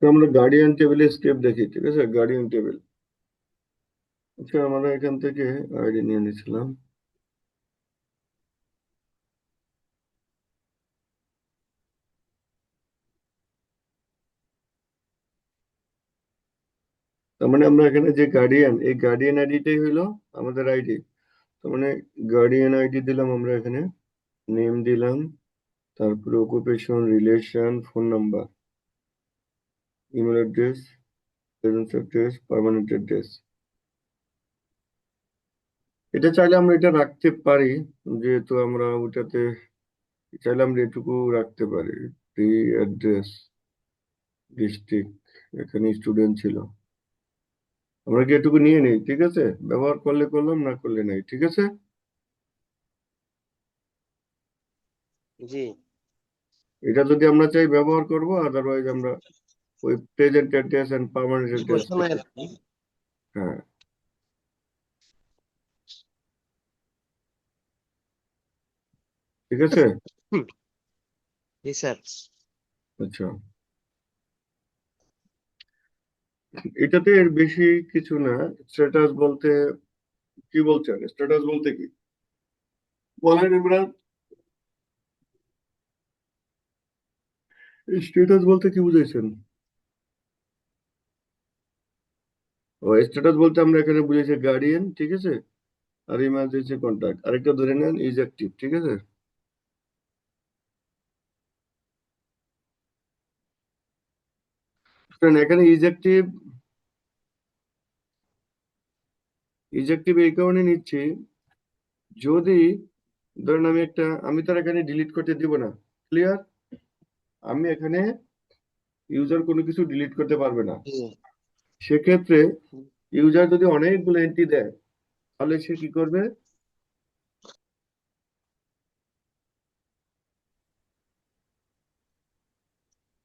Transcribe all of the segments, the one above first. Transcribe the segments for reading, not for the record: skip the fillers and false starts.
তো আমরা গার্ডিয়ান টেবিলে স্টেপ দেখি, ঠিক আছে? Guardian table. আচ্ছা, আমরা এখান থেকে আইডি নিয়ে নিয়েছিলাম। তার মানে আমরা এখানে যে গার্ডিয়ান, এই গার্ডিয়ান আইডিটাই হইলো আমাদের আইডি। তার মানে গার্ডিয়ান আইডি দিলাম আমরা এখানে, নেম দিলাম, তারপরে occupation, relation, phone number, email address, presence address, permanent address. এটা চাইলে আমরা এটা রাখতে পারি, যেহেতু আমরা ওটাতে চাইলে আমরা এটুকু রাখতে পারি। প্রি অ্যাড্রেস, ডিস্ট্রিক্ট, এখানে স্টুডেন্ট ছিল, আমরা কি এটুকু নিয়ে নিই, ঠিক আছে? ব্যবহার করলে করলাম, না করলে নাই, ঠিক আছে? জি। এটা যদি আমরা চাই ব্যবহার করব, আদারওয়াইজ আমরা ওই present address and permanent address. সমস্যা নাই আর কি। হ্যাঁ, ঠিক আছে। হুম, জি স্যার। আচ্ছা, এটাতে এর বেশি কিছু না। স্ট্যাটাস বলতে কি বলছেন? স্ট্যাটাস বলতে কি বলেন ইমরান? স্ট্যাটাস বলতে কি বুঝাইছেন? ও, স্ট্যাটাস বলতে আমরা এখানে বুঝেছি গার্ডিয়ান, ঠিক আছে, আর ইমার্জেন্সি কন্ট্যাক্ট। আরেকটা ধরে নেন, ইজ অ্যাক্টিভ, ঠিক আছে? কারণ এখানে ইজ অ্যাক্টিভ, ইজ অ্যাক্টিভ এই কারণে নিচ্ছি, যদি ধরেন আমি তার এখানে ডিলিট করতে দিব না, ক্লিয়ার? আমি এখানে ইউজার কোনো কিছু ডিলিট করতে পারবে না। জি। সেক্ষেত্রে ইউজার যদি অনেকগুলো এন্ট্রি দেয়, তাহলে সে কি করবে?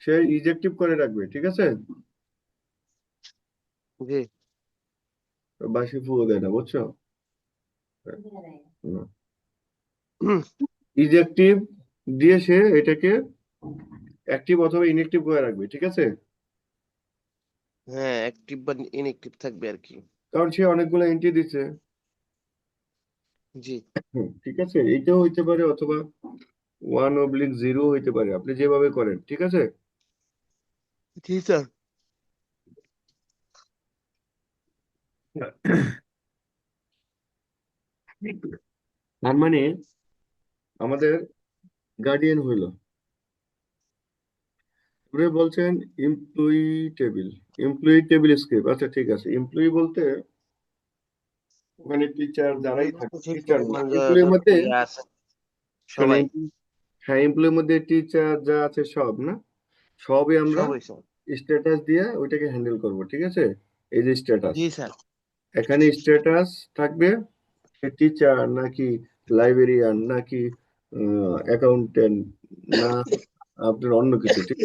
সে ইজেক্টিভ করে রাখবে, ঠিক আছে? জি। বাসি ফুয়ো দেয় না, বুঝছো? হুম, ইজেক্টিভ দিয়ে সে এটাকে অ্যাক্টিভ অথবা ইনঅ্যাক্টিভ করে রাখবে, ঠিক আছে? হ্যাঁ, অ্যাক্টিভ বা ইনঅ্যাক্টিভ থাকবে আর কি। কারণ সে অনেকগুলো এন্ট্রি দিচ্ছে। জি। ঠিক আছে, এইটাও হইতে পারে, অথবা 1/0 হইতে পারে, আপনি যেভাবে করেন, ঠিক আছে? জি স্যার। তার মানে আমাদের গার্ডিয়ান হইলো, আপনি বলছেন employee table, employee table script. আচ্ছা, ঠিক আছে। এমপ্লয়ি বলতে ওখানে টিচার যারাই থাকে, টিচার না, মানে এমপ্লয়ির যত মধ্যে ইয়ে আছে শোনে, সবাই। হ্যাঁ, এমপ্লয়ির মধ্যে টিচার যা আছে সব না, সবই আমরা সবাই স্যার। স্ট্যাটাস দিয়ে ওইটাকে হ্যান্ডেল করব, ঠিক আছে? এই যে স্ট্যাটাস, জি স্যার। এখানে স্ট্যাটাস থাকবে টিচার নাকি লাইব্রেরিয়ান নাকি অ্যাকাউন্টেন্ট, না আপনার অন্য কিছু, ঠিক?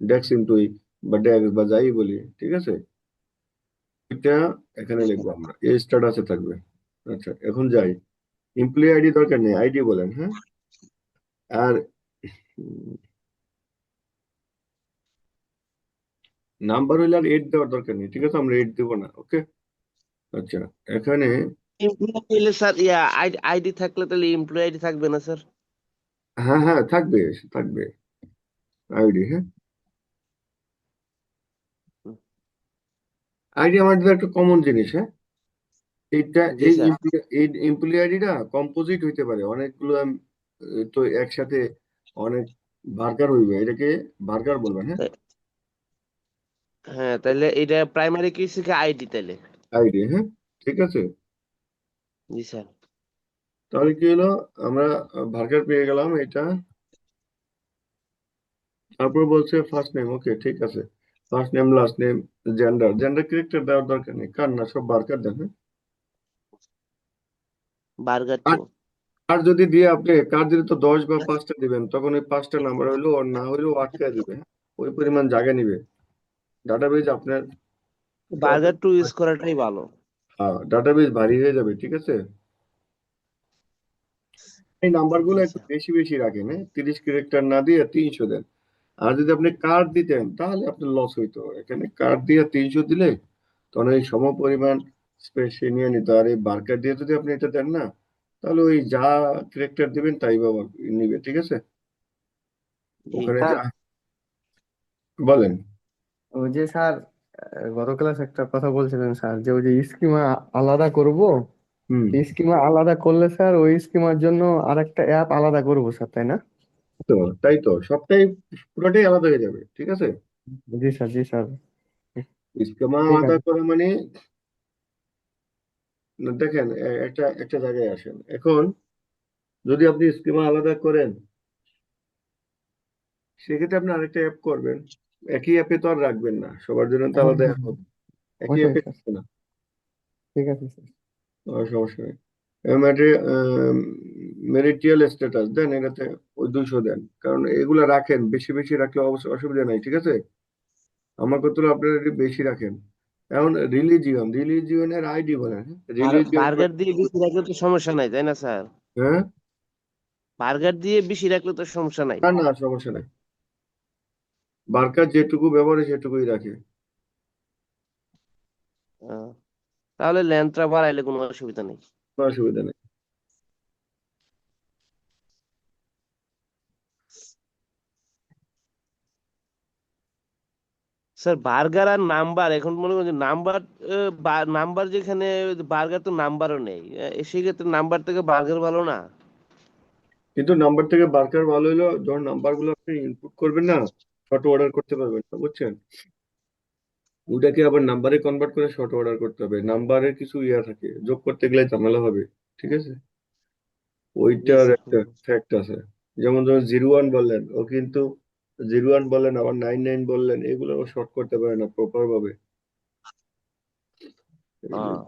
ডেস্ক এমপ্লয়ি বা ডেস্ক বা যাই বলি, ঠিক আছে? এটা এখানে লিখবো আমরা, এই স্ট্যাটাসে থাকবে। আচ্ছা, এখন যাই। এমপ্লয়ি আইডি দরকার নেই, আইডি বলেন, হ্যাঁ? আর নাম্বার হইলে আর 8 দেওয়ার দরকার নেই, ঠিক আছে? আমরা 8 দেবো না, ওকে? আচ্ছা, এখানে এমপ্লয়ি হইলে স্যার ইয়া আইডি আইডি থাকলে তাহলে এমপ্লয়ি আইডি থাকবে না স্যার? হ্যাঁ হ্যাঁ, থাকবে, থাকবে আইডি, হ্যাঁ। আইডি আমাদের একটা কমন জিনিস, হ্যাঁ। এইটা জি স্যার। এই এমপ্লয়ি আইডিটা কম্পোজিট হইতে পারে অনেকগুলো, তো একসাথে অনেক বার্গার হইবে, এটাকে বার্গার বলবেন, হ্যাঁ। হ্যাঁ, তাহলে এটা প্রাইমারি কি থেকে আইডি তাহলে? আইডি, হ্যাঁ, ঠিক আছে। জি স্যার। তাহলে কি হলো, আমরা বার্গার পেয়ে গেলাম এটা। তারপর বলছে ফার্স্ট নেম, ওকে, ঠিক আছে। First name, last name, gender, gender character দেওয়ার দরকার নেই, কার না, সব বার্গার দেন, হ্যাঁ? বার্গার আর টু। আর যদি দিয়ে আপনি কার দিলে তো 10 বা 5টা দিবেন, তখন ওই 5টা নাম্বার হইলো, আর না হইলেও আটকে দিবে, হ্যাঁ? ওই পরিমাণ জায়গা নিবে ডাটাবেজ আপনার। বার্গার টু ইউজ করাটাই ভালো। হ্যাঁ, ডাটাবেজ ভারী হয়ে যাবে, ঠিক আছে? এই নাম্বার গুলো জি একটু স্যার। বেশি বেশি রাখেন, হ্যাঁ? 30 ক্যারেক্টার না দিয়ে 300 দেন, আর যদি আপনি কার্ড দিতেন তাহলে আপনার লস হইতো। এখানে কার্ড দিয়ে 300 দিলে তখন এই সম পরিমাণ স্পেস সে নিয়ে নিত। আর এই বার্কার দিয়ে যদি আপনি এটা দেন না, তাহলে ওই যা ক্যারেক্টার দিবেন তাই বাবা নিবে, ঠিক আছে? জি ওখানে স্যার, যা বলেন। ওই যে স্যার, গত ক্লাস একটা কথা বলছিলেন স্যার, যে ওই যে স্কিমা আলাদা করব, হুম। স্কিমা আলাদা করলে স্যার ওই স্কিমার জন্য আরেকটা অ্যাপ আলাদা করবো স্যার, তাই না? তো তাই তো, সবটাই পুরোটাই আলাদা হয়ে যাবে, ঠিক আছে? জি স্যার, জি স্যার। স্কেমা ঠিক আলাদা আছে। করা মানে, দেখেন একটা একটা জায়গায় আসেন এখন। যদি আপনি স্কিমা আলাদা করেন, সেক্ষেত্রে আপনি আরেকটা অ্যাপ করবেন। একই অ্যাপে তো আর রাখবেন না, সবার জন্য তো হ্যাঁ, আলাদা হ্যাঁ, অ্যাপ হ্যাঁ, হবে। একই ওইটাই অ্যাপে স্যার। থাকবে না। ঠিক আছে স্যার। সমস্যা নেই। মেরিটিয়াল স্ট্যাটাস দেন এটাতে, ওই 200 দেন, কারণ এগুলা রাখেন বেশি বেশি রাখলে অসুবিধা নাই, ঠিক আছে? আমার কথা হলো আপনারা একটু বেশি রাখেন। এখন রিলিজিয়নের আইডি বলেন, আর রিলিজিয়ন। বার্গার দিয়ে বেশি রাখলে তো সমস্যা নাই, তাই না স্যার? হ্যাঁ। বার্গার দিয়ে বেশি রাখলে তো সমস্যা নাই। না না, সমস্যা নাই। বার্কার যেটুকু ব্যবহারে সেটুকুই রাখে। আহ, তাহলে লেন্থটা বাড়াইলে কোনো অসুবিধা নেই। কোনো অসুবিধা নেই। স্যার বার্গার আর নাম্বার, এখন মনে করুন নাম্বার, নাম্বার যেখানে, বার্গার তো নাম্বারও নেই, সেক্ষেত্রে নাম্বার থেকে বার্গার ভালো না? কিন্তু নাম্বার থেকে বার্কার ভালো হলো, যখন নাম্বার গুলো আপনি ইনপুট করবেন না, শর্ট অর্ডার করতে পারবেন না, বুঝছেন? ওটাকে আবার নাম্বারে কনভার্ট করে শর্ট অর্ডার করতে হবে। নাম্বারের কিছু ইয়া থাকে, যোগ করতে গেলে ঝামেলা হবে, ঠিক আছে? জি ওইটার স্যার। একটা ফ্যাক্ট আছে। যেমন ধরুন 01 বললেন, ও কিন্তু 01 বললেন আবার 99 বললেন, এগুলো শর্ট করতে পারে না প্রপার ভাবে। এই জন্য। আহ,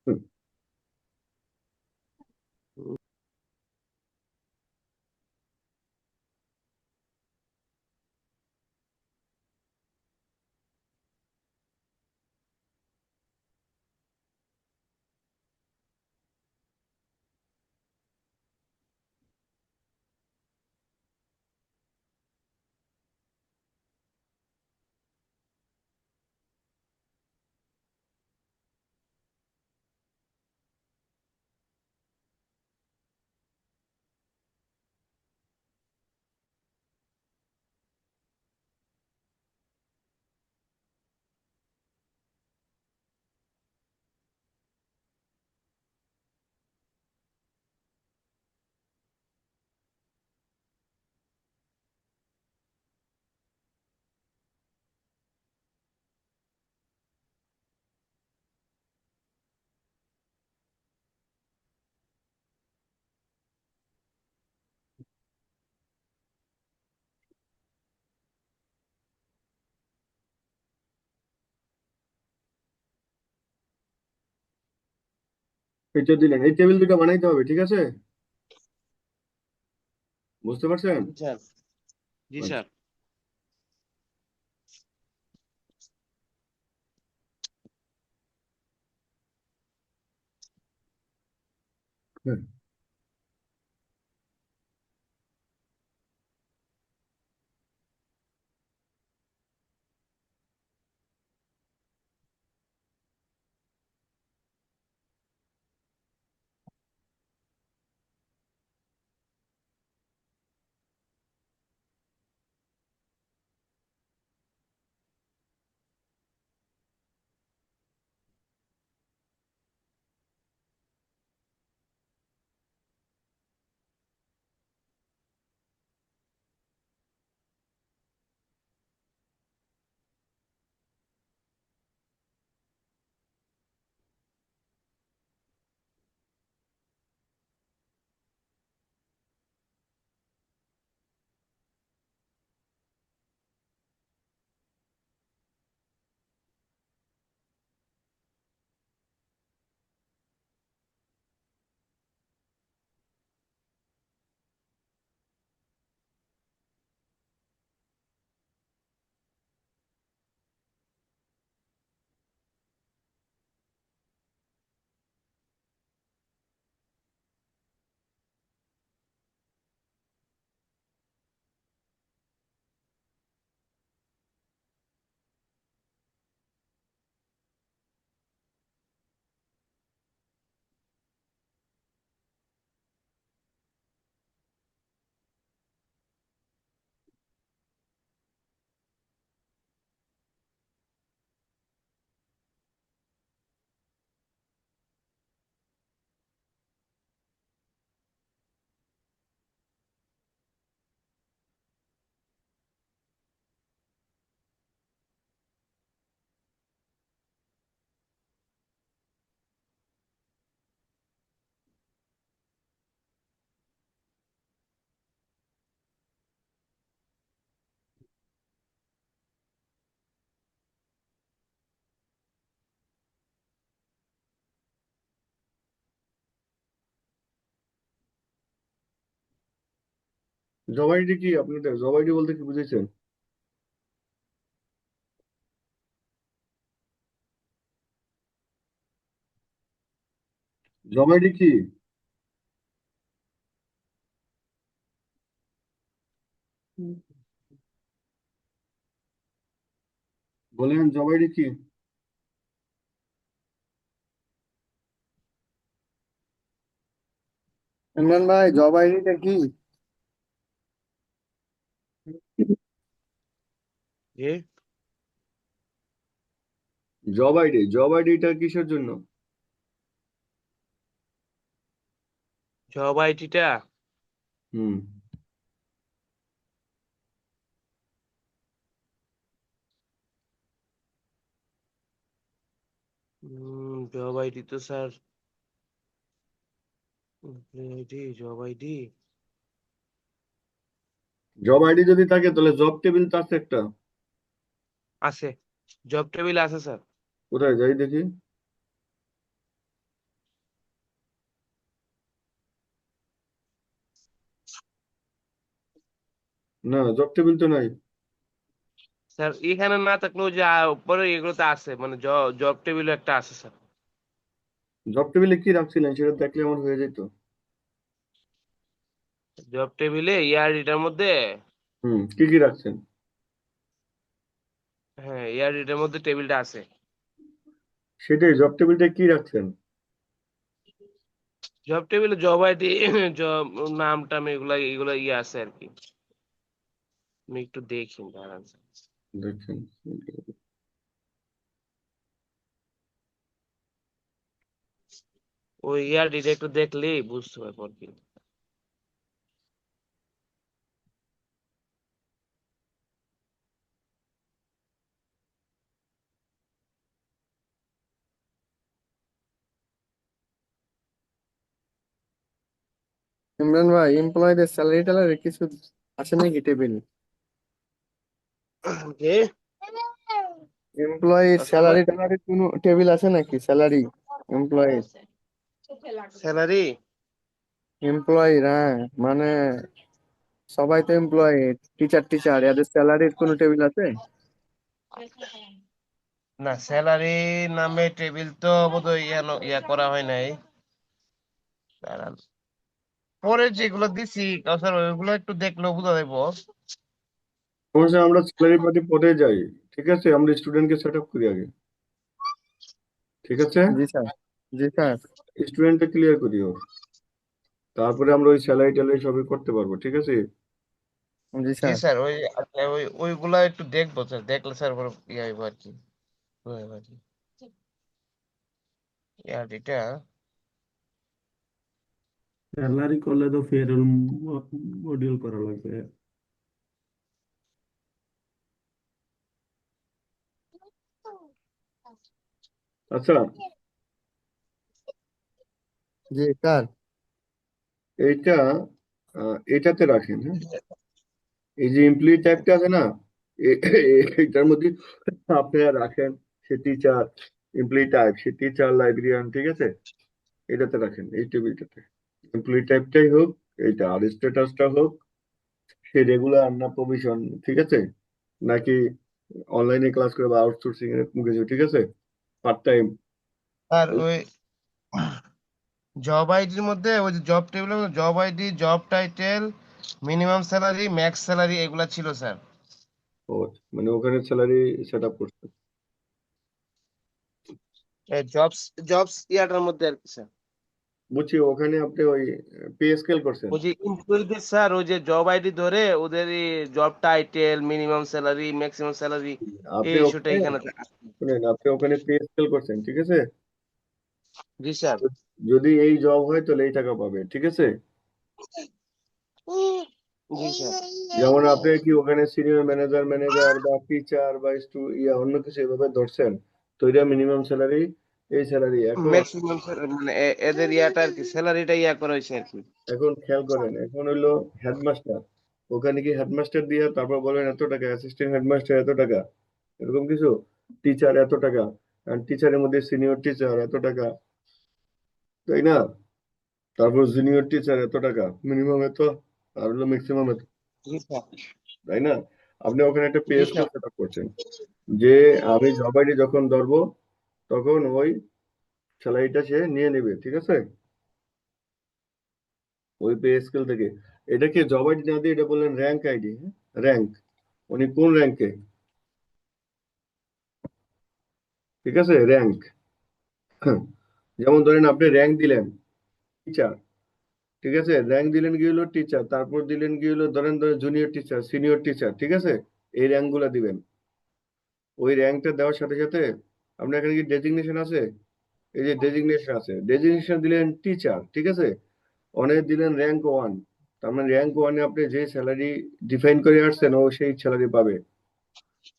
হুম। এটা দিলেন, এই টেবিল দুটো বানাইতে হবে, ঠিক আছে? বুঝতে পারছেন? জি স্যার। জি আচ্ছা। স্যার। হ্যাঁ। জব আইডি কি আপনি জব আইডি বলতে কি বুঝেছেন? জব আইডি কি বলেন, জব আইডি কি? ইমরান ভাই, জব আইডিটা কি? জি, জব আইডিটা কিসের জন্য? জব আইডিটা হুম। জব আইডি তো sir ID job ID job ID যদি থাকে তাহলে জব টেবিল তো আছে একটা। আছে, জব টেবিল আছে স্যার। কোথায় যাই দেখি। না, জব টেবিল তো নাই। স্যার এখানে না থাকলেও যে উপরে এগুলোতে আছে, মানে জব টেবিল একটা আছে স্যার। জব টেবিলে কি রাখছিলেন সেটা দেখলে আমার হয়ে যেত। জব টেবিলে ইয়ার মধ্যে, কি কি রাখছেন? হ্যাঁ ইয়ার মধ্যে টেবিলটা আছে। সেটাই, জব টেবিলটা কি রাখছেন? জব টেবিলে জব আইডি জব নাম টাম এগুলা এগুলা ইয়ে আছে আর কি। আমি একটু দেখি দাঁড়ান স্যার। দেখছেন? ওই ইয়ার ডিটা একটু দেখলেই বুঝতে পারবো আর কি। ইমরান ভাই, এমপ্লয়ীদের স্যালারি ট্যালারি কিছু আছে নাকি টেবিল? কে এমপ্লয়ির আসলাম ভাই? স্যালারি ট্যালারি কোনো টেবিল আছে নাকি? স্যালারি এমপ্লয়ির, স্যালারি এমপ্লয়ির, হ্যাঁ, মানে সবাই তো এমপ্লয়ি, টিচার টিচার, এদের স্যালারির কোনো টেবিল আছে? না, স্যালারি নামে টেবিল তো বোধহয় ইয়া করা হয় নাই। দাঁড়ান, পরে যেগুলো দিছি স্যার ওইগুলো একটু দেখলেও বোঝা যাইব। সমস্যা, আমরা স্যালারি পার্টি পরে যাই। ঠিক আছে, আমরা স্টুডেন্টকে সেট আপ করি আগে। ঠিক আছে, জি স্যার, জি স্যার, স্টুডেন্টটা ক্লিয়ার করি ওর, তারপরে আমরা ওই স্যালারি ট্যালারি সবই করতে পারবো। ঠিক আছে। জি জি স্যার। স্যার, ওই আচ্ছা, ওইগুলা একটু দেখবো স্যার, দেখলে স্যার পরে ইয়ে হইব আর কি, বোঝা যাইব আর কি। ইয়ার এটা স্যালারি করলে তো ফেরুল মডিউল করা লাগবে। আচ্ছা, জি স্যার। এইটা এটাতে রাখেন, হ্যাঁ। এই যে এমপ্লয়ি টাইপটা আছে না, এটার মধ্যে আপনারা রাখেন সে টিচার, এমপ্লয়ি টাইপ সে টিচার, লাইব্রেরিয়ান, ঠিক আছে। এটাতে রাখেন, এই টেবিলটাতে এমপ্লয়ি টাইপটাই হোক, এইটা আর স্ট্যাটাসটা হোক সে রেগুলার না প্রভিশন, ঠিক আছে, নাকি অনলাইনে ক্লাস করে বা আউটসোর্সিং এরকম কিছু, ঠিক আছে, পার্ট টাইম। আর ওই জব আইডির মধ্যে ওই যে জব টেবিলের মধ্যে job ID, job title, minimum salary, max salary এগুলা ছিল স্যার। ও, মানে ওখানে স্যালারি সেট আপ করছে। জবস জবস ইয়াটার মধ্যে আর কি স্যার। বুঝছি, ওখানে আপনি ওই পে স্কেল করছেন। ওই যে এমপ্লয়ীদের স্যার ওই যে জব আইডি ধরে ওদের job title, minimum salary, maximum salary আপনি এই ইস্যুটা ওখানে এখানে শুনেন, আপনি ওখানে পে স্কেল করছেন, ঠিক আছে। জি স্যার। যদি এই জব হয় তাহলে এই টাকা পাবে, ঠিক আছে। জি স্যার। যেমন আপনি কি ওখানে সিনিয়র ম্যানেজার ম্যানেজার বা টিচার বা অন্য কিছু এভাবে ধরছেন, তো এটা মিনিমাম স্যালারি, এই স্যালারি। এখন ম্যাক্সিমাম মানে এদের ইয়াটা আর কি স্যালারিটা ইয়া করা হয়েছে আর কি। এখন খেয়াল করেন, এখন হইলো হেডমাস্টার, ওখানে কি হেডমাস্টার দিয়ে তারপর বলেন এত টাকা, অ্যাসিস্ট্যান্ট হেডমাস্টার এত টাকা, এরকম কিছু, টিচার এত টাকা, টিচারের মধ্যে সিনিয়র টিচার এত টাকা, তাই না, তারপর জুনিয়র টিচার এত টাকা, মিনিমাম এত, আর হলো ম্যাক্সিমাম এত। জি স্যার। তাই না? আপনি ওখানে একটা পে জি স্কেল স্যার। সেট আপ করছেন যে আমি জব আইডি যখন ধরবো তখন ওই স্যালারিটা সে নিয়ে নেবে, ঠিক আছে? ওই পে স্কেল থেকে। এটাকে জব আইডি না দিয়ে এটা বললেন র্যাঙ্ক আইডি। র্যাঙ্ক, উনি কোন র্যাঙ্কে, ঠিক আছে? র্যাঙ্ক। যেমন ধরেন আপনি র্যাঙ্ক দিলেন টিচার, ঠিক আছে? র্যাঙ্ক দিলেন কি হলো টিচার, তারপর দিলেন কি হলো ধরেন ধরেন জুনিয়র টিচার, সিনিয়র টিচার, ঠিক আছে? এই র্যাঙ্ক গুলা দিবেন। ওই র্যাঙ্কটা দেওয়ার সাথে সাথে আপনার এখানে কি ডেজিগনেশন আছে? এই যে ডেজিগনেশন আছে, ডেজিগনেশন দিলেন টিচার, ঠিক আছে? অনেক দিলেন র্যাঙ্ক ওয়ান, তার মানে র্যাঙ্ক ওয়ানে আপনি যে স্যালারি ডিফাইন করে আসছেন ও সেই স্যালারি পাবে,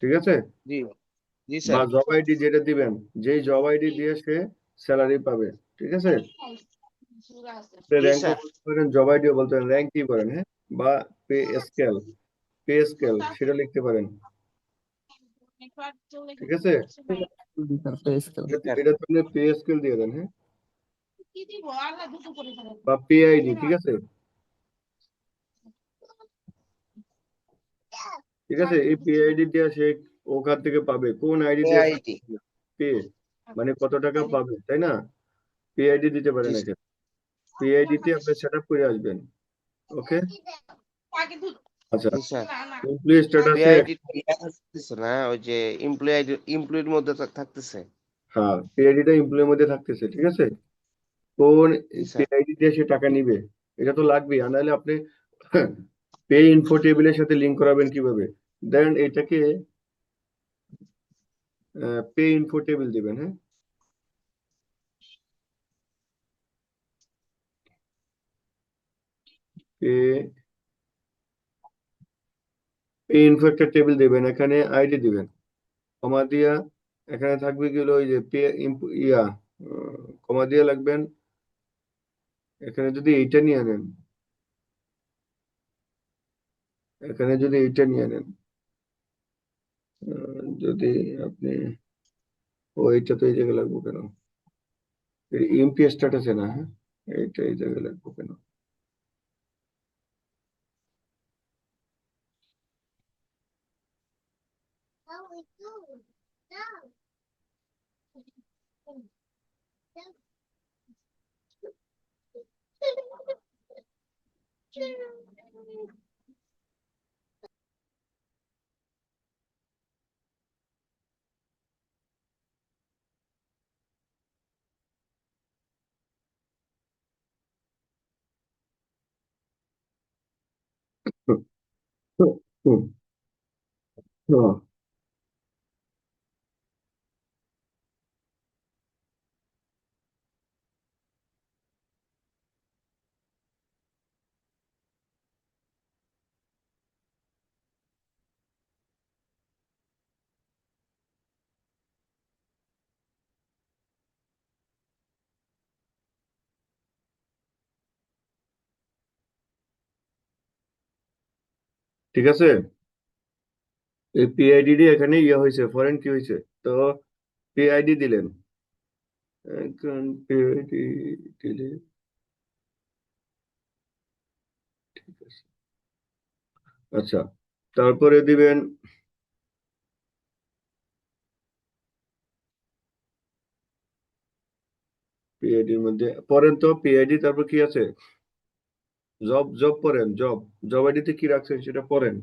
ঠিক আছে? জি জি বা স্যার। জব আইডি যেটা দিবেন, যেই জব আইডি দিয়ে সে স্যালারি পাবে, ঠিক আছে? জি র্যাঙ্কও স্যার। বলতে পারেন, জব আইডিও বলতে পারেন, র্যাঙ্ক কি বলেন, হ্যাঁ? বা পে স্কেল, পে স্কেল সেটা লিখতে পারেন, ঠিক আছে? Pay scale. জি স্যার। এটা তো আপনি পে স্কেল দিয়ে দেন, হ্যাঁ? বা পে আইডি, ঠিক আছে? ঠিক আছে, এই পে আইডি দিয়ে সে ওখান থেকে পাবে কোন আইডি দিয়ে এআইটি। পে, মানে কত টাকা পাবে, তাই না? পে আইডি দিতে জি পারেন স্যার। এখানে। পে আইডি তে আপনি সেট আপ করে আসবেন, ওকে? আচ্ছা, জি স্যার। এমপ্লয়ি স্ট্যাটাসে, এআইটি থাকতেছে না, ওই যে এমপ্লয়ের মধ্যে থাকতেছে। হ্যাঁ পে আইডিটা এমপ্লয়ের মধ্যে থাকতেছে, ঠিক আছে? কোন জি পে স্যার। আইডি দিয়ে সে টাকা নিবে, এটা তো লাগবেই, আর নাহলে আপনি পে ইনফো টেবিলের সাথে লিঙ্ক করাবেন কিভাবে? দেন এটাকে পে ইনফো টেবিল দিবেন, হ্যাঁ? পে পে ইনফো একটা টেবিল দিবেন, এখানে আইডি দিবেন, কমা দিয়া এখানে থাকবে কি হলো ওই যে পে ইয়া, কমা দিয়া লাগবেন। এখানে যদি এইটা নিয়ে নেন, এখানে যদি এইটা নিয়ে নেন, যদি আপনি, ও এইটা তো এই জায়গায় লাগবে কেন? ইউপি স্ট্যাটাসে না, হ্যাঁ? এইটা এই জায়গায় লাগবে কেন? হুম, হুম, হুম, হুম। ঠিক আছে, এই পিআইডি এখানে ইয়ে হয়েছে, ফরেন কি হয়েছে, তো পিআইডি দিলেন, এখন পিআইডি দিলে, ঠিক আছে। আচ্ছা, তারপরে দিবেন পিআইডির মধ্যে পড়েন তো পিআইডি, তারপর কি আছে, জব, জব পড়েন, জব, জব আইডিতে কি রাখছেন সেটা পড়েন।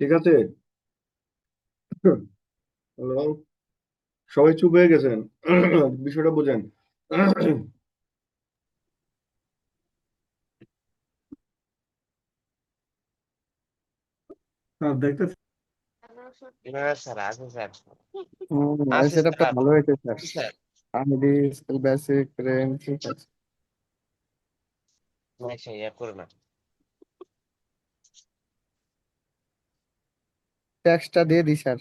ঠিক আছে? হ্যালো, সবাই চুপ হয়ে গেছেন। বিষয়টা বোঝেন। স্যার দেখতে না স্যার, আছে স্যার, এই আছে সেটআপটা স্যার, ভালো হয়েছে স্যার। জি sir. ID skill basic range ঠিক আছে। আচ্ছা, ইয়া করে না। ট্যাক্সটা দিয়ে দিই স্যার।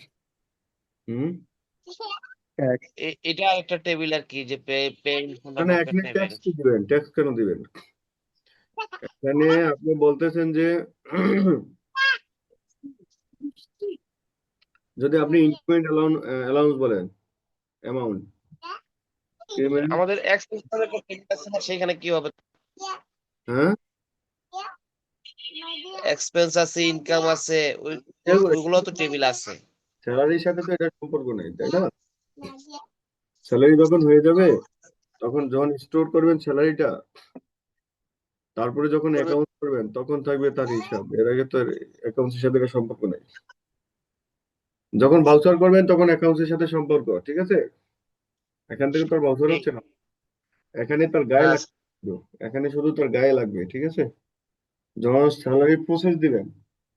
হুম, ট্যাক্স এটা একটা টেবিল আর কি, যে পেইন্ট মানে নামক একটা এখানে টেবিল। ট্যাক্স কি দিবেন? ট্যাক্স কেন দিবেন? এখানে আপনি বলতেছেন যে যদি আপনি ইনক্রিমেন্ট অ্যালাউন্স বলেন, অ্যামাউন্ট পেমেন্ট, আমাদের এক্সপেন্স নামে একটা টেবিল আছে না, সেখানে কি হবে? হ্যাঁ, এক্সপেন্স আছে, ইনকাম আছে, ওইগুলো তো টেবিল আছে। স্যালারির সাথে তো এটা সম্পর্ক নেই, তাই না? স্যালারি যখন হয়ে যাবে, তখন যখন স্টোর করবেন স্যালারিটা, তারপরে যখন অ্যাকাউন্ট করবেন তখন থাকবে তার হিসাব। এর আগে তো অ্যাকাউন্টের সাথে এটা সম্পর্ক নেই। যখন ভাউচার করবেন তখন অ্যাকাউন্টের সাথে সম্পর্ক, ঠিক আছে? এখান থেকে তোর ভাউচার হচ্ছে না, এখানে তার গায়ে হ্যাঁ, লাগবে শুধু। এখানে শুধু তার গায়ে লাগবে, ঠিক আছে? যখন স্যালারি প্রসেস দিবেন,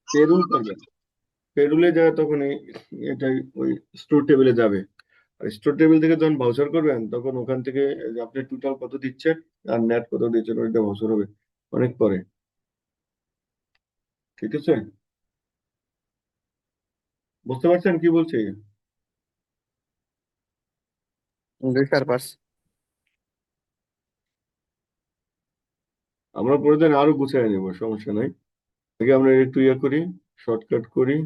পেরুল করবেন, পেরুলে যায় তখন এটাই ওই স্টোর টেবিলে যাবে। আর স্টোর টেবিল থেকে যখন ভাউচার করবেন তখন ওখান থেকে এই যে আপনি টোটাল কত দিচ্ছেন আর নেট কত দিচ্ছেন ওইটা ভাউচার হবে অনেক পরে, ঠিক আছে? বুঝতে পারছেন কি বলছি? দুই স্যার পাস। আমরা পরে দিন আরো গুছিয়ে নেবো, সমস্যা নাই। আগে আমরা একটু ইয়ে করি, শর্টকাট করি।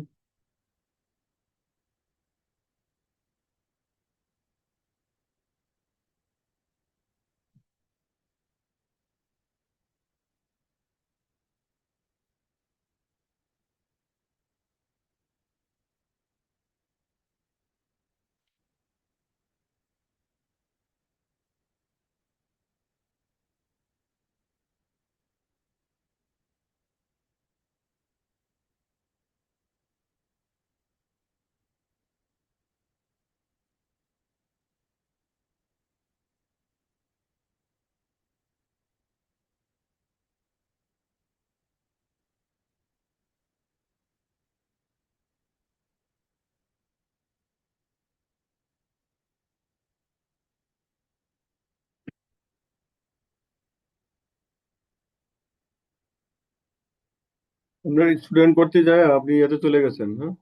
আপনার স্টুডেন্ট করতে যায় আপনি ইয়েতে চলে গেছেন, হ্যাঁ,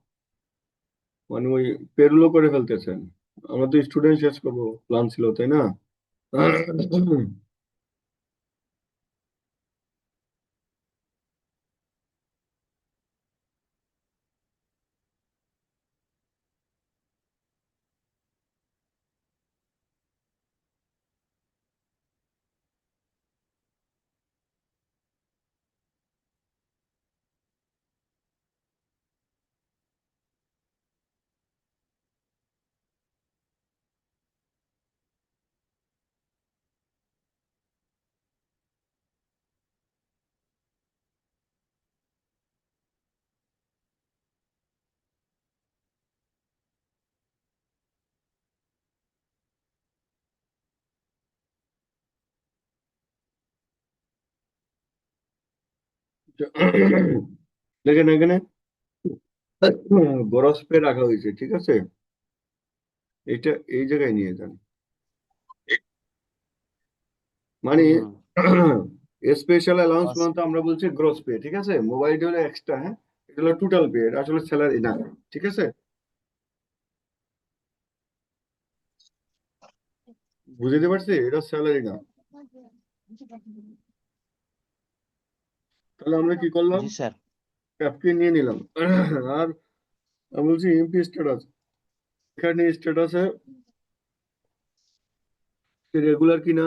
মানে ওই পেরুলও করে ফেলতেছেন। আমরা তো স্টুডেন্ট শেষ করবো প্ল্যান ছিল, তাই না? দেখেন এখানে গ্রস পে রাখা হয়েছে, ঠিক আছে? এটা এই জায়গায় নিয়ে যান, মানে হুম। স্পেশাল অ্যালাউন্স মানে তো আমরা বলছি গ্রস পে, ঠিক আছে? মোবাইল হলো এক্সট্রা, হ্যাঁ, এটা হলো টোটাল পে, এটা আসলে স্যালারি না, ঠিক আছে? বুঝতে পারছি, এটা স্যালারি না। তাহলে আমরা কি করলাম? জি স্যার। ক্যাপকে নিয়ে নিলাম। আর আমি বলছি এমপি স্ট্যাটাস, এখানে স্ট্যাটাসে রেগুলার কিনা,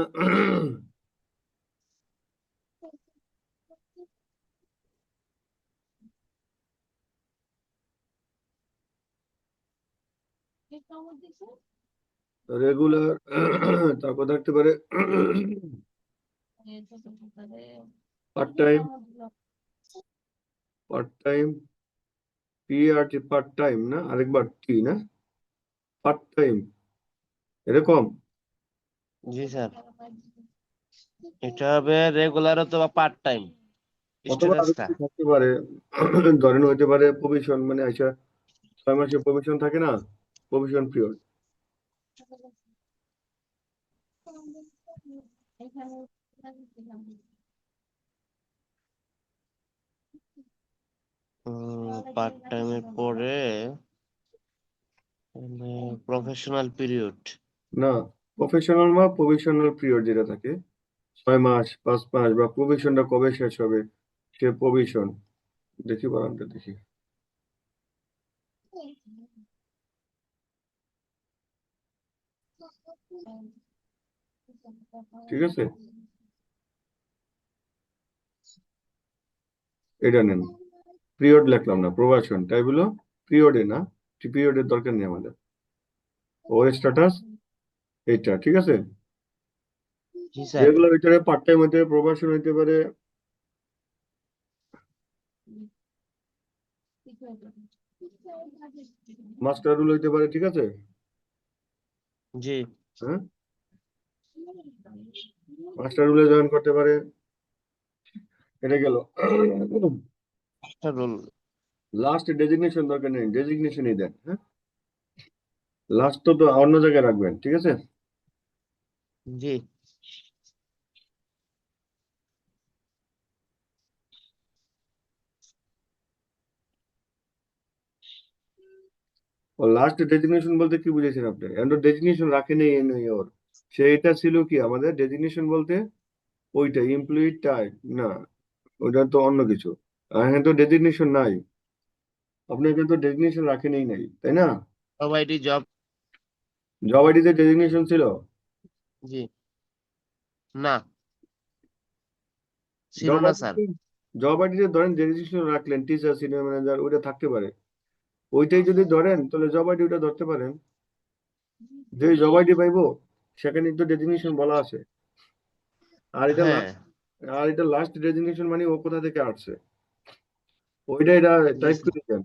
রেগুলার, তারপর থাকতে পারে part time, part time, PRT part time না, আরেকবার টি না, পার্ট টাইম এরকম। জি স্যার, এটা হবে রেগুলার অথবা পার্ট টাইম অথবা আরো স্ট্যাটাসটা। কিছু থাকতে পারে। ধরেন হইতে পারে প্রভিশন, মানে আইসা 6 মাসের প্রভিশন থাকে না, প্রভিশন পিরিয়ড। পার্ট টাইমের পরে প্রফেশনাল পিরিয়ড। না, প্রফেশনাল বা প্রভিশনাল পিরিয়ড যেটা থাকে 6 মাস 5 মাস, বা প্রভিশনটা কবে শেষ হবে সে প্রভিশন। দেখি বানানটা দেখি। ঠিক আছে, এটা নেন। পিরিয়ড লিখলাম না, প্রবাসন, তাই বলো পিরিয়ডে না, পিরিয়ডের দরকার নেই আমাদের। ওর স্ট্যাটাস এটা, ঠিক আছে। জি স্যার। যেগুলোর ভিতরে পার্ট টাইম হইতে পারে, প্রবাসন হইতে পারে, মাস্টার রুল হইতে পারে, ঠিক আছে। জি। হ্যাঁ, মাস্টার রুলে জয়েন করতে পারে। এটা গেল। রোল। লাস্ট ডেজিগনেশন দরকার নেই, ডেজিগনেশনই দেন। হ্যাঁ, লাস্ট তো অন্য জায়গায় রাখবেন, ঠিক আছে। জি। ও লাস্ট ডেজিগনেশন বলতে কি বুঝেছেন আপনি? এখন তো ডেজিগনেশন রাখেনি ওর, সেটা ছিল কি আমাদের ডেজিগনেশন বলতে ওইটা এমপ্লয়ি টাইপ না, ওইটা তো অন্য কিছু। আর এখানে তো ডেজিগনেশন নাই, আপনি এখানে তো ডেজিগনেশন রাখেনি নাই, তাই না? প্রোভাইডি জব। জব আইডিতে ডেজিগনেশন ছিল? জি। না, ছিল জব না স্যার। আইডিতে, জব আইডিতে ধরেন ডেজিগনেশন রাখলেন টিচার, সিনিয়র ম্যানেজার, ওইটা থাকতে পারে। ওইটাই যদি ধরেন তাহলে জব আইডি ওটা ধরতে পারেন। যে জব আইডি পাইবো সেখানে তো ডেজিগনেশন বলা আছে। আর এটা হ্যাঁ। লাস্ট, আর এটা লাস্ট ডেজিগনেশন মানে ও কোথা থেকে আসছে ওইটা এটা জি টাইপ স্যার। করে দেন,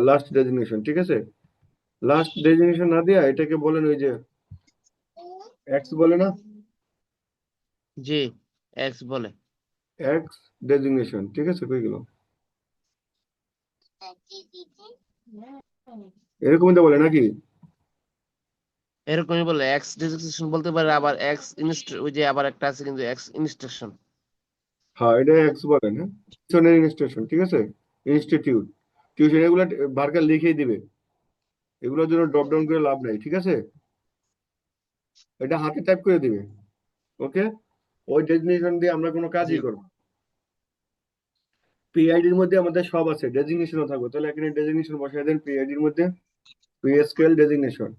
লাস্ট ডেজিগনেশন, ঠিক আছে। লাস্ট ডেজিগনেশন না দিয়া এটাকে বলেন ওই যে এক্স বলে না, জি, এক্স বলে। এক্স ডেজিগনেশন, ঠিক আছে। কই গেল, এরকমই তো বলে নাকি? এরকমই বলে, এক্স ডেজিগনেশন বলতে পারে, আবার এক্স ইনস্ট, ওই যে আবার একটা আছে কিন্তু এক্স ইনস্ট্রাকশন। হ্যাঁ, এটা এক্স বলেন। হ্যাঁ, ইনস্টিটিউশন, ঠিক আছে, ইনস্টিটিউট, টিউশন, এগুলো বারকার লিখেই দিবে, এগুলোর জন্য ড্রপ ডাউন করে লাভ নাই, ঠিক আছে। এটা হাতে টাইপ করে দিবে, ওকে। ওই ডেজিগনেশন দিয়ে আমরা কোনো জি। কাজই করবো। পিআইডির মধ্যে আমাদের সব আছে, ডেজিগনেশনও থাকবে, তাহলে এখানে ডেজিগনেশন বসাই দেন পিআইডির মধ্যে, পে স্কেল ডেজিগনেশন,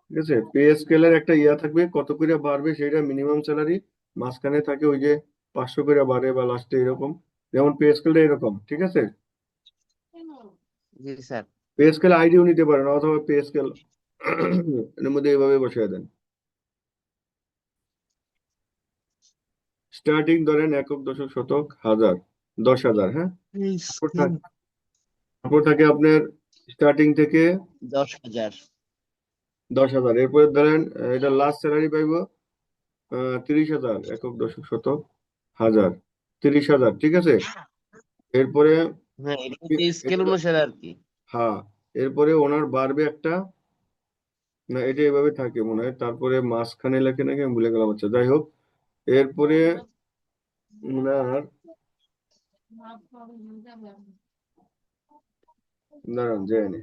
ঠিক আছে। পে স্কেলের একটা ইয়া থাকবে, কত করে বাড়বে সেটা মিনিমাম স্যালারি, মাঝখানে থাকে ওই যে 500 করে বাড়ে বা লাস্টে এরকম, যেমন পে স্কেলটা এরকম, ঠিক আছে। জি স্যার। পে স্কেল আইডিও নিতে পারেন, অথবা পে স্কেল এর মধ্যে এইভাবে বসিয়ে দেন। স্টার্টিং ধরেন একক, দশক, শতক, হাজার, 10,000। হ্যাঁ, তারপর থাকে আপনার স্টার্টিং থেকে 10,000। 10,000, এরপরে ধরেন এটা লাস্ট স্যালারি পাইবো 30,000, একক, দশক, শতক, হাজার, 30,000, ঠিক আছে। এরপরে হ্যাঁ, এটা হচ্ছে স্কেল এটা, অনুসারে আর কি। হ্যাঁ, এরপরে ওনার বাড়বে একটা, না এটা এভাবে থাকে মনে হয়, তারপরে মাঝখানে লেখে নাকি আমি ভুলে গেলাম, আচ্ছা যাই হোক। এরপরে ওনার, দাঁড়ান যায়নি,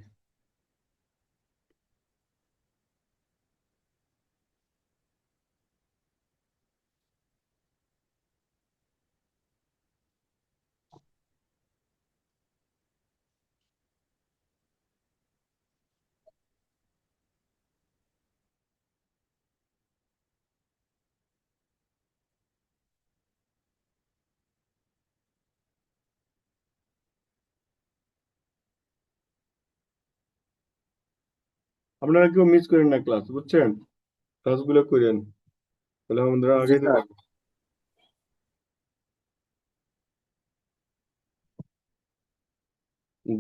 আপনারা কেউ মিস করেন না ক্লাস, বুঝছেন, ক্লাসগুলো করেন, তাহলে আমরা জি আগাইতে স্যার। পারবো।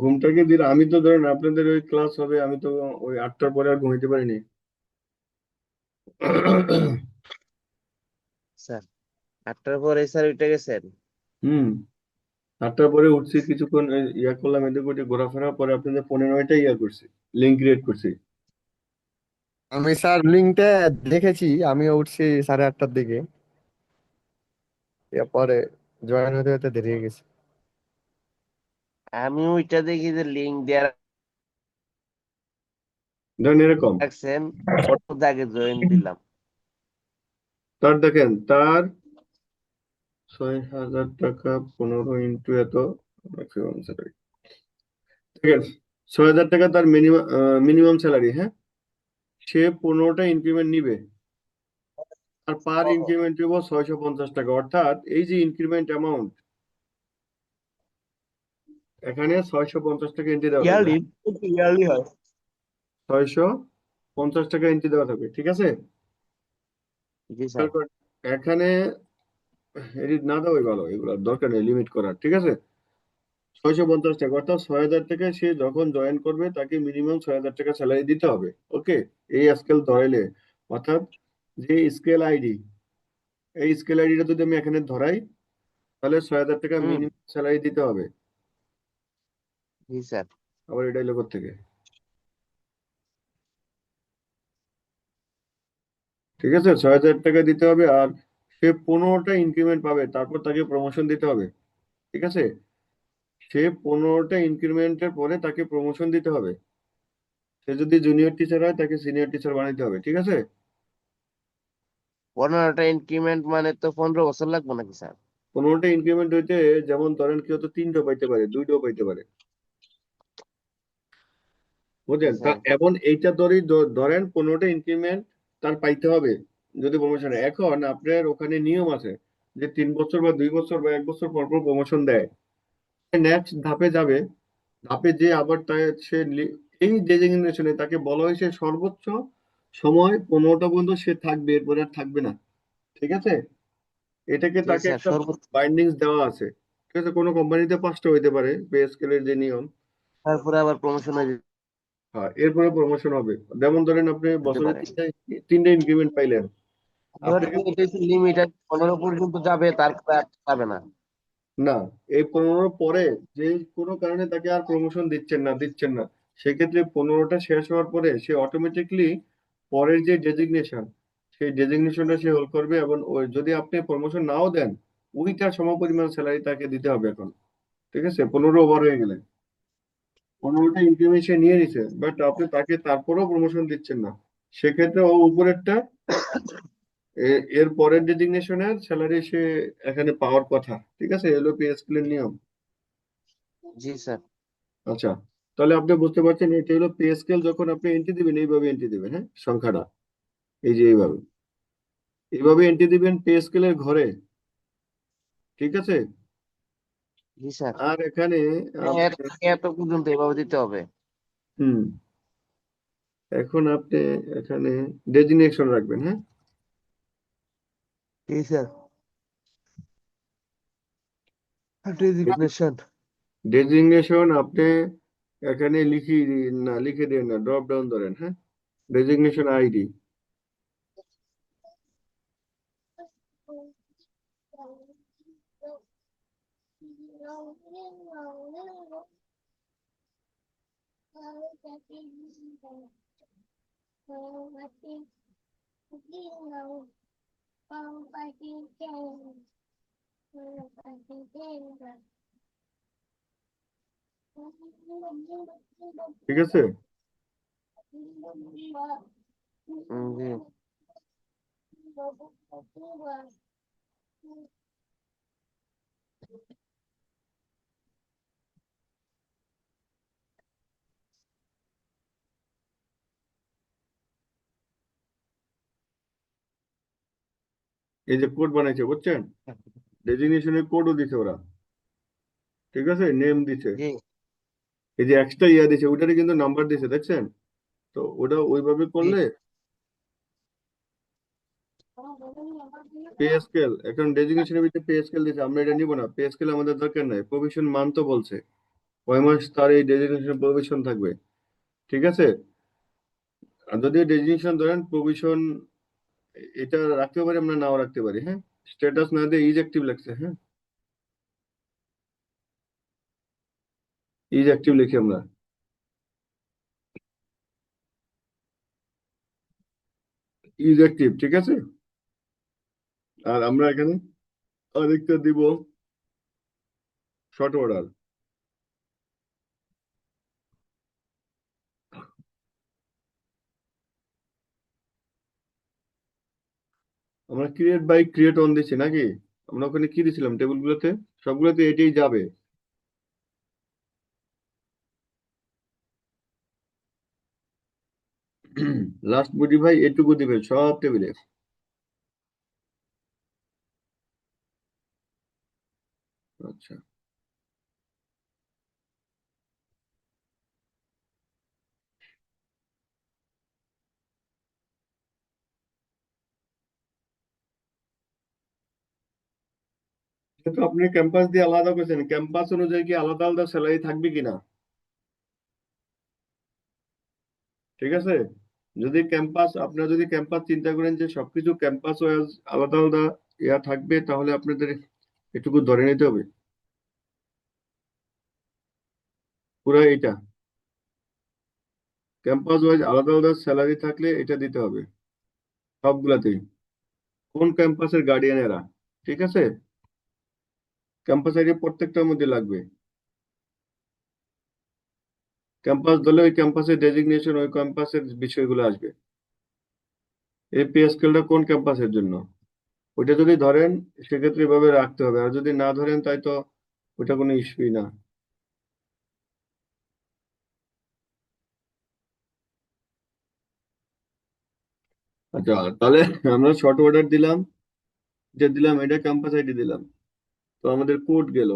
ঘুমটাকে দিলে আমি তো ধরেন আপনাদের ওই ক্লাস হবে, আমি তো ওই 8টার পরে আর ঘুমাইতে পারিনি। স্যার 8টার পরে স্যার উঠে গেছেন? হুম, 8টার পরে উঠছি, কিছুক্ষণ ইয়া করলাম, এদিক ওদিক ঘোরাফেরা, পরে আপনাদের 15টা ইয়া করছি, লিঙ্ক ক্রিয়েট করছি। আমি স্যার লিঙ্কটা দেখেছি, আমিও উঠছি 8:30টার দিকে, এরপরে জয়েন হতে হতে দেরি হয়ে গেছে। আমি ওইটা দেখি যে লিঙ্ক দিয়ে ধরেন এরকম রাখছেন, আগে জয়েন দিলাম। তার দেখেন, তার 6,000 টাকা 15 ইন্টু এত ম্যাক্সিমাম স্যালারি, ঠিক আছে, 6,000 টাকা তার মিনিমাম স্যালারি, হ্যাঁ, সে 15টা ইনক্রিমেন্ট নিবে, আর পার ইনক্রিমেন্ট দিব 650 টাকা, অর্থাৎ এই যে ইনক্রিমেন্ট অ্যামাউন্ট, এখানে 650 টাকা এন্ট্রি দেওয়া থাকবে, ইয়ারলি, ইয়ারলি হয়। 650 টাকা এন্ট্রি দেওয়া থাকবে, ঠিক আছে। জি স্যার। এখানে এডিট না দেওয়াই ভালো, এগুলো দরকার নেই লিমিট করার, ঠিক আছে। 650 টাকা, অর্থাৎ 6,000 টাকা সে যখন জয়েন করবে তাকে মিনিমাম 6,000 টাকা স্যালারি দিতে হবে। ওকে, এই স্কেল ধরাইলে, অর্থাৎ যে স্কেল আইডি, এই স্কেল আইডিটা যদি আমি এখানে ধরাই, তাহলে 6,000 টাকা হুম। মিনিমাম স্যালারি দিতে হবে। জি স্যার। আবার এটা এলো থেকে, ঠিক আছে, 6,000 টাকা দিতে হবে, আর সে 15টা ইনক্রিমেন্ট পাবে, তারপর তাকে প্রমোশন দিতে হবে, ঠিক আছে। সে 15টা ইনক্রিমেন্টের পরে তাকে প্রমোশন দিতে হবে। সে যদি জুনিয়র টিচার হয় তাকে সিনিয়র টিচার বানাইতে হবে, ঠিক আছে। 15টা ইনক্রিমেন্ট মানে তো 15 বছর লাগবে নাকি স্যার? 15টা ইনক্রিমেন্ট হইতে, যেমন ধরেন কেউ তো 3টা পাইতে পারে, 2টাও পাইতে পারে, জি বুঝলেন। তা স্যার। এখন এইটা ধরেন 15টা ইনক্রিমেন্ট তার পাইতে হবে যদি প্রমোশন। এখন আপনার ওখানে নিয়ম আছে যে 3 বছর বা 2 বছর বা 1 বছর পর পর প্রমোশন দেয়। নেক্সট ধাপে যাবে, ধাপে যে আবার এই ডেজিগনেশনে তাকে বলা হয়েছে সর্বোচ্চ সময় 15টা পর্যন্ত সে থাকবে, এরপরে আর থাকবে না, ঠিক আছে। এটাকে জি তাকে স্যার, একটা সর্বোচ্চ। বাইন্ডিংস দেওয়া আছে, ঠিক আছে। কোনো কোম্পানিতে 5টা হইতে পারে পে স্কেলের যে নিয়ম। তারপরে আবার প্রমোশন হ্যাঁ, এরপরে প্রমোশন হবে। যেমন ধরেন আপনি যেতে বছরে পারে। তিনটা ইনক্রিমেন্ট পাইলেন, আপনাকে লিমিট 15 পর্যন্ত যাবে, তারপরে আর যাবে না। না, এই 15 পরে যে কোনো কারণে তাকে আর প্রমোশন দিচ্ছেন না, সেক্ষেত্রে 15টা শেষ হওয়ার পরে সে অটোমেটিকলি পরের যে ডেজিগনেশন, সেই ডেজিগনেশনটা সে হোল্ড করবে, এবং ওই যদি আপনি প্রমোশন নাও দেন, ওইটার সমপরিমাণ স্যালারি তাকে দিতে হবে এখন, ঠিক আছে। 15 ওভার হয়ে গেলে 15টা ইনক্রিমেন্ট সে নিয়ে নিছে, বাট আপনি তাকে তারপরেও প্রমোশন দিচ্ছেন না, সেক্ষেত্রে ও উপরেরটা, এর পরের ডেজিগনেশনের স্যালারি সে এখানে পাওয়ার কথা, ঠিক আছে। এলো পে স্কেলের নিয়ম। জি স্যার। আচ্ছা, তাহলে আপনি বুঝতে পারছেন, এটা হলো পে স্কেল। যখন আপনি এন্ট্রি দিবেন এইভাবে এন্ট্রি দিবেন, হ্যাঁ, সংখ্যাটা এই যে এইভাবে, এইভাবে এন্ট্রি দিবেন পে স্কেলের ঘরে, ঠিক আছে। জি স্যার। আর এখানে এত আপনি, থেকে এত পর্যন্ত এভাবে দিতে হবে। হুম, এখন আপনি এখানে ডেজিগনেশন রাখবেন, হ্যাঁ। জি স্যার। ডেজিগনেশন। ডেজিগনেশন আপনি এখানে লিখে দিন না, ড্রপ ডাউন ধরেন, হ্যাঁ, ডেজিগনেশন আইডি, ঠিক আছে। জি। এই যে কোড বানাইছে, বুঝছেন, ডেজিগনেশনের কোডও দিছে ওরা, ঠিক আছে, নেম দিছে, জি। এই যে এক্সট্রা ইয়া দিছে, ওটারে কিন্তু নাম্বার দিছে, দেখছেন। তো ওটা ওইভাবে জি। করলে পে স্কেল, এখন ডেজিগনেশনের ভিতরে পে স্কেল দিছে, আমরা এটা নিব না, পে স্কেল আমাদের দরকার নাই, প্রভিশন মান তো বলছে, কয় মাস তার এই ডেজিগনেশন প্রভিশন থাকবে, ঠিক আছে? আর যদি ডেজিগনেশন ধরেন প্রভিশন, এটা রাখতে পারি আমরা, নাও রাখতে পারি, হ্যাঁ। স্ট্যাটাস না দিয়ে ইজ অ্যাক্টিভ লাগছে, হ্যাঁ, ইজ অ্যাক্টিভ লিখি আমরা, ইজ অ্যাক্টিভ, ঠিক আছে। আর আমরা এখানে আরেকটা দিব শর্ট অর্ডার। আমরা ক্রিয়েট বাই ক্রিয়েট অন দিচ্ছি নাকি? আমরা ওখানে কি দিছিলাম টেবিলগুলোতে? সবগুলোতে এটাই যাবে। লাস্ট মডিফাই এটুকু দিবে সব টেবিলে। আচ্ছা, কিন্তু আপনি ক্যাম্পাস দিয়ে আলাদা করেছেন, ক্যাম্পাস অনুযায়ী কি আলাদা আলাদা স্যালারি থাকবে কিনা, ঠিক আছে? যদি ক্যাম্পাস, আপনারা যদি ক্যাম্পাস চিন্তা করেন যে সবকিছু ক্যাম্পাস ওয়াইজ আলাদা আলাদা ইয়া থাকবে, তাহলে আপনাদের এটুকু ধরে নিতে হবে, পুরো এটা ক্যাম্পাস ওয়াইজ আলাদা আলাদা স্যালারি থাকলে এটা দিতে হবে সবগুলাতেই। কোন ক্যাম্পাসের গার্ডিয়ান এরা, ঠিক আছে? ক্যাম্পাস আইডি প্রত্যেকটার মধ্যে লাগবে। ক্যাম্পাস ধরলে ওই ক্যাম্পাসের ডেজিগনেশন, ওই ক্যাম্পাসের বিষয়গুলো আসবে। এই পে স্কেলটা কোন ক্যাম্পাসের জন্য, ওইটা যদি ধরেন সেক্ষেত্রে এভাবে রাখতে হবে, আর যদি না ধরেন তাই তো ওটা কোনো ইস্যুই না। আচ্ছা, তাহলে আমরা শর্ট অর্ডার দিলাম, যে দিলাম এটা ক্যাম্পাস আইডি দিলাম, তো আমাদের কোড গেল,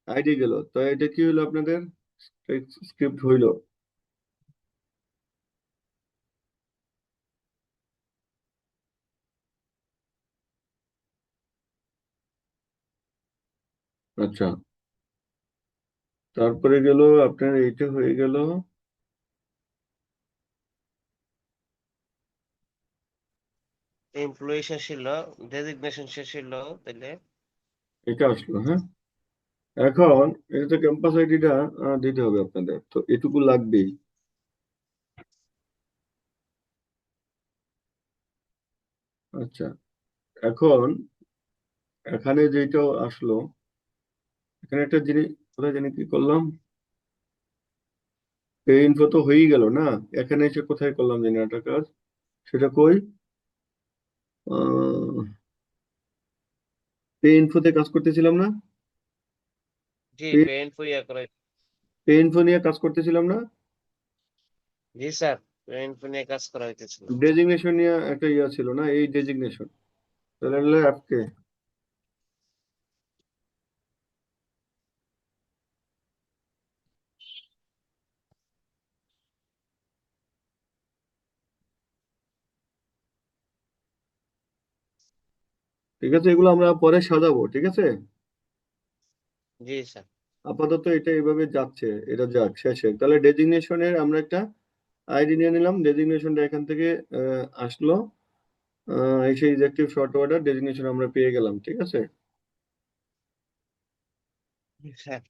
আইডি গেল, তো এটা কি হলো আপনাদের স্ক্রিপ্ট হইলো। আচ্ছা, তারপরে গেল আপনার এইটা হয়ে গেল। এমপ্লয়ি শেষ হলো, ডেজিগনেশন শেষ হলো, তাইলে এটা আসলো, হ্যাঁ। এখন এটা তো ক্যাম্পাস আইডিটা দিতে হবে আপনাদের, তো এটুকু লাগবেই। আচ্ছা, এখন এখানে যেটা আসলো, এখানে একটা জিনিস কোথায় জানি কি করলাম, এই ইনফো তো হয়েই গেল না, এখানে এসে কোথায় করলাম জানি একটা কাজ, সেটা কই, পে ইনফোতে কাজ করতেছিলাম না, জি পে পেইন্ট ফুইয়া করে। পে ইনফো নিয়ে কাজ করতেছিলাম না, জি স্যার, পেইন্ট ফু নিয়ে কাজ করা হইতেছিল। ডেজিগনেশন নিয়ে একটা ইয়ে ছিল না, এই ডেজিগনেশন, তাহলে হলো অ্যাপকে, ঠিক আছে? এগুলো আমরা পরে সাজাবো, ঠিক আছে? জি স্যার। আপাতত এটা এইভাবে যাচ্ছে, এটা যাক শেষে, তাহলে ডেজিগনেশনের আমরা একটা আইডি নিয়ে নিলাম, ডেজিগনেশনটা এখান থেকে আসলো, এসে ইজেক্টিভ শর্ট অর্ডার ডেজিগনেশন আমরা পেয়ে গেলাম, ঠিক আছে? স্যার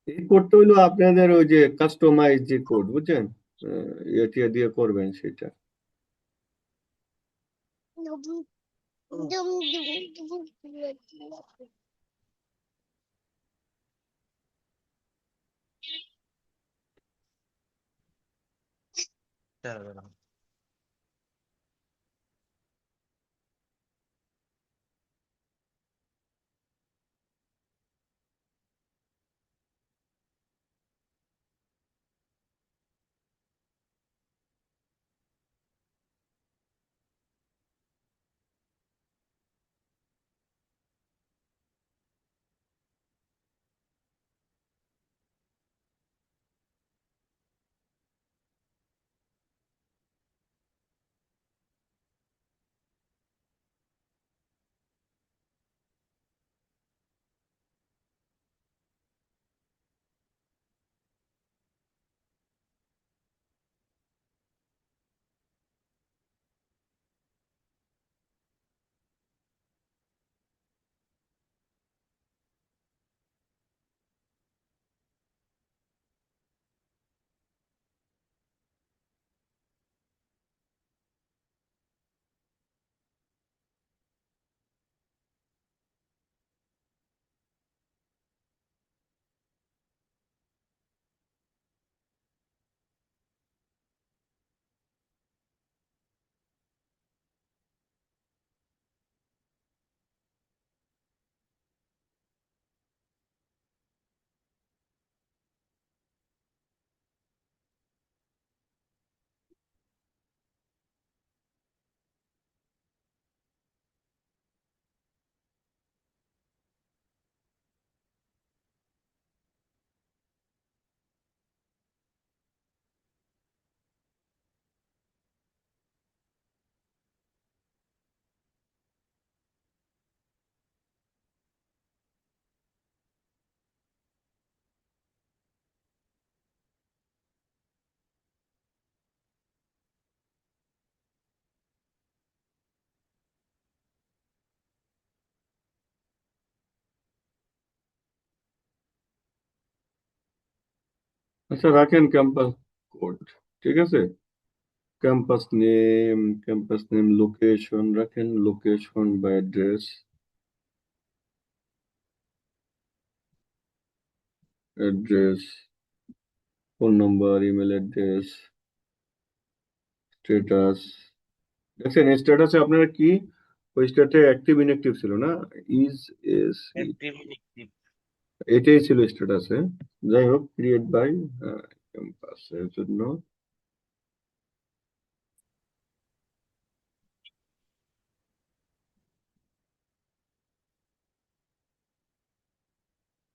এই কোডটা হইলো আপনাদের ওই যে কাস্টমাইজ যে কোড, বুঝছেন? ইয়ে টিয়ে দিয়ে করবেন সেটা। স্যার আচ্ছা রাখেন ক্যাম্পাস কোড, ঠিক আছে। ক্যাম্পাস নেম লোকেশন রাখেন, লোকেশন বা অ্যাড্রেস, ফোন নম্বর, ইমেল অ্যাড্রেস, স্ট্যাটাস। দেখছেন স্ট্যাটাসে আপনারা কি, ওই স্ট্যাটাসে অ্যাক্টিভ ইনঅ্যাক্টিভ ছিল না, ইজ এস, অ্যাক্টিভ ইনঅ্যাক্টিভ। এটাই ছিল স্ট্যাটাসে। যাই হোক, ক্রিয়েট বাই ক্যাম্পাসের জন্য।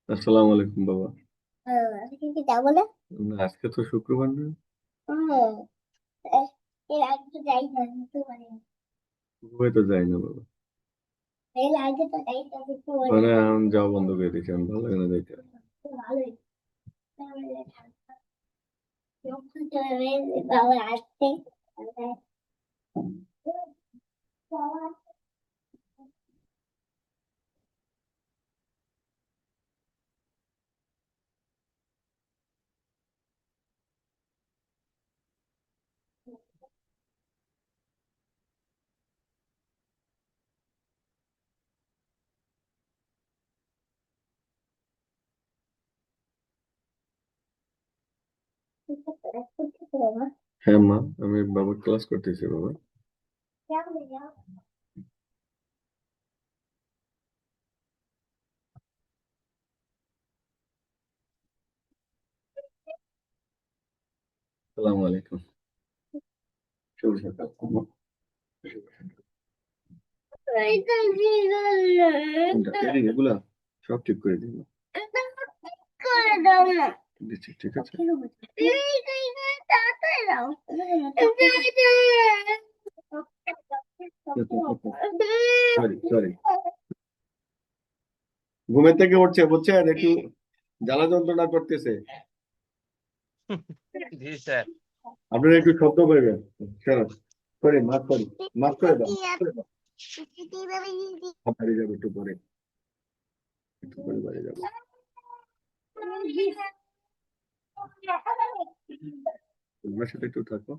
আসসালামু আলাইকুম বাবা। আজকে কি যাবো না? না, আজকে তো শুক্রবার না। এর আগে তো যাই না তো মানে ঘুমে তো যাই না বাবা। এর আগে তো যাই না তো মানে আমি যাওয়া বন্ধ করে দিয়েছি, আমি ভালো লাগে না যাইতে। ভালোই তাহলে যখন চলে বাবা আসতে হ্যাঁ মা, আমি বাবার ক্লাস করতেছি বাবা। আসসালামু আলাইকুম, শুভ সকাল। এগুলা সব ঠিক করে দিন, দিচ্ছি, ঠিক আছে। সরি সরি, ঘুমের থেকে উঠছে বুঝছেন, একটু জ্বালা যন্ত্রণা করতেছে, জি স্যার। আপনারা একটু শব্দ করবেন। চলো সরি, মাফ করি, মাফ করে দাও, করে দাও। বাড়ি যাবো একটু পরে, একটু পরে বাড়ি যাবো। তোমার সাথে একটু থাকো।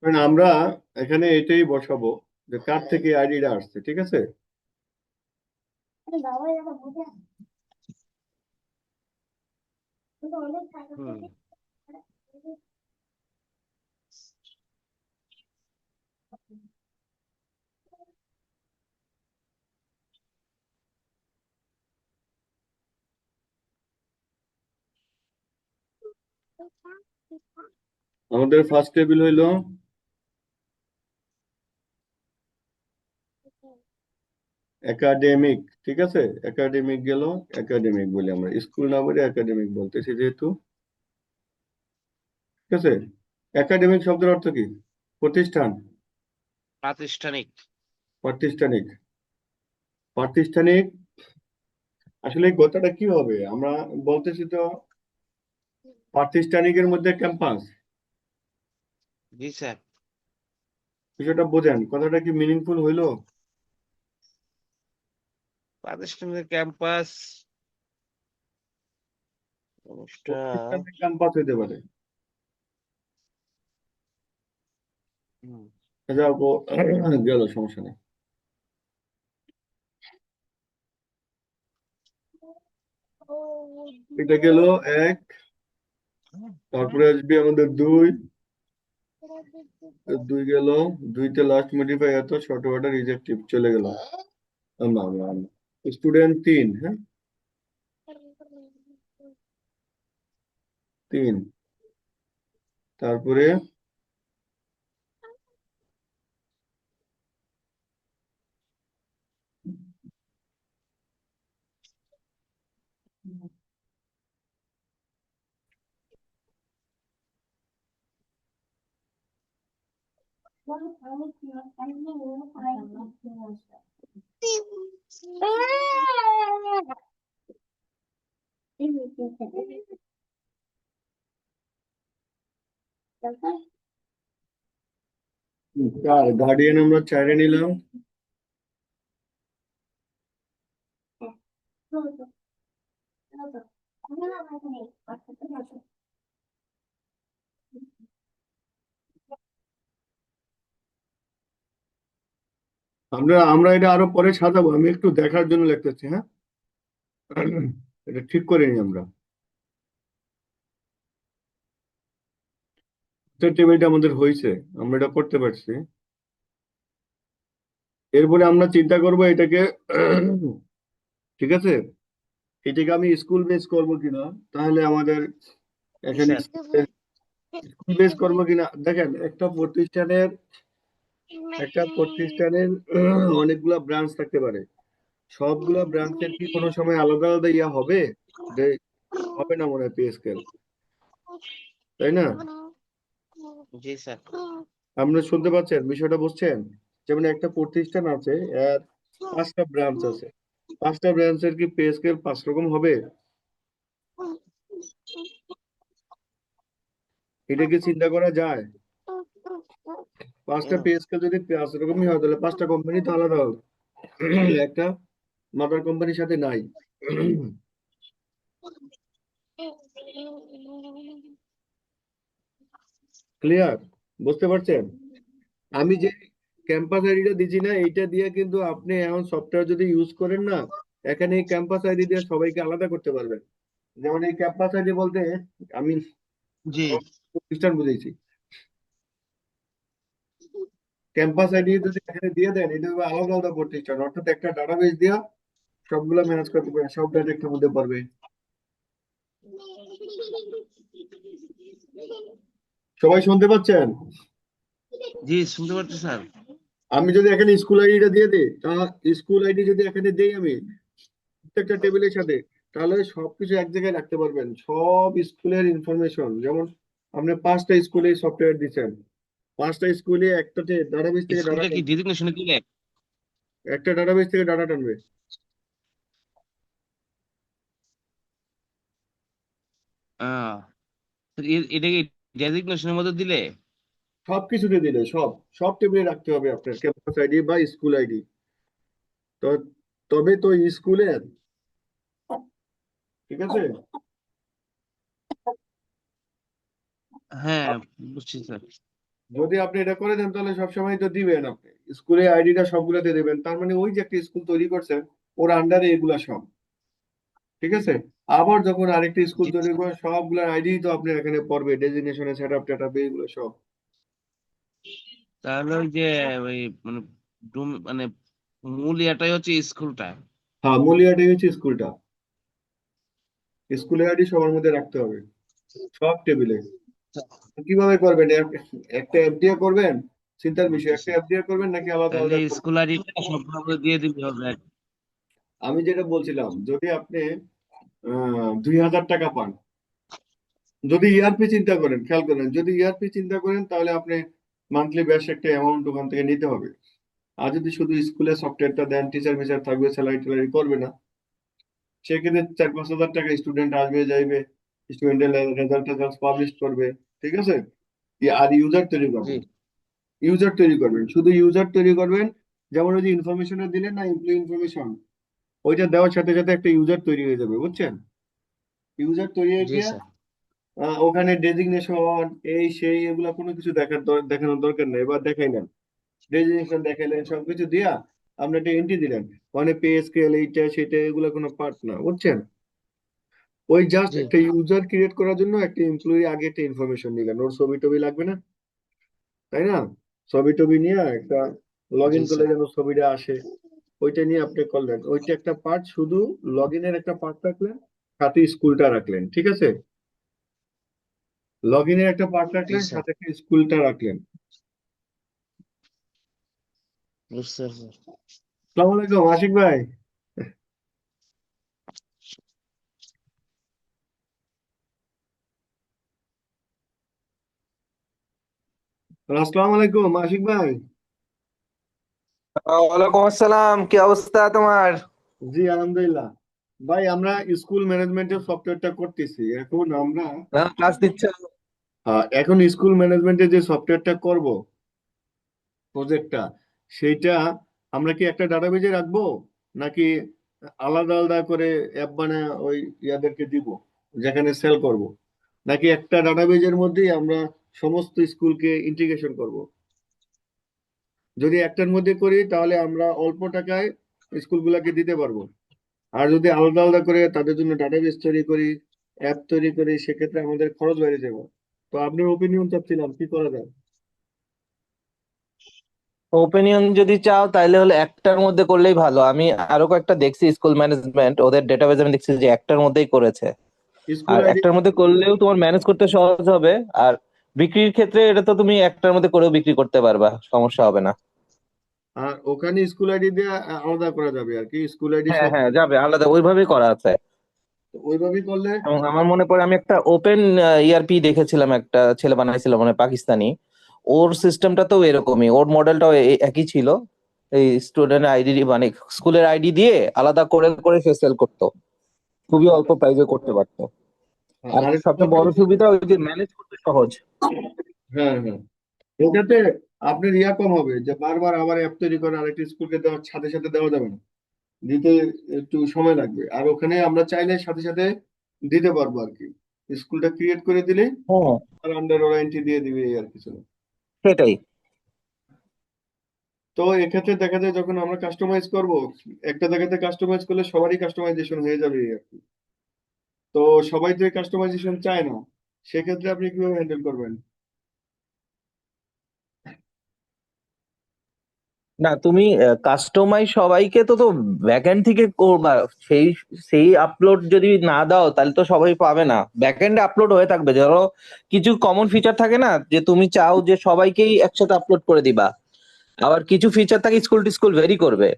কারণ আমরা এখানে এটাই বসাবো যে কার থেকে আইডিটা আসছে, ঠিক আছে। বাবা এটা বুঝে অনেক টাকা হুম। আমাদের ফার্স্ট টেবিল হইলো একাডেমিক, ঠিক আছে। একাডেমিক গেল, একাডেমিক বলি আমরা, স্কুল না বলে একাডেমিক বলতেছি যেহেতু, ঠিক আছে। একাডেমিক শব্দের অর্থ কি? প্রতিষ্ঠান, প্রাতিষ্ঠানিক। প্রাতিষ্ঠানিক, প্রাতিষ্ঠানিক। আসলে এই কথাটা কি হবে, আমরা বলতেছি তো প্রাতিষ্ঠানিকের মধ্যে ক্যাম্পাস, জি স্যার। বিষয়টা বোঝেন, কথাটা কি মিনিংফুল হইলো? প্রাতিষ্ঠানিক ক্যাম্পাস জিনিসটা প্রতিষ্ঠানের ক্যাম্পাস হইতে পারে। হুম, যাও গেল, সমস্যা নেই। এটা গেল এক, তারপরে আসবে আমাদের দুই, দুই গেল, দুইতে লাস্ট মডিফাই এত শর্ট অর্ডার রিজেক্টিভ চলে গেল। স্টুডেন্ট তিন, হ্যাঁ তিন, তারপরে কার গার্ডিয়ান আমরা চাইরে নিলাম। আমরা এটা আরো পরে সাজাবো, আমি একটু দেখার জন্য লিখতেছি, হ্যাঁ। এটা ঠিক করে নিই আমরা। টেবিলটা আমাদের হয়েছে, আমরা এটা করতে পারছি। এরপরে আমরা চিন্তা করব এটাকে, ঠিক আছে, এটাকে আমি স্কুল বেস করব কিনা। তাহলে আমাদের জি এখানে স্যার। স্কুল বেস করবো কিনা, দেখেন একটা প্রতিষ্ঠানের অনেকগুলা ব্রাঞ্চ থাকতে পারে। সবগুলা ব্রাঞ্চের কি কোনো সময় আলাদা আলাদা ইয়া হবে? যে- হবে না মনে হয় পে স্কেল, তাই না? জি স্যার। আপনি শুনতে পাচ্ছেন, বিষয়টা বুঝছেন? যেমন একটা প্রতিষ্ঠান আছে, এর 5টা ব্রাঞ্চ আছে, 5টা ব্রাঞ্চের কি পে স্কেল 5 রকম হবে? এটা কি চিন্তা করা যায়? 5টা পে স্কেল যদি 5 রকমই হয়, তাহলে 5টা কোম্পানি তো আলাদা হবে। একটা মাদার কোম্পানির সাথে নাই। ক্লিয়ার? বুঝতে পারছেন? আমি যে ক্যাম্পাস আইডিটা দিচ্ছি না, এইটা দিয়ে কিন্তু আপনি এখন সফটওয়্যার যদি ইউজ করেন না, এখানে এই ক্যাম্পাস আইডি দিয়ে সবাইকে আলাদা করতে পারবেন। যেমন এই ক্যাম্পাস আইডি বলতে আমি জি প্রতিষ্ঠান বুঝেছি। ক্যাম্পাস আইডি যদি এখানে দিয়ে দেন, এটা হবে আলাদা আলাদা প্রতিষ্ঠান, অর্থাৎ একটা ডাটাবেস দিয়া সবগুলা ম্যানেজ করতে পারবে, সব ডাটা একটা মধ্যে পারবে। সবাই শুনতে পাচ্ছেন? জি শুনতে পাচ্ছি স্যার। আমি যদি এখানে স্কুল আইডিটা দিয়ে দিই, তা স্কুল আইডি যদি এখানে দেই আমি প্রত্যেকটা টেবিলের সাথে, তাহলে সবকিছু এক জায়গায় রাখতে পারবেন, সব স্কুলের ইনফরমেশন। যেমন আপনি 5টা স্কুলে সফটওয়্যার দিচ্ছেন, 5টা স্কুলে একটা ডাটাবেস থেকে ডাটা স্কুলটা কি টানবে, ডেজিগনেশনে দিলে? একটা ডাটাবেস থেকে ডাটা টানবে। আহ এটা কি ডেজিগনেশনের মধ্যে দিলে? সবকিছুতে দিলে সব সব টেবিলে রাখতে হবে আপনার ক্যাম্পাস আইডি বা স্কুল আইডি। তো তবে তো স্কুলের, ঠিক আছে। হ্যাঁ বুঝছি স্যার। যদি আপনি এটা করে দেন, তাহলে সবসময় তো দিবেন আপনি স্কুলের আইডিটা সবগুলোতে দেবেন, তার মানে ওই যে একটা স্কুল তৈরি করছেন, ওর আন্ডারে এগুলা সব, ঠিক আছে। আবার যখন আরেকটা স্কুল জি তৈরি স্যার। করে, সবগুলোর আইডি তো আপনার এখানে পড়বে, ডেজিগনেশনে সেট আপ টেট আপ এগুলো সব। তাহলে ওই যে ওই মানে মানে মূল ইয়াটাই হচ্ছে স্কুলটা। হ্যাঁ, মূল আইডি হচ্ছে স্কুলটা, স্কুলের আইডি সবার মধ্যে রাখতে হবে সব টেবিলে। কিভাবে করবেন? একটা অ্যাপ দিয়ে করবেন, চিন্তার বিষয়, একটা বুঝতেছি। অ্যাপ দিয়ে করবেন নাকি আলাদা তাহলে আলাদা করবেন? স্কুল আইডিটা সব দিয়ে দিতে হবে আর কি। আমি যেটা বলছিলাম, যদি আপনি 2,000 টাকা পান, যদি ইআরপি চিন্তা করেন, খেয়াল করেন, যদি ইআরপি চিন্তা করেন, তাহলে আপনি মান্থলি বেশ একটা অ্যামাউন্ট ওখান থেকে নিতে হবে। আর যদি শুধু স্কুলে সফটওয়্যারটা দেন, টিচার মিচার থাকবে, স্যালারি ট্যালারি করবে না, সেক্ষেত্রে 4-5 হাজার টাকা স্টুডেন্ট আসবে যাইবে, স্টুডেন্টের রেজাল্ট টেজাল্ট পাবলিশ করবে, ঠিক আছে। আর ইউজার তৈরি জি করবেন, ইউজার তৈরি করবেন, শুধু ইউজার তৈরি করবেন। যেমন ওই যে ইনফরমেশনটা দিলেন না, এমপ্লয়ি ইনফরমেশন, ওইটা দেওয়ার সাথে সাথে একটা ইউজার তৈরি হয়ে যাবে, বুঝছেন? ইউজার তৈরি হয়ে জি গিয়া স্যার। ওখানে ডেজিগনেশন এই সেই এগুলা কোনো কিছু দেখানোর দরকার নেই, এবার দেখাই নেন, ডেজিগনেশন দেখাইলেন, সবকিছু দিয়া আপনি একটা এন্ট্রি দিলেন, মানে পে স্কেল এইটা সেটা এগুলা কোনো পার্ট না, বুঝছেন? ওই জাস্ট জি একটা ইউজার ক্রিয়েট করার জন্য একটা এমপ্লয়ি আগে একটা ইনফরমেশন নিলেন, ওর ছবি টবি লাগবে না, তাই না? ছবি টবি নিয়ে একটা লগ জি ইন করলে স্যার। যেন ছবিটা আসে, ওইটা নিয়ে আপনি করলেন, ওইটা একটা পার্ট, শুধু লগ ইনের একটা পার্ট রাখলেন, সাথে স্কুলটা রাখলেন, ঠিক আছে। লগ ইনের একটা পার্ট জি রাখলেন, স্যার সাথে একটা স্কুলটা রাখলেন। বুঝতে পারছি। আসসালামু আলাইকুম আশিক ভাই। আসসালামু আলাইকুম আশিক ভাই। ওয়ালাইকুম আসসালাম, কি অবস্থা তোমার? জি আলহামদুলিল্লাহ। ভাই আমরা স্কুল ম্যানেজমেন্টের সফটওয়্যারটা করতেছি এখন আমরা। ক্লাস দিচ্ছ? এখন স্কুল ম্যানেজমেন্টের যে সফটওয়্যারটা করব, প্রজেক্টটা, সেইটা আমরা কি একটা ডাটাবেজে রাখবো নাকি আলাদা আলাদা করে অ্যাপ বানায় ওই ইয়াদেরকে দিব যেখানে সেল করব, নাকি একটা ডাটাবেজের মধ্যেই আমরা সমস্ত স্কুলকে ইন্টিগ্রেশন করব? যদি একটার মধ্যে করি তাহলে আমরা অল্প টাকায় স্কুলগুলোকে দিতে পারবো, আর যদি আলাদা আলাদা করে তাদের জন্য ডাটাবেস তৈরি করি, অ্যাপ তৈরি করি, সেক্ষেত্রে আমাদের খরচ বেড়ে যাবে। তো আপনার ওপিনিয়ন চাচ্ছিলাম কি করা যায়। ওপিনিয়ন যদি চাও তাহলে হলে একটার মধ্যে করলেই ভালো। আমি আরো কয়েকটা দেখছি স্কুল ম্যানেজমেন্ট, ওদের ডেটাবেজ আমি দেখছি যে একটার মধ্যেই করেছে। স্কুল আর আইডি। একটার মধ্যে করলেও তোমার ম্যানেজ করতে সহজ হবে। আর বিক্রির ক্ষেত্রে এটা তো তুমি একটার মধ্যে করেও বিক্রি করতে পারবা, সমস্যা হবে না। আর ওখানে স্কুল আইডি দিয়ে আলাদা করা যাবে আর কি, স্কুল আইডি হ্যাঁ সব। হ্যাঁ, যাবে, আলাদা ওইভাবেই করা আছে। ওইভাবেই করলে। এবং আমার মনে পড়ে আমি একটা ওপেন ইআরপি দেখেছিলাম, একটা ছেলে বানাইছিল মানে পাকিস্তানি। ওর সিস্টেমটাতেও এরকমই, ওর মডেলটাও একই ছিল। এই স্টুডেন্ট আইডি মানে স্কুলের আইডি দিয়ে আলাদা করে করে সে সেল করতো, খুবই অল্প প্রাইসে করতে পারতো। আর আরেকটা সবচেয়ে কথা বড় হচ্ছে। সুবিধা ওই যে ম্যানেজ করতে সহজ। হ্যাঁ হ্যাঁ, এটাতে আপনার ইয়া কম হবে যে বারবার আবার অ্যাপ তৈরি করে আরেকটি স্কুলকে দেওয়ার সাথে সাথে দেওয়া যাবে না, দিতে একটু সময় লাগবে। আর ওখানে আমরা চাইলে সাথে সাথে দিতে পারবো আর কি, স্কুলটা ক্রিয়েট করে দিলে হ্যাঁ, আর আন্ডার ওয়ারেন্টি দিয়ে দিবে, এই আর কিছু না। সেটাই। তো এক্ষেত্রে দেখা যায় যখন আমরা কাস্টমাইজ করব, একটা জায়গাতে কাস্টমাইজ করলে সবারই কাস্টমাইজেশন হয়ে যাবে এই আর কি। তো সবাই তো কাস্টমাইজেশন চায় না, সেক্ষেত্রে আপনি কিভাবে হ্যান্ডেল করবেন? না, তুমি কাস্টমাইজ সবাইকে তো তো ব্যাকএন্ড থেকে করবা। সেই সেই আপলোড যদি না দাও তাহলে তো সবাই পাবে না। ব্যাকএন্ডে আপলোড হয়ে থাকবে, ধরো কিছু কমন ফিচার থাকে না যে তুমি চাও যে সবাইকেই একসাথে আপলোড করে দিবা। আবার কিছু ফিচার থাকে স্কুল টু স্কুল ভেরি করবে,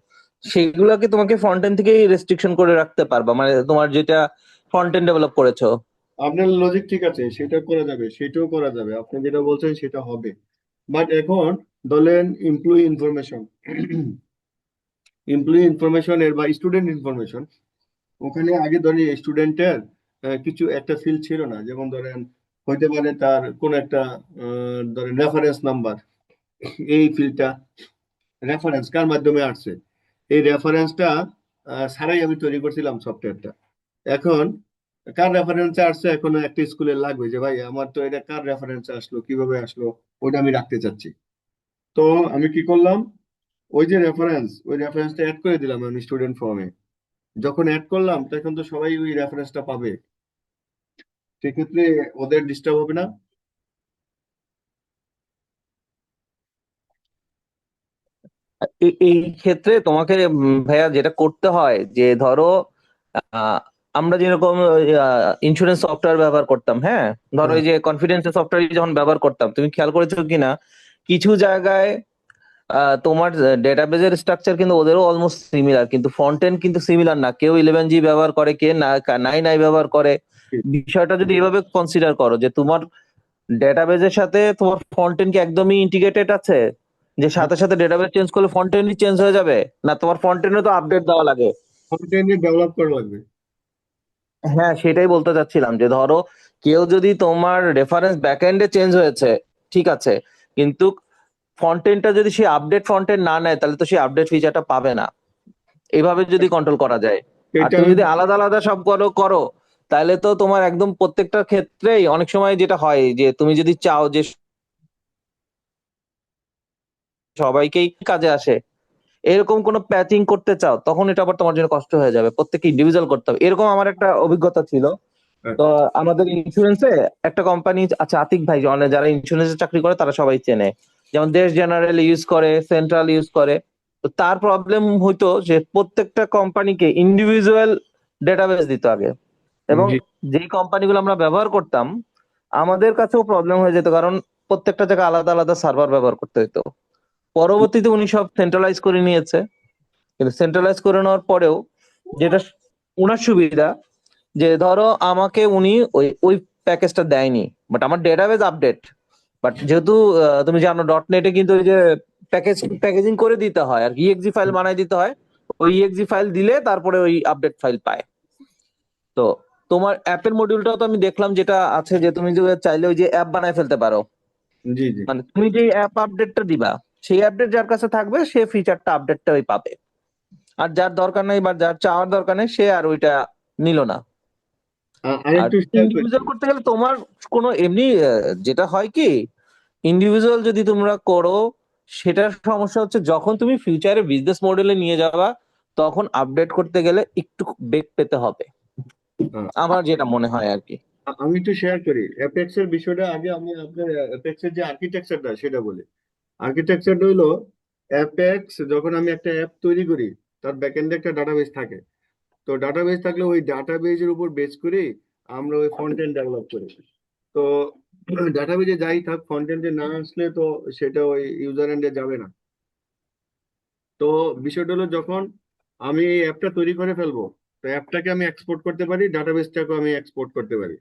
সেগুলোকে তোমাকে ফ্রন্ট এন্ড থেকেই রেস্ট্রিকশন করে রাখতে পারবা, মানে তোমার যেটা ফ্রন্ট এন্ড ডেভেলপ করেছো। আপনার লজিক ঠিক আছে, সেটা করা যাবে, সেটাও করা যাবে, আপনি যেটা বলছেন সেটা হবে। বাট এখন ধরেন এমপ্লয়ি ইনফরমেশন এর বা স্টুডেন্ট ইনফরমেশন, ওখানে আগে ধরেন স্টুডেন্টের কিছু একটা ফিল্ড ছিল না, যেমন ধরেন হইতে পারে তার কোন একটা ধরেন রেফারেন্স নাম্বার, এই ফিল্ডটা রেফারেন্স কার মাধ্যমে আসছে, এই রেফারেন্সটা ছাড়াই আমি তৈরি করছিলাম সফটওয়্যারটা। এখন কার রেফারেন্সে আসছে এখন একটা স্কুলে লাগবে যে ভাই আমার তো এটা কার রেফারেন্সে আসলো, কিভাবে আসলো, ওইটা আমি রাখতে চাচ্ছি। তো আমি কি করলাম, ওই যে রেফারেন্স, ওই রেফারেন্সটা অ্যাড করে দিলাম আমি স্টুডেন্ট ফর্মে। যখন অ্যাড করলাম তখন তো সবাই ওই রেফারেন্সটা পাবে, সেক্ষেত্রে ওদের ডিস্টার্ব হবে না। এই ক্ষেত্রে তোমাকে ভাইয়া যেটা করতে হয় যে ধরো আহ, আমরা যেরকম ইন্স্যুরেন্স সফটওয়্যার ব্যবহার করতাম, হ্যাঁ, ধরো হ্যাঁ, এই যে কনফিডেন্সিয়াল সফটওয়্যার যখন ব্যবহার করতাম, তুমি খেয়াল করেছো কিনা কিছু জায়গায় তোমার ডেটাবেজের স্ট্রাকচার কিন্তু ওদেরও অলমোস্ট সিমিলার, কিন্তু ফ্রন্ট এন্ড কিন্তু সিমিলার না। কেউ 11G ব্যবহার করে, কে না 9i ব্যবহার করে। ঠিক। বিষয়টা যদি এভাবে কনসিডার করো যে তোমার ডেটাবেজের সাথে তোমার ফ্রন্ট এন্ড কি একদমই ইন্টিগ্রেটেড আছে, যে সাথে সাথে ডেটাবেস চেঞ্জ করলে ফ্রন্ট এন্ডই চেঞ্জ হয়ে যাবে, না তোমার ফ্রন্ট এন্ডে তো আপডেট দেওয়া লাগে। কন্টেন্ট ডেভেলপ করা লাগবে। হ্যাঁ, সেটাই বলতে চাচ্ছিলাম যে ধরো কেউ যদি তোমার রেফারেন্স ব্যাকএন্ডে চেঞ্জ হয়েছে, ঠিক আছে, কিন্তু ফ্রন্ট এন্ডটা যদি সে আপডেট ফ্রন্ট এন্ড না নেয় তাহলে তো সেই আপডেট ফিচারটা পাবে না। এভাবে যদি কন্ট্রোল করা যায়, আর এটা তুমি আমি যদি আলাদা আলাদা সব করো করো তাহলে তো তোমার একদম প্রত্যেকটা ক্ষেত্রেই অনেক সময় যেটা হয় যে তুমি যদি চাও যে সবাইকেই কাজে আসে এরকম কোনো প্যাচিং করতে চাও, তখন এটা আবার তোমার জন্য কষ্ট হয়ে যাবে, প্রত্যেককে ইন্ডিভিজুয়াল করতে হবে। এরকম আমার একটা অভিজ্ঞতা ছিল। তো আমাদের ইন্স্যুরেন্সে একটা কোম্পানি আছে, আতিক ভাই, যারা ইন্স্যুরেন্সে চাকরি করে তারা সবাই চেনে, যেমন দেশ জেনারেল ইউজ করে, সেন্ট্রাল ইউজ করে। তো তার প্রবলেম হইতো যে প্রত্যেকটা কোম্পানিকে ইন্ডিভিজুয়াল ডেটাবেস দিত আগে, এবং জি। যেই কোম্পানিগুলো আমরা ব্যবহার করতাম আমাদের কাছেও প্রবলেম হয়ে যেত, কারণ প্রত্যেকটা জায়গায় আলাদা আলাদা সার্ভার ব্যবহার করতে হতো। পরবর্তীতে উনি সব সেন্ট্রালাইজ করে নিয়েছে, কিন্তু সেন্ট্রালাইজ করে নেওয়ার পরেও যেটা উনার সুবিধা, যে ধরো আমাকে উনি ওই ওই প্যাকেজটা দেয়নি, বাট আমার ডেটাবেস আপডেট। বাট যেহেতু তুমি জানো ডট নেটে কিন্তু ওই যে প্যাকেজিং করে দিতে হয় আর ইএক্সি ফাইল বানাই দিতে হয়। ওই ইএক্সি ফাইল দিলে তারপরে ওই আপডেট ফাইল পায়। তো তোমার অ্যাপের মডিউলটাও তো আমি দেখলাম যেটা আছে, যে তুমি যে চাইলে ওই যে অ্যাপ বানায় ফেলতে পারো। জি জি। মানে তুমি যে অ্যাপ আপডেটটা দিবা, সেই আপডেট যার কাছে থাকবে সে ফিচারটা আপডেটটা ওই পাবে, আর যার দরকার নেই বা যার চাওয়ার দরকার নেই সে আর ওইটা নিল না। আর আরেকটু শেয়ার করি। ইন্ডিভিজুয়াল করতে গেলে তোমার কোনো এমনি যেটা হয় কি, ইন্ডিভিজুয়াল যদি তোমরা করো সেটার সমস্যা হচ্ছে যখন তুমি ফিউচারে বিজনেস মডেলে নিয়ে যাবা তখন আপডেট করতে গেলে একটু বেগ পেতে হবে, হ্যাঁ, আমার যেটা মনে হয় আর কি। আমি একটু শেয়ার করি অ্যাপেক্স এর বিষয়টা। আগে আমি আপনার অ্যাপেক্স এর যে আর্কিটেকচারটা সেটা বলি। আর্কিটেকচারটা হলো অ্যাপেক্স, যখন আমি একটা অ্যাপ তৈরি করি তার ব্যাকএন্ডে একটা ডাটাবেস থাকে। তো ডাটাবেস থাকলে ওই ডাটাবেজের উপর বেস করে আমরা ওই ফ্রন্ট এন্ড ডেভেলপ করি। তো ডাটাবেজে যাই থাক, ফ্রন্ট এন্ডে না আসলে তো সেটা ওই ইউজার এন্ডে যাবে না। তো বিষয়টা হলো যখন আমি এই অ্যাপটা তৈরি করে ফেলবো, তো অ্যাপটাকে আমি এক্সপোর্ট করতে পারি, ডাটাবেসটাকেও আমি এক্সপোর্ট করতে পারি।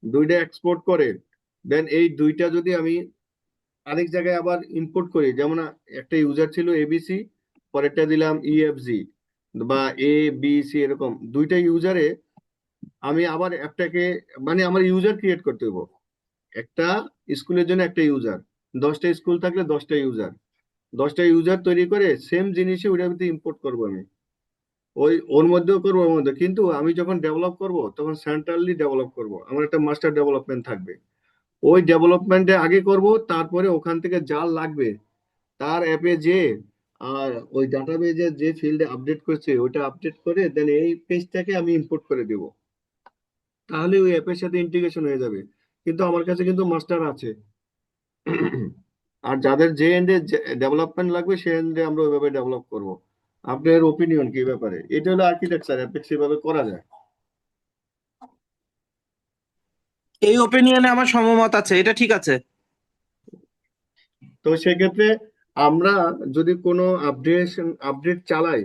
দুইটা এক্সপোর্ট করে দেন এই দুইটা যদি আমি আরেক জায়গায় আবার ইম্পোর্ট করি, যেমন একটা ইউজার ছিল এবিসি, পরেরটা দিলাম ইএফজি বা এ বি সি, এরকম দুইটা ইউজারে আমি আবার অ্যাপটাকে, মানে আমার ইউজার ক্রিয়েট করতে হইব। একটা স্কুলের জন্য একটা ইউজার, 10টা স্কুল থাকলে 10টা ইউজার, 10টা ইউজার তৈরি করে সেম জিনিসই ওটার ভিতরে ইম্পোর্ট করবো আমি। ওই ওর মধ্যেও করবো, ওর মধ্যে, কিন্তু আমি যখন ডেভেলপ করব তখন সেন্ট্রালি ডেভেলপ করব, আমার একটা মাস্টার ডেভেলপমেন্ট থাকবে। ওই ডেভেলপমেন্টে আগে করব, তারপরে ওখান থেকে যা লাগবে তার অ্যাপে যে আর ওই ডাটাবেজে যে ফিল্ডে আপডেট করছে ওইটা আপডেট করে দেন এই পেজটাকে আমি ইম্পোর্ট করে দেব। তাহলে ওই অ্যাপের সাথে ইন্টিগ্রেশন হয়ে যাবে। কিন্তু আমার কাছে কিন্তু মাস্টার আছে। আর যাদের যে এন্ডে ডেভেলপমেন্ট লাগবে সে এন্ডে আমরা ওইভাবে ডেভেলপ করব। আপনার ওপিনিয়ন কি এই ব্যাপারে? এটা হলো আর্কিটেকচার, অ্যাপেক্স এভাবে করা যায়। এই ওপিনিয়নে আমার সমমত আছে, এটা ঠিক আছে। তো সেক্ষেত্রে আমরা যদি কোনো আপডেট চালাই,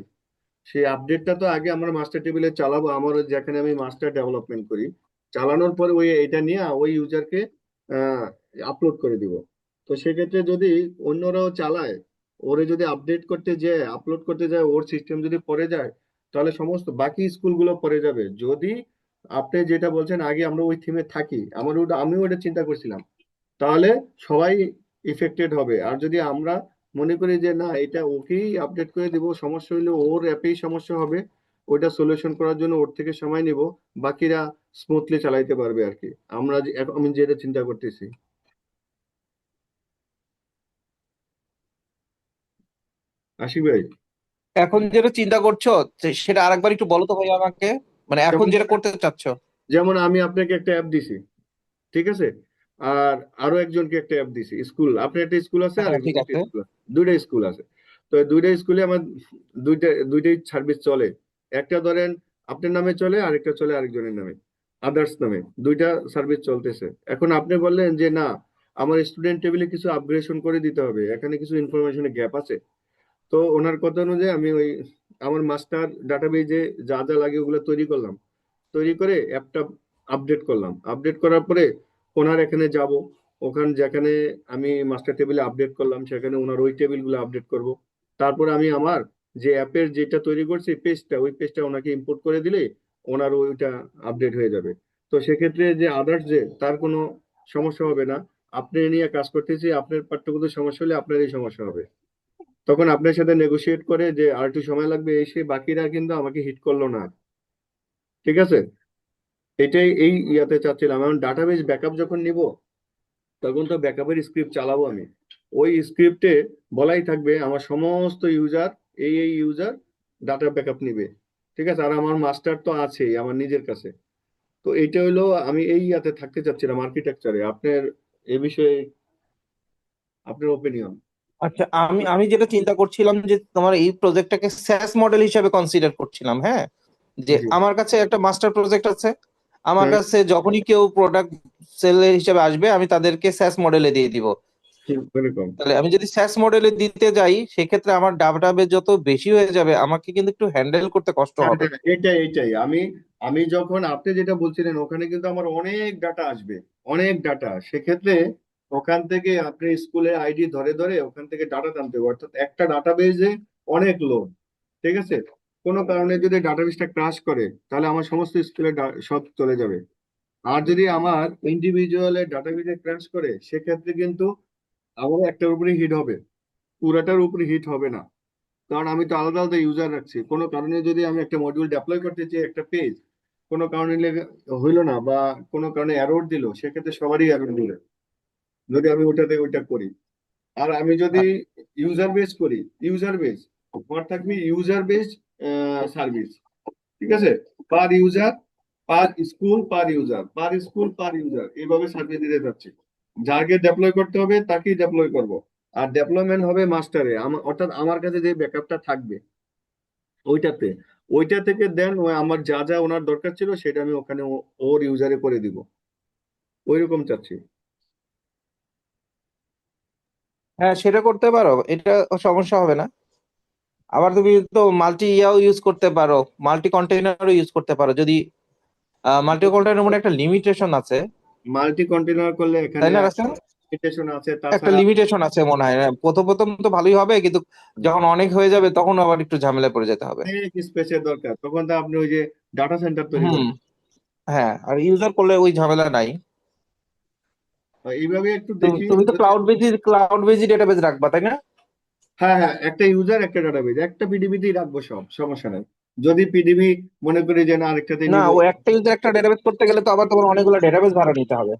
সেই আপডেটটা তো আগে আমরা মাস্টার টেবিলে চালাবো, আমার যেখানে আমি মাস্টার ডেভেলপমেন্ট করি। চালানোর পরে ওই এটা নিয়ে ওই ইউজারকে আপলোড করে দিব। তো সেক্ষেত্রে যদি অন্যরাও চালায়, ওরে যদি আপডেট করতে যায়, আপলোড করতে যায়, ওর সিস্টেম যদি পড়ে যায়, তাহলে সমস্ত বাকি স্কুলগুলো পড়ে যাবে। যদি আপনি যেটা বলছেন আগে আমরা ওই থিমে থাকি, আমিও ওটা চিন্তা করছিলাম, তাহলে সবাই ইফেক্টেড হবে। আর যদি আমরা মনে করি যে না এটা ওকেই আপডেট করে দিব, সমস্যা হলে ওর অ্যাপেই সমস্যা হবে, ওইটা সলিউশন করার জন্য ওর থেকে সময় নিব, বাকিরা স্মুথলি চালাইতে পারবে আর কি। আমি যেটা চিন্তা করতেছি। আশিক ভাই, এখন যেটা চিন্তা করছো সেটা আরেকবার একটু বলো তো ভাই আমাকে, মানে এখন যেমন যেটা করতে চাচ্ছ। যেমন আমি আপনাকে একটা অ্যাপ দিছি, ঠিক আছে, আর আরো একজনকে একটা অ্যাপ দিছি। স্কুল, আপনার একটা স্কুল আছে আর হ্যাঁ ঠিক একটা আছে। স্কুল আছে, দুইটা স্কুল আছে। তো এই দুইটা স্কুলে আমার দুইটাই সার্ভিস চলে। একটা ধরেন আপনার নামে চলে, আরেকটা চলে আরেকজনের নামে, আদার্স নামে, দুইটা সার্ভিস চলতেছে। এখন আপনি বললেন যে না আমার স্টুডেন্ট টেবিলে কিছু আপগ্রেডেশন করে দিতে হবে, এখানে কিছু ইনফরমেশনের গ্যাপ আছে। তো ওনার কথা অনুযায়ী আমি ওই আমার মাস্টার ডাটাবেজে যা যা লাগে ওগুলো তৈরি করলাম, তৈরি করে অ্যাপটা আপডেট করলাম। আপডেট করার পরে ওনার এখানে যাব, ওখানে যেখানে আমি মাস্টার টেবিলে আপডেট করলাম সেখানে ওনার ওই টেবিলগুলো আপডেট করব। তারপর আমি আমার যে অ্যাপের যেটা তৈরি করছি পেজটা, ওই পেজটা ওনাকে ইম্পোর্ট করে দিলে ওনার ওইটা আপডেট হয়ে যাবে। তো সেক্ষেত্রে যে আদার্স যে তার কোনো সমস্যা হবে না। আপনি নিয়ে কাজ করতেছি, আপনার পাঠ্যগত সমস্যা হলে আপনারই সমস্যা হবে। তখন আপনার সাথে নেগোশিয়েট করে যে আর একটু সময় লাগবে, এসে বাকিরা কিন্তু আমাকে হিট করলো না। ঠিক আছে, এটাই এই ইয়াতে চাচ্ছিলাম। এখন ডাটাবেস ব্যাকআপ যখন নিব তখন তো ব্যাকআপের স্ক্রিপ্ট চালাবো আমি। ওই স্ক্রিপ্টে বলাই থাকবে আমার সমস্ত ইউজার, এই ইউজার ডাটা ব্যাকআপ নিবে। ঠিক আছে, আর আমার মাস্টার তো আছেই আমার নিজের কাছে। তো এইটা হলো আমি এই ইয়াতে থাকতে চাচ্ছিলাম আর্কিটেকচারে। আপনার এ বিষয়ে আপনার ওপিনিয়ন? আচ্ছা, আমি আমি যেটা চিন্তা করছিলাম যে তোমার এই প্রজেক্টটাকে স্যাস মডেল হিসেবে কনসিডার করছিলাম। হ্যাঁ, যে জি। আমার কাছে একটা মাস্টার প্রজেক্ট আছে, আমার হ্যাঁ, কাছে যখনই কেউ প্রোডাক্ট সেলের হিসেবে আসবে আমি তাদেরকে স্যাস মডেলে দিয়ে দিব। এরকম। তাহলে আমি যদি স্যাস মডেলে দিতে যাই সেক্ষেত্রে আমার ডাটাবেস যত বেশি হয়ে যাবে আমাকে কিন্তু একটু হ্যান্ডেল করতে কষ্ট হ্যাঁ, হবে। হ্যাঁ, এটাই আমি আমি যখন আপনি যেটা বলছিলেন ওখানে কিন্তু আমার অনেক ডাটা আসবে, অনেক ডাটা। সেক্ষেত্রে ওখান থেকে আপনি স্কুলের আইডি ধরে ধরে ওখান থেকে ডাটা টানতে হবে, অর্থাৎ একটা ডাটাবেজে অনেক লোড। ঠিক আছে, কোনো কারণে যদি ডাটাবেসটা ক্রাশ করে তাহলে আমার সমস্ত স্কুলের সব চলে যাবে। আর যদি আমার ইন্ডিভিজুয়ালের ডাটাবেসে ক্রাশ করে সেক্ষেত্রে কিন্তু আমার একটার উপরে হিট হবে, পুরাটার উপরে হিট হবে না। কারণ আমি তো আলাদা আলাদা ইউজার রাখছি। কোনো কারণে যদি আমি একটা মডিউল ডেপ্লয় করতে চাই, একটা পেজ কোনো কারণে হইলো না বা কোনো কারণে এরর দিল, সেক্ষেত্রে সবারই এরর দিবে যদি আমি ওটাতে ওইটা করি। আর আমি যদি ইউজার বেস করি, ইউজার বেস আমার থাকবে ইউজার বেস সার্ভিস। ঠিক আছে, পার ইউজার, পার স্কুল, পার ইউজার, পার স্কুল, পার ইউজার, এইভাবে সার্ভিস দিতে যাচ্ছি। যাকে ডেপ্লয় করতে হবে তাকেই ডেপ্লয় করব। আর ডেপ্লয়মেন্ট হবে মাস্টারে, অর্থাৎ আমার কাছে যে ব্যাকআপটা থাকবে ওইটাতে, ওইটা থেকে দেন ও আমার যা যা ওনার দরকার ছিল সেটা আমি ওখানে ওর ইউজারে করে দিব, ওইরকম চাচ্ছি। হ্যাঁ, সেটা করতে পারো, এটা সমস্যা হবে না। আবার তুমি তো মাল্টি ইয়াও ইউজ করতে পারো, মাল্টি কন্টেইনারও ইউজ করতে পারো। যদি মাল্টি কন্টেইনার মানে একটা লিমিটেশন আছে, মাল্টি কন্টেনার করলে তাই এখানে না রাসেল? লিমিটেশন আছে, একটা তাছাড়া লিমিটেশন আছে মনে হয়। প্রথম প্রথম তো ভালোই হবে, কিন্তু যখন অনেক হয়ে যাবে তখন আবার একটু ঝামেলায় পড়ে যেতে হবে। অনেক স্পেসের দরকার, তখন তো আপনি ওই যে ডাটা সেন্টার তৈরি হুম। করবেন। হ্যাঁ, আর ইউজার করলে ওই ঝামেলা নাই। এইভাবে একটু তুমি দেখি তুমি তো যদি। ক্লাউড বেজি ডেটাবেজ রাখবা, তাই না? হ্যাঁ হ্যাঁ, একটা ইউজার একটা ডাটাবেজ, একটা পিডিবিতেই রাখবো, সব সমস্যা নাই। যদি পিডিবি মনে করি যে না আরেকটাতে না, নিব, ও একটা ইউজার একটা ডেটাবেজ করতে গেলে তো আবার তোমার অনেকগুলো ডেটাবেজ ভাড়া নিতে হবে।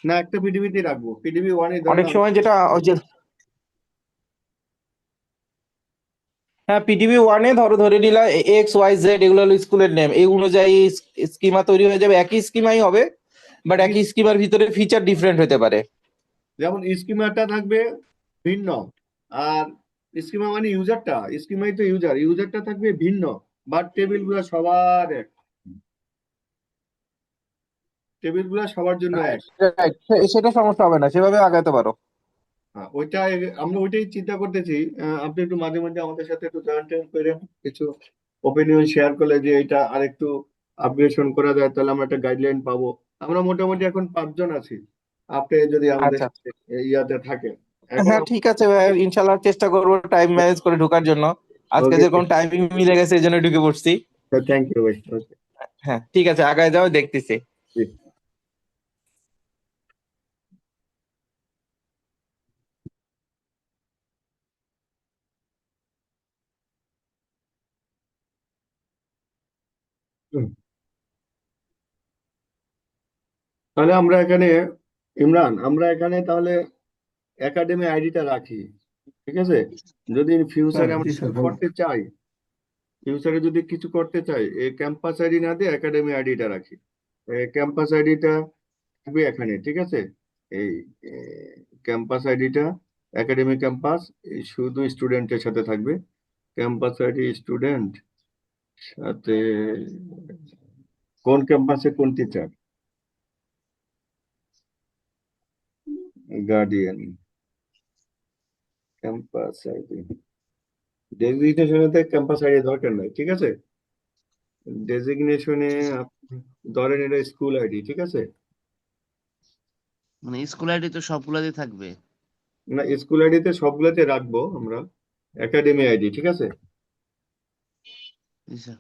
না একটা পিডিবিতেই রাখবো, পিডিবি ওয়ানই ধরেন অনেক সময় যেটা ওই যে, হ্যাঁ, পিডিবি ওয়ানে ধরে নিলা XYZ, এগুলো হলো স্কুলের নেম, এই অনুযায়ী স্কিমা তৈরি হয়ে যাবে। একই স্কিমাই হবে, বাট একই স্কিমার ভিতরে ফিচার ডিফারেন্ট হতে পারে। যেমন স্কিমাটা থাকবে ভিন্ন, আর স্কিমা মানে ইউজারটা, স্কিমাই তো ইউজার, ইউজারটা থাকবে ভিন্ন, বাট টেবিল গুলো সবার এক, টেবিল গুলো সবার জন্য এক। Right, সেটা সমস্যা হবে না, সেভাবে আগাতে পারো। হ্যাঁ, আমরা ওইটাই চিন্তা করতেছি। আপনি একটু মাঝে মাঝে আমাদের সাথে একটু জয়েন টয়েন করে কিছু ওপিনিয়ন শেয়ার করলে যে এটা আরেকটু আপগ্রেডেশন করা যায়, তাহলে আমরা একটা গাইডলাইন পাবো। আমরা মোটামুটি এখন 5 জন আছি, আপনি যদি আমাদের আচ্ছা, সাথে ইয়াতে থাকেন এখন। হ্যাঁ ঠিক আছে ভাই, ইনশাল্লাহ চেষ্টা করবো টাইম ম্যানেজ করে ঢোকার জন্য। আজকে ওকে, যেরকম টাইমিং মিলে গেছে এই জন্য ঢুকে পড়ছি। থ্যাংক ইউ ভাই। ওকে। হ্যাঁ ঠিক আছে, আগায় যাও, দেখতেছি। তাহলে আমরা এখানে, ইমরান, আমরা এখানে তাহলে একাডেমি আইডিটা রাখি। ঠিক আছে, যদি স্যার ফিউচারে আমরা জি কিছু স্যার বলুন। করতে চাই, ফিউচারে যদি কিছু করতে চাই, এই ক্যাম্পাস আইডি না দিয়ে একাডেমি আইডিটা রাখি। ক্যাম্পাস আইডিটা থাকবে এখানে, ঠিক আছে। এই ক্যাম্পাস আইডিটা একাডেমি ক্যাম্পাস শুধু স্টুডেন্টের সাথে থাকবে। ক্যাম্পাস আইডি স্টুডেন্ট সাথে কোন ক্যাম্পাসে কোন টিচার, গার্ডিয়ান, ক্যাম্পাস আইডি। ডেজিগনেশনে ক্যাম্পাস আইডি দরকার নাই, ঠিক আছে। ডেজিগনেশনে ধরেন এটা স্কুল আইডি, ঠিক আছে। মানে স্কুল আইডি তো সবগুলাতে থাকবে। না, স্কুল আইডিতে সবগুলোতে রাখবো আমরা একাডেমি আইডি, ঠিক আছে। জি স্যার।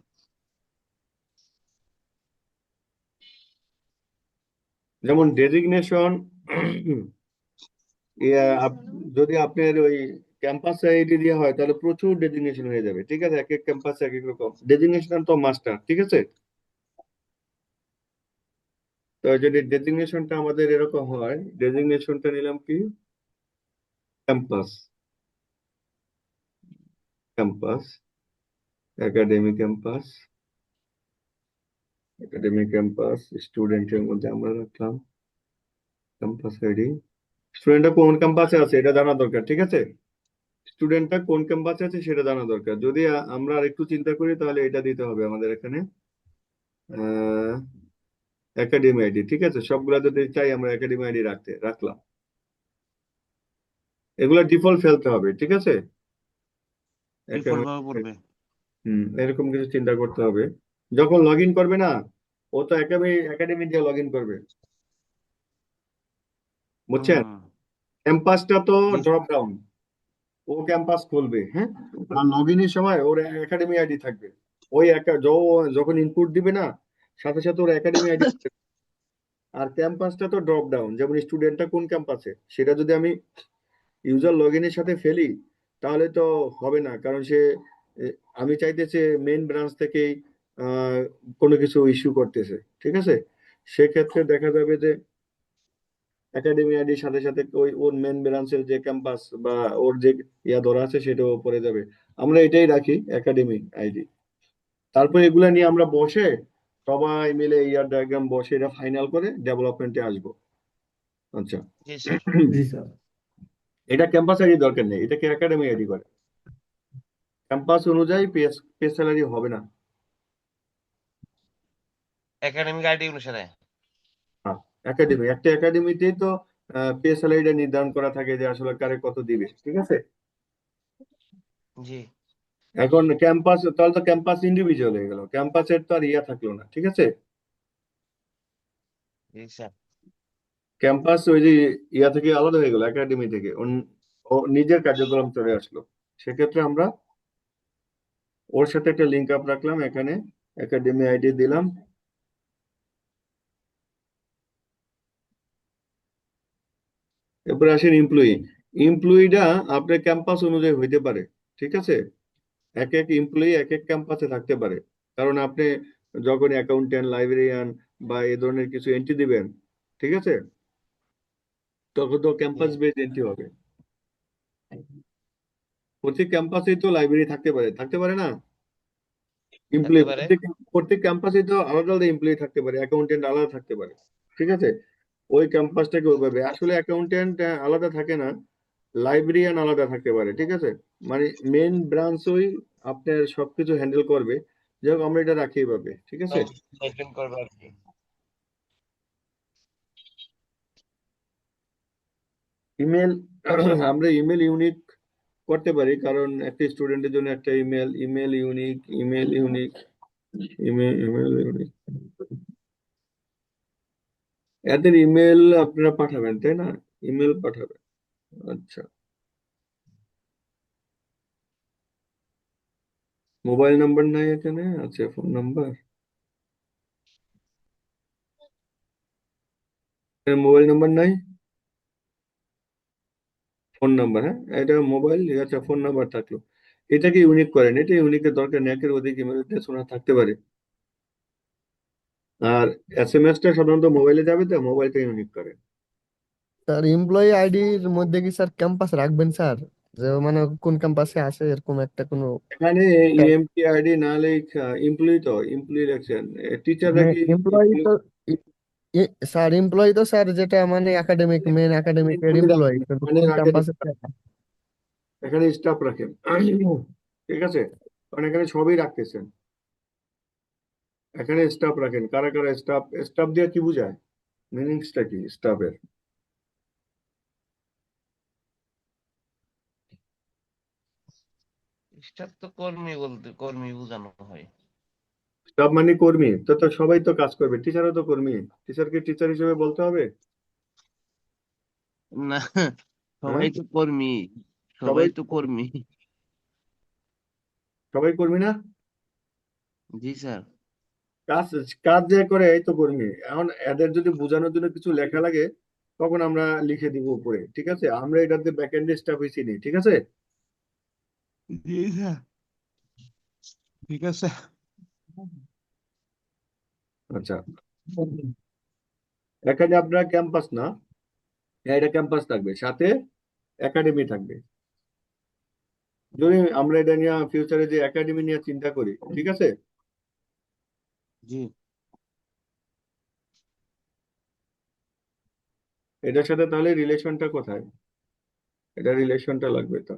যেমন ডেজিগনেশন, যদি আপনার ওই ক্যাম্পাস আইডি দেওয়া হয় তাহলে প্রচুর ডেজিগনেশন হয়ে যাবে, ঠিক আছে। এক এক ক্যাম্পাসে এক এক রকম ডেজিগনেশন তো মাস্টার, ঠিক আছে। তো যদি ডেজিগনেশনটা আমাদের এরকম হয়, ডেজিগনেশনটা নিলাম কি campus, campus academy campus, academy campus স্টুডেন্টের মধ্যে আমরা রাখলাম ক্যাম্পাস আইডি। স্টুডেন্টটা কোন ক্যাম্পাসে আছে এটা জানা দরকার, ঠিক আছে। স্টুডেন্টটা কোন ক্যাম্পাসে আছে সেটা জানা দরকার। যদি আমরা আরেকটু চিন্তা করি তাহলে এটা দিতে হবে আমাদের এখানে একাডেমি আইডি, ঠিক আছে। সবগুলা যদি চাই আমরা একাডেমি আইডি রাখলাম, এগুলো ডিফল্ট ফেলতে হবে, ঠিক আছে। ডিফল্ট ভাবে পড়বে। এরকম কিছু চিন্তা করতে হবে। যখন লগ ইন করবে না, ও তো একাডেমি একাডেমি দিয়ে লগ ইন করবে। বুঝছেন? হুম ক্যাম্পাসটা তো জি ড্রপ ডাউন, ও ক্যাম্পাস খুলবে, হ্যাঁ, আর লগ ইনের সময় ওর একাডেমি আইডি থাকবে। ওই যখন ইনপুট দিবে না, সাথে সাথে ওর একাডেমি আইডি। আর ক্যাম্পাসটা তো ড্রপ ডাউন, যেমন স্টুডেন্টটা কোন ক্যাম্পাসে সেটা যদি আমি ইউজার লগ ইনের সাথে ফেলি, তাহলে তো হবে না, কারণ সে এ, আমি চাইতেছে মেইন ব্রাঞ্চ থেকেই আহ, কোনো কিছু ইস্যু করতেছে, ঠিক আছে? সেক্ষেত্রে দেখা যাবে যে একাডেমি আইডির সাথে সাথে ওই ওর মেন ব্রাঞ্চের যে ক্যাম্পাস বা ওর যে ধরা আছে সেটাও পড়ে যাবে। আমরা এটাই রাখি একাডেমি আইডি। তারপর এগুলা নিয়ে আমরা বসে সবাই মিলে ডায়াগ্রাম বসে এটা ফাইনাল করে ডেভেলপমেন্টে আসবো। আচ্ছা। জি স্যার। জি স্যার। এটা ক্যাম্পাস আইডি দরকার নেই, এটাকে একাডেমি আইডি করে। ক্যাম্পাস অনুযায়ী পে স্যালারি হবে না। একাডেমিক আইডি অনুসারে। হ্যাঁ, একটা একাডেমিতেই তো পে স্যালারিটা নির্ধারণ করা থাকে যে আসলে কারে কত দিবে, ঠিক আছে? জি এখন ক্যাম্পাস, তাহলে তো ক্যাম্পাস ইন্ডিভিজুয়াল হয়ে গেল, ক্যাম্পাসের তো আর থাকলো না, ঠিক আছে? জি স্যার। ক্যাম্পাস ওই যে থেকে আলাদা হয়ে গেল, একাডেমি থেকে ও নিজের কার্যক্রম চলে আসলো। সেক্ষেত্রে আমরা ওর সাথে একটা লিঙ্ক আপ রাখলাম, এখানে একাডেমি আইডি দিলাম। এরপরে আসেন এমপ্লয়ি। এমপ্লয়িটা আপনার ক্যাম্পাস অনুযায়ী হইতে পারে, ঠিক আছে? এক এক এমপ্লয়ি এক এক ক্যাম্পাসে থাকতে পারে, কারণ আপনি যখন অ্যাকাউন্টেন্ট, লাইব্রেরিয়ান বা এই ধরনের কিছু এন্ট্রি দিবেন, ঠিক আছে, তখন তো জি ক্যাম্পাস বেস এন্ট্রি হবে। প্রত্যেক ক্যাম্পাসেই তো লাইব্রেরি থাকতে পারে না? থাকতে এমপ্লয়ি পারে। প্রত্যেক প্রত্যেক ক্যাম্পাসে তো আলাদা আলাদা এমপ্লয়ি থাকতে পারে, অ্যাকাউন্টেন্ট আলাদা থাকতে পারে, ঠিক আছে? ওই ক্যাম্পাসটাকে ওইভাবে, আসলে অ্যাকাউন্টেন্ট আলাদা থাকে না, লাইব্রেরিয়ান আলাদা থাকতে পারে, ঠিক আছে? মানে মেন ব্রাঞ্চ ওই আপনার সবকিছু হ্যান্ডেল করবে। যাই হোক, আমরা এটা রাখি এইভাবে, ঠিক আছে? মেনটেন করবে আর কি। ইমেল আমরা ইমেল ইউনিক করতে পারি, কারণ একটা স্টুডেন্টের জন্য একটা ইমেল ইউনিক, ইমেল ইউনিক। এদের ইমেল আপনারা পাঠাবেন, তাই না? ইমেল পাঠাবেন, আচ্ছা। মোবাইল নাম্বার নাই এখানে, আচ্ছা, ফোন নাম্বার, মোবাইল নাম্বার নাই, ফোন নাম্বার, হ্যাঁ, এটা মোবাইল, আচ্ছা, ফোন নাম্বার থাকলো। এটাকে ইউনিক করেন, এটা ইউনিকের দরকার নেই, একের অধিক ইমেল শোনা থাকতে পারে। আর SMS টা সাধারণত মোবাইলে যাবে, তো মোবাইলটা ইউনিক করেন। স্যার এমপ্লয়ি আইডির মধ্যে কি স্যার ক্যাম্পাস রাখবেন স্যার? যে মানে কোন ক্যাম্পাসে আছে এরকম একটা কোনো এখানে tag? ইএমপি আইডি না লেখা, এমপ্লয়ি তো এমপ্লয়ি রাখছেন, টিচাররা হ্যাঁ কি এমপ্লয়ি তো স্যার এমপ্লয়ি তো স্যার যেটা মানে একাডেমিক মেন একাডেমিক এর এমপ্লয়ি এমপ্লয়ি, রাখেন, কিন্তু মানে কোন রাখেন, ক্যাম্পাসে এখানে স্টাফ রাখেন, ঠিক আছে? কারণ এখানে সবই রাখতেছেন, এখানে স্টাফ রাখেন। কারা কারা স্টাফ, স্টাফ দিয়ে কি বোঝায়, মিনিংসটা কি স্টাফের? স্টাফ তো কর্মী বলতে কর্মী বোঝানো হয়। স্টাফ মানে কর্মী, তো সবাই তো কাজ করবে, টিচারও তো কর্মী, টিচারকে টিচার হিসেবে বলতে হবে? না, হ্যাঁ, সবাই তো কর্মী, সবাই সবাই তো কর্মী। সবাই কর্মী না? জি স্যার। কাজ কাজ যে করে এই তো কর্মী। এখন এদের যদি বোঝানোর জন্য কিছু লেখা লাগে, তখন আমরা লিখে দিব উপরে, ঠিক আছে? আমরা এটাতে ব্যাক এন্ড স্টাফ হিসেবে চিনি, ঠিক আছে? জি স্যার। ঠিক আছে। আচ্ছা, এখানে আপনার ক্যাম্পাস না, হ্যাঁ, এটা ক্যাম্পাস থাকবে, সাথে একাডেমি থাকবে। যদি আমরা এটা নিয়ে ফিউচারে যে একাডেমি নিয়ে চিন্তা করি, ঠিক আছে? জি এটার সাথে তাহলে রিলেশনটা কোথায়? এটা রিলেশনটা লাগবে তো।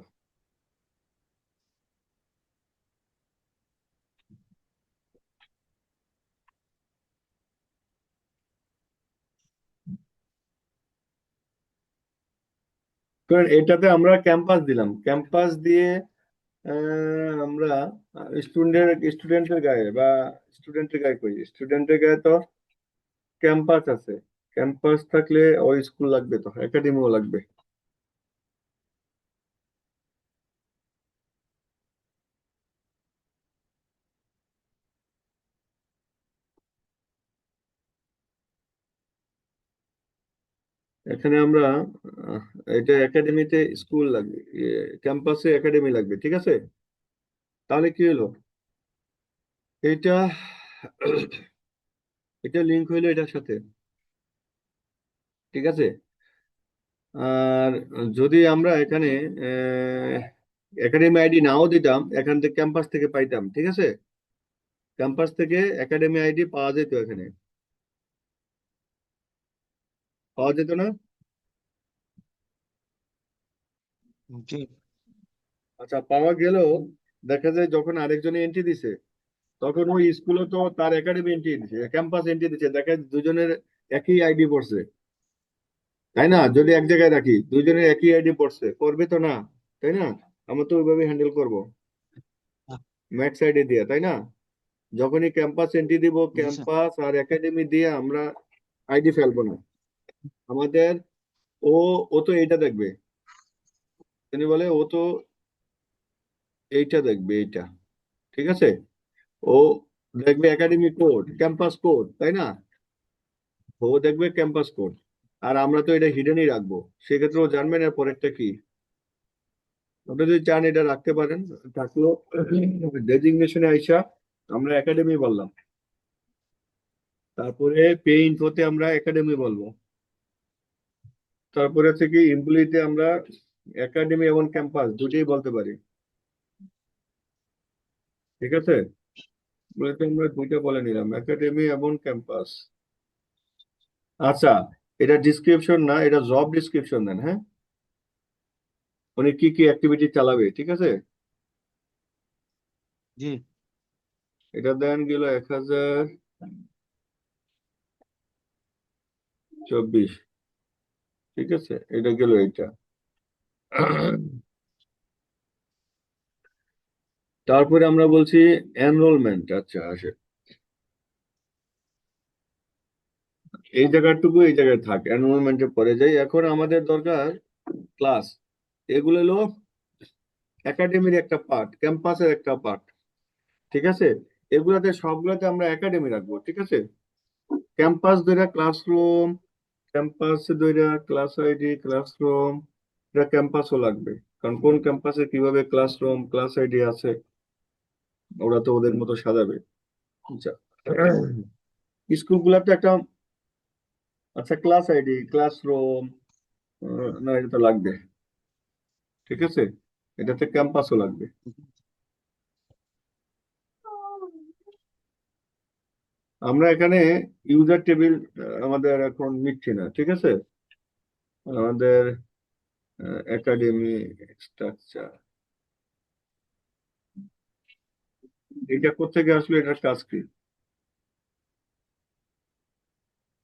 কারণ এটাতে আমরা ক্যাম্পাস দিলাম, ক্যাম্পাস দিয়ে আমরা স্টুডেন্টের গায়ে বা স্টুডেন্টের গায়ে করি, স্টুডেন্টের গায়ে তো ক্যাম্পাস আছে, ক্যাম্পাস থাকলে ওর স্কুল লাগবে, তো একাডেমিও লাগবে। এখানে আমরা আহ, এটা একাডেমিতে স্কুল লাগবে, ক্যাম্পাসে একাডেমি লাগবে, ঠিক আছে। তাহলে কি হলো, এটা এটা লিঙ্ক হইলো এটার সাথে, ঠিক আছে। আর যদি আমরা এখানে একাডেমি আইডি নাও দিতাম, এখান থেকে ক্যাম্পাস থেকে পাইতাম, ঠিক আছে। ক্যাম্পাস থেকে একাডেমি আইডি পাওয়া যেত, এখানে পাওয়া যেত না। জি। আচ্ছা, পাওয়া গেলেও দেখা যায় যখন আরেকজনে এন্ট্রি দিছে, তখন ওই স্কুলে তো তার একাডেমি এন্ট্রি দিছে, ক্যাম্পাস এন্ট্রি দিছে, দেখা যায় দুজনের একই আইডি পড়ছে, তাই না। যদি এক জায়গায় রাখি দুজনের একই আইডি পড়ছে, করবে তো না, তাই না। আমরা তো ওইভাবে হ্যান্ডেল করবো, ম্যাক্স আইডি দিয়ে, তাই না। যখনই ক্যাম্পাস এন্ট্রি দিব, জি স্যার। ক্যাম্পাস আর একাডেমি দিয়ে আমরা আইডি ফেলবো না আমাদের। ও ও তো এইটা দেখবে, তিনি বলে ও তো এইটা দেখবে, এইটা, ঠিক আছে। ও দেখবে একাডেমি কোড, ক্যাম্পাস কোড, তাই না। ও দেখবে ক্যাম্পাস কোড, আর আমরা তো এটা হিডেনই রাখবো, সেক্ষেত্রে ও জানবে না পরেরটা কি। আপনি যদি চান এটা রাখতে পারেন, থাকলো ডেজিগনেশনে আইসা আমরা একাডেমি বললাম, তারপরে পে ইনফোতে আমরা একাডেমি বলবো, তারপরে থেকে এমপ্লয়িতে আমরা একাডেমি এবং ক্যাম্পাস দুটোই বলতে পারি, ঠিক আছে। বলতে আমরা দুইটা বলে নিলাম, একাডেমি এবং ক্যাম্পাস। আচ্ছা, এটা ডিসক্রিপশন না, এটা জব ডিসক্রিপশন দেন, হ্যাঁ। উনি কি কি অ্যাক্টিভিটি চালাবে, ঠিক আছে। জি। এটা দেন গেল 1024, ঠিক আছে। এটা গেল এটা। তারপরে আমরা বলছি এনরোলমেন্ট। আচ্ছা, আসে এই জায়গাটুকু এই জায়গায় থাক, এনরোলমেন্টে পরে যাই। এখন আমাদের দরকার ক্লাস, এগুলো হলো একাডেমির একটা পার্ট, ক্যাম্পাসের একটা পার্ট, ঠিক আছে। এগুলাতে সবগুলাতে আমরা একাডেমি রাখবো, ঠিক আছে। ক্যাম্পাস ধরে ক্লাসরুম, ক্যাম্পাস ধরে ক্লাস আইডি, ক্লাসরুম, এটা ক্যাম্পাসও লাগবে, কারণ কোন ক্যাম্পাসে কিভাবে ক্লাসরুম ক্লাস আইডি আছে, ওরা তো ওদের মতো সাজাবে। আচ্ছা, স্কুলগুলোতে একটা, আচ্ছা ক্লাস আইডি, ক্লাসরুম, না এটা তো লাগবে, ঠিক আছে। এটাতে ক্যাম্পাসও লাগবে। আমরা এখানে ইউজার টেবিল আমাদের এখন নিচ্ছি না, ঠিক আছে। আমাদের একাডেমি স্ট্রাকচার, এটা কোথেকে আসলে, এটার কাজ কি।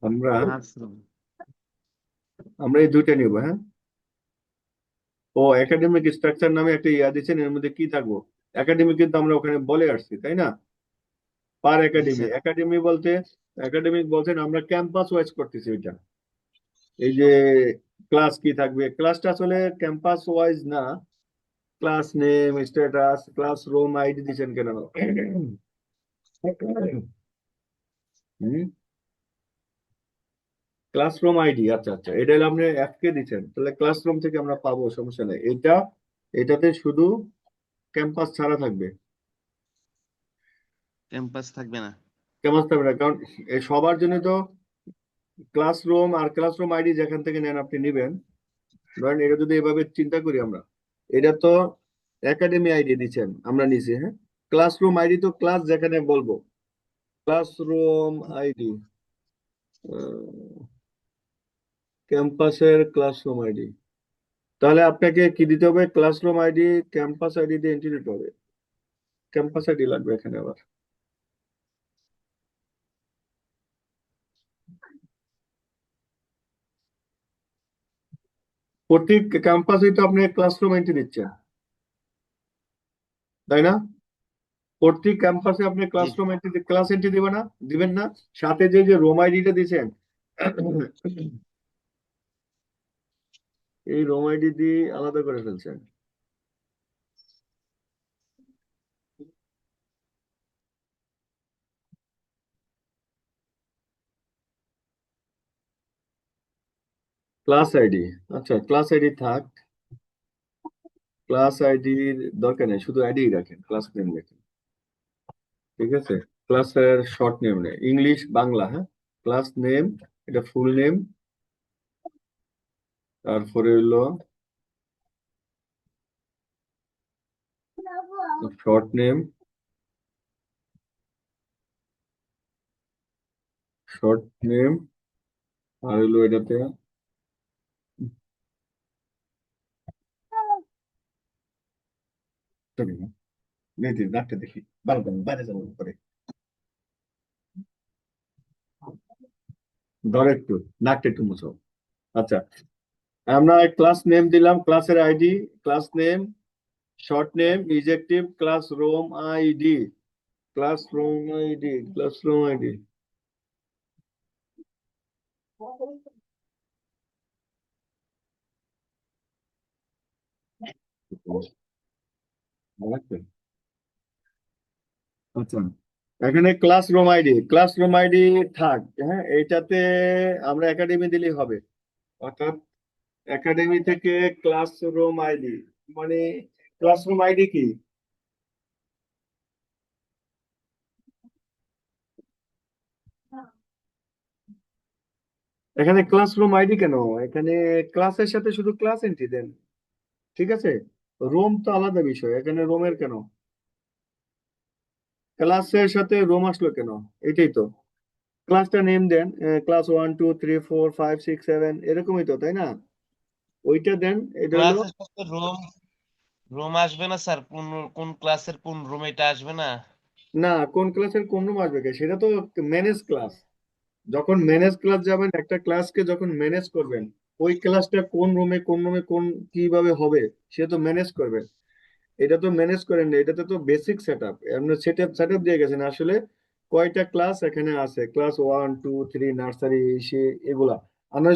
আমরা ক্লাসরুম। আমরা এই দুইটা নিব, হ্যাঁ। ও একাডেমিক স্ট্রাকচার নামে একটা ইয়া দিচ্ছেন, এর মধ্যে কি থাকবো। একাডেমি কিন্তু আমরা ওখানে বলে আসছি, তাই না। পার জি একাডেমি, স্যার। একাডেমি বলতে একাডেমিক বলছেন, আমরা ক্যাম্পাস ওয়াইজ করতেছি ওইটা। এই যে ক্লাস কি থাকবে, ক্লাসটা আসলে ক্যাম্পাস ওয়াইজ না, class name, status, classroom ID দিচ্ছেন কেন। ক্লাসরুম আইডি, আচ্ছা আচ্ছা, এটা হলো আপনি অ্যাপকে দিচ্ছেন, তাহলে ক্লাসরুম থেকে আমরা পাবো, সমস্যা নেই। এটা এটাতে শুধু ক্যাম্পাস ছাড়া থাকবে, ক্যাম্পাস থাকবে না। ক্যাম্পাস থাকবে না, কারণ এই সবার জন্য তো ক্লাসরুম আর ক্লাসরুম আইডি যেখান থেকে নেন আপনি নিবেন। ধরেন এটা যদি এভাবে চিন্তা করি আমরা, এটা তো একাডেমি আইডি দিচ্ছেন, আমরা নিছি, হ্যাঁ। ক্লাসরুম আইডি তো ক্লাস যেখানে বলবো, ক্লাসরুম আইডি, ক্যাম্পাসের ক্লাসরুম আইডি। তাহলে আপনাকে কি দিতে হবে, ক্লাসরুম আইডি ক্যাম্পাস আইডি দিয়ে এন্ট্রি দিতে হবে, ক্যাম্পাস আইডি লাগবে এখানে আবার। প্রত্যেক ক্যাম্পাসে তো আপনি ক্লাসরুম এন্ট্রি দিচ্ছেন, তাই না। প্রত্যেক ক্যাম্পাসে আপনি জি। ক্লাসরুম এন্ট্রি, ক্লাস এন্ট্রি দিবেন না, দিবেন না। সাথে যে যে রুম আইডিটা দিচ্ছেন, এই রোম আইডি দিয়ে আলাদা করে ফেলছেন। ক্লাস আইডি, আচ্ছা ক্লাস আইডি থাক, ক্লাস আইডির দরকার নেই, শুধু আইডি রাখেন, ক্লাস নেম লেখেন, ঠিক আছে। ক্লাসের শর্ট নেম নেই, ইংলিশ বাংলা, হ্যাঁ। ক্লাস নেম, এটা ফুল নেম, তারপরে হলো শর্ট নেম, শর্ট নেম, আর হলো এটাতে নাকটা দেখি, বাইরে যাবো পরে, ধর একটু নাকটা একটু মুছো। আচ্ছা, আমরা ক্লাস নেম দিলাম, ক্লাসের ID, class name, short name, ইজেক্টিভ, classroom ID, classroom ID, classroom ID. আচ্ছা, এখানে ক্লাসরুম আইডি, ক্লাসরুম আইডি থাক, হ্যাঁ। এইটাতে আমরা একাডেমি দিলেই হবে, অর্থাৎ একাডেমি থেকে ক্লাসরুম আইডি, মানে ক্লাসরুম আইডি কি? এখানে ক্লাসরুম আইডি কেন? এখানে ক্লাসের সাথে শুধু ক্লাস এন্ট্রি দেন, ঠিক আছে। রোম তো আলাদা বিষয়, এখানে রোমের কেন? ক্লাসের সাথে রোম আসলো কেন? এটাই তো, ক্লাসটা নেম দেন, ক্লাস 1 2 3 4 5 6 7 এরকমই তো, তাই না? ওইটা দেন, এটা হলো ক্লাসের সাথে রুম রুম আসবে না স্যার? কোন কোন ক্লাসের কোন রুম এটা আসবে না? না, কোন ক্লাসের কোন রুম আসবে কে? সেটা তো ম্যানেজ ক্লাস। যখন ম্যানেজ ক্লাস যাবেন, একটা ক্লাসকে যখন ম্যানেজ করবেন, ওই ক্লাসটা কোন রুমে কোন রুমে কোন কিভাবে হবে সে তো ম্যানেজ করবে। এটা তো ম্যানেজ করেন না, এটাতে তো বেসিক সেট আপ, আপনি সেট আপ দিয়ে গেছেন আসলে। কয়টা ক্লাস এখানে আছে, ক্লাস 1 2 3 নার্সারি, সে এগুলা আনার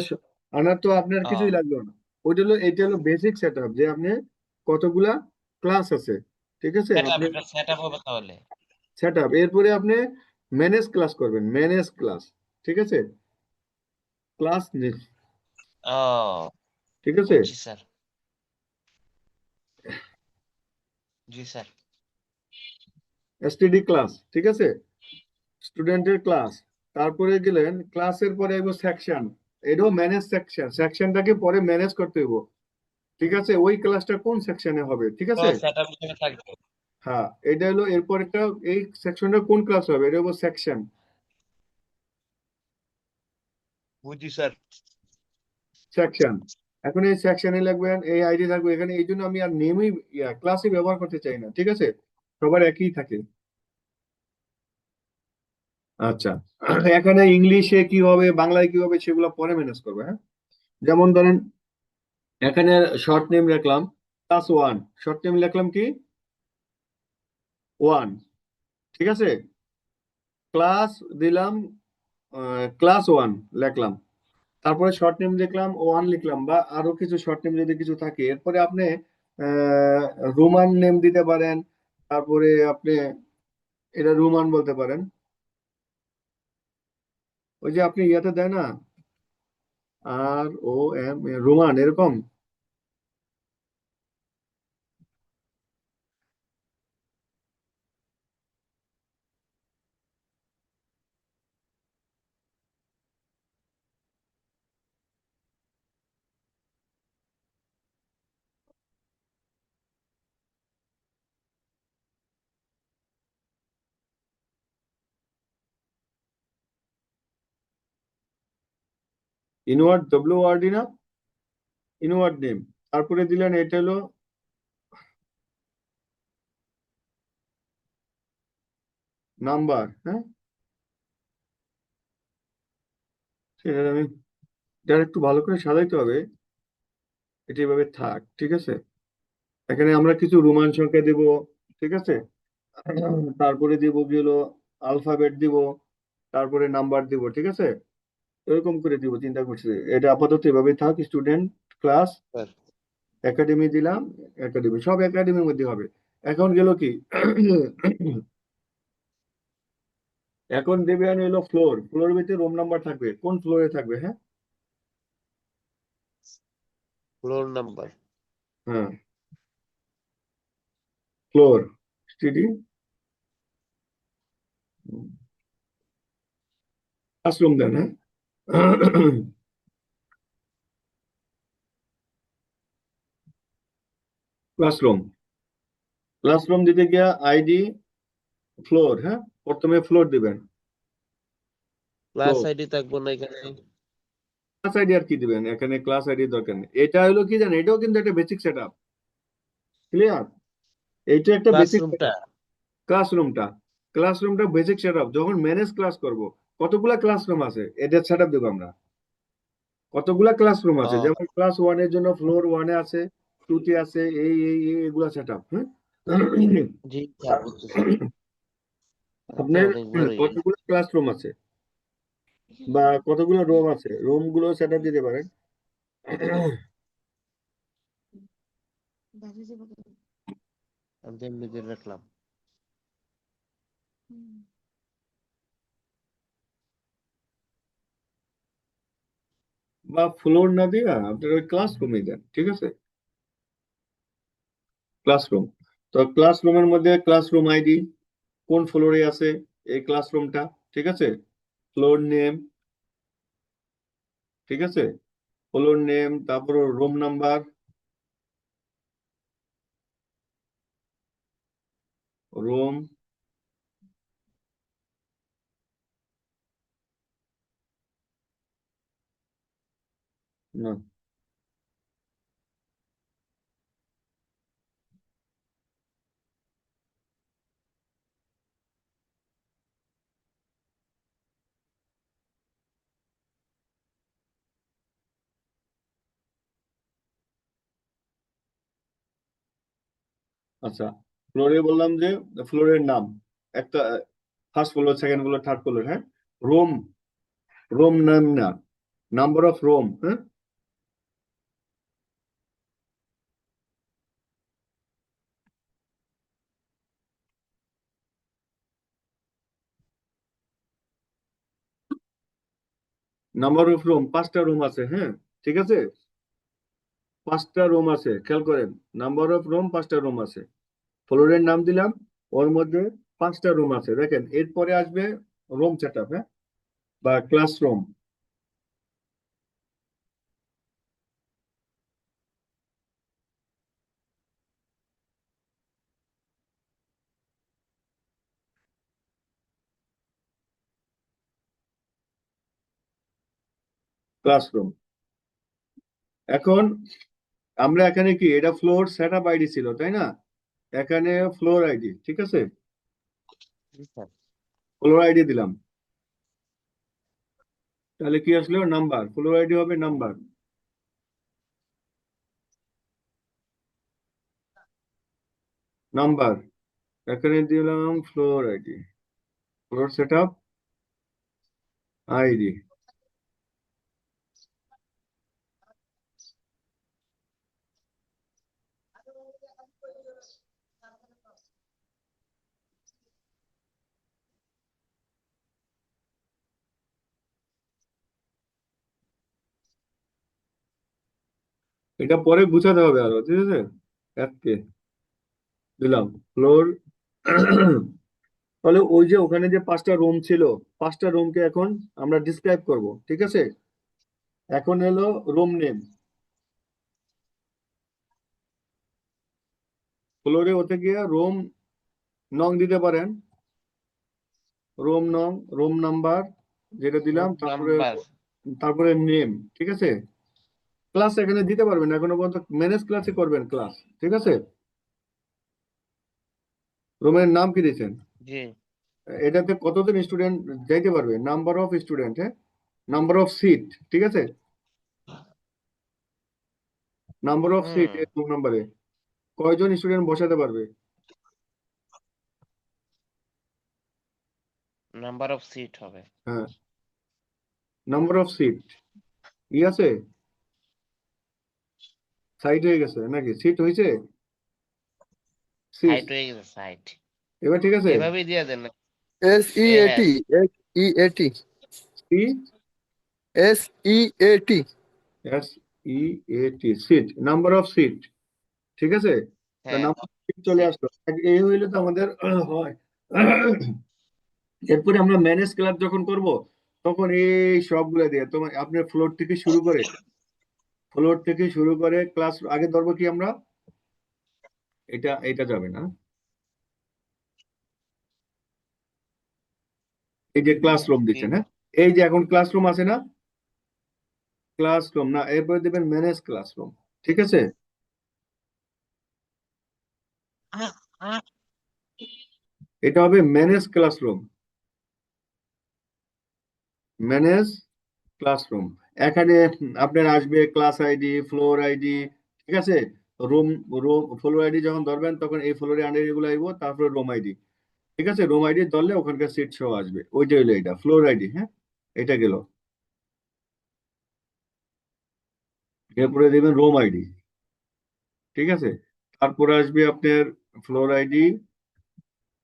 আনার তো আপনার ও কিছুই লাগলো না। ওইটা হলো, এটা হলো বেসিক সেট আপ, যে আপনি কতগুলা ক্লাস আছে, ঠিক আছে। সেট আপ, আপনি এটা সেট আপ হবে তাহলে। সেট আপ, এরপরে আপনি ম্যানেজ ক্লাস করবেন, ম্যানেজ ক্লাস, ঠিক আছে। ক্লাস নেই, ও ঠিক আছে। বুঝছি স্যার। জি স্যার। এসটিডি ক্লাস, ঠিক আছে, স্টুডেন্টের ক্লাস। তারপরে গেলেন ক্লাসের পরে এগো সেকশন, এটাও ম্যানেজ সেকশন, সেকশনটাকে পরে ম্যানেজ করতে হইব, ঠিক আছে। ওই ক্লাসটা কোন সেকশনে হবে, ঠিক তো আছে। সেট আপ হিসেবে থাকবে। হ্যাঁ, এটা হলো এরপর একটা, এই সেকশনটা কোন ক্লাস হবে, এটা হলো সেকশন, বুঝছি স্যার। সেকশন। এখন এই সেকশনে লিখবেন, এই আইডি থাকবে এখানে, এই জন্য আমি আর নেমই ক্লাসই ব্যবহার করতে চাই না, ঠিক আছে, সবার একই থাকে। আচ্ছা, এখানে ইংলিশে কি হবে, বাংলায় কি হবে, সেগুলো পরে ম্যানেজ করবে, হ্যাঁ। যেমন ধরেন এখানে শর্ট নেম রাখলাম ক্লাস 1, শর্ট নেম লিখলাম কি 1, ঠিক আছে। ক্লাস দিলাম, ক্লাস 1 লিখলাম, তারপরে শর্ট নেম দেখলাম 1 লিখলাম, বা আরো কিছু শর্ট নেম যদি কিছু থাকে, এরপরে আপনি আহ, রোমান নেম দিতে পারেন, তারপরে আপনি এটা রোমান বলতে পারেন, ওই যে আপনি ইয়াতে দেয় না, ROM, রোমান এরকম। ইনওয়ার্ড WORD না, ইনওয়ার্ড নেম, তারপরে দিলেন এটা হলো নাম্বার, হ্যাঁ। সেটা আমি, এটা একটু ভালো করে সাজাইতে হবে, এটা এভাবে থাক, ঠিক আছে। এখানে আমরা কিছু রোমান সংখ্যা দিব, ঠিক আছে। তারপরে দিব কি হলো আলফাবেট দিব, তারপরে নাম্বার দিব, ঠিক আছে। এরকম করে দিব চিন্তা করছি। এটা আপাতত এভাবে থাক, স্টুডেন্ট, ক্লাস, স্যার একাডেমি দিলাম, একাডেমি সব একাডেমির মধ্যে হবে। এখন গেল কি এখন দেবেন হলো ফ্লোর, ফ্লোর ভিতরে রুম নাম্বার থাকবে, কোন ফ্লোরে থাকবে? হ্যাঁ ফ্লোর নাম্বার হ্যাঁ, ফ্লোর স্টেডি ক্লাসরুম দেন। হ্যাঁ ক্লাসরুম, ক্লাসরুম দিতে গিয়া আইডি ফ্লোর, হ্যাঁ প্রথমে ফ্লোর দিবেন, ক্লাস ফ্লোর। আইডি থাকবো না এখানে? ক্লাস আইডি আর কি দিবেন এখানে? ক্লাস আইডি দরকার নেই। এটা হলো কি জানেন, এটাও কিন্তু একটা বেসিক সেট আপ, ক্লিয়ার? এইটা একটা বেসিক ক্লাসরুমটা ক্লাসরুমটা, ক্লাসরুমটা বেসিক সেট আপ। যখন ম্যানেজ ক্লাস করব, কতগুলা ক্লাসরুম আছে এটা সেট আপ দেবো আমরা। কতগুলা ক্লাসরুম আছে, ও যেমন ক্লাস ওয়ান এর জন্য ফ্লোর ওয়ানে আছে, টু তে আছে, এগুলা সেট আপ। হ্যাঁ জি স্যার বুঝতেছি। এটা আপনার অনেক বড়ই। কতগুলো ক্লাসরুম আছে বা কতগুলো রুম আছে, রুম গুলো সেট আপ দিতে পারেন। আমি তো এমনি করে রাখলাম। বা ফ্লোর না দিয়ে আপনার ওই ক্লাসরুমে দেন, ঠিক আছে? ক্লাসরুম, তো ক্লাসরুমের মধ্যে ক্লাসরুম আইডি, কোন ফ্লোরে আছে এই ক্লাসরুমটা, ঠিক আছে? ফ্লোর নেম, ঠিক আছে? ফ্লোর নেম, তারপর রুম নাম্বার, রুম না, আচ্ছা ফ্লোরে বললাম যে ফ্লোরের নাম একটা, first floor, second floor, third floor, হ্যাঁ। রুম, রুম নাম না, নাম্বার অফ রুম, হ্যাঁ। নাম্বার অফ রুম, 5টা রুম আছে, হ্যাঁ ঠিক আছে? 5টা রুম আছে, খেয়াল করেন। নাম্বার অফ রুম 5টা রুম আছে, ফ্লোরের নাম দিলাম, ওর মধ্যে 5টা রুম আছে। দেখেন এরপরে আসবে রুম সেট আপ, হ্যাঁ, বা ক্লাসরুম। ক্লাসরুম, এখন আমরা এখানে কি, এটা ফ্লোর সেট আপ আইডি ছিল তাই না? এখানে ফ্লোর আইডি, ঠিক আছে? জি স্যার। ফ্লোর আইডি দিলাম, তাহলে কি আসলো? নাম্বার, ফ্লোর আইডি হবে নাম্বার, নাম্বার। এখানে দিলাম floor ID, floor set up ID. এটা পরে গুছাতে হবে আরো, ঠিক আছে? এফকে দিলাম ফ্লোর তাহলে ওই যে ওখানে যে 5টা রুম ছিল, 5টা রুমকে এখন আমরা ডিসক্রাইব করব, ঠিক আছে? এখন এলো রুম নেম, ফ্লোরে হতে গিয়ে রুম নং দিতে পারেন, রুম নং, রুম নাম্বার যেটা দিলাম, রুম তারপরে নাম্বার তারপরে নেম, ঠিক আছে? ক্লাস এখানে দিতে পারবেন, এখনো পর্যন্ত ম্যানেজ ক্লাসে করবেন ক্লাস, ঠিক আছে? রুমের নাম কি দিয়েছেন? জি এটাতে কতজন স্টুডেন্ট যাইতে পারবে, নাম্বার অফ স্টুডেন্ট, হ্যাঁ, নাম্বার অফ সিট, ঠিক আছে? নাম্বার অফ সিট হুম। এই রুম নাম্বারে কয়জন স্টুডেন্ট বসাতে পারবে? নাম্বার অফ সিট হবে। হ্যাঁ, নাম্বার অফ সিট ই আছে, সাইট হয়ে গেছে নাকি, সিট হয়েছে, সিট সাইট হয়ে গেছে সাইট। এবার ঠিক আছে। এভাবেই দিয়ে দেন না। SEAT SEAT C SEAT S E A T, seat, number of seat, ঠিক আছে। হ্যাঁ নাম্বার অফ সিট চলে সিট। আসলো, এই হইলে তো আমাদের হয়। এরপরে আমরা ম্যানেজ ক্লাস যখন করব তখন এই সবগুলো দিয়ে তোমার আপনার ফ্লোর থেকে শুরু করে ক্লাস আগে ধরবো কি আমরা, এটা এটা যাবে না, এই যে ক্লাসরুম দিচ্ছেন, হ্যাঁ, এই যে এখন ক্লাসরুম আছে না, ক্লাসরুম না, এরপরে দেবেন ম্যানেজ ক্লাসরুম, ঠিক আছে। এটা হবে ম্যানেজ ক্লাসরুম, ম্যানেজ ক্লাসরুম। এখানে আপনার আসবে ক্লাস আইডি, ফ্লোর আইডি, ঠিক আছে, রুম রুম ফ্লোর আইডি যখন ধরবেন তখন এই ফ্লোরে আন্ডার এগুলো আইব, তারপরে রুম আইডি, ঠিক আছে, রুম আইডি ধরলে ওখানকার সিট সহ আসবে, ওইটা হইলো এটা ফ্লোর আইডি, হ্যাঁ, এটা গেল। এরপরে দেবেন রুম আইডি, ঠিক আছে, তারপরে আসবে আপনার ফ্লোর আইডি,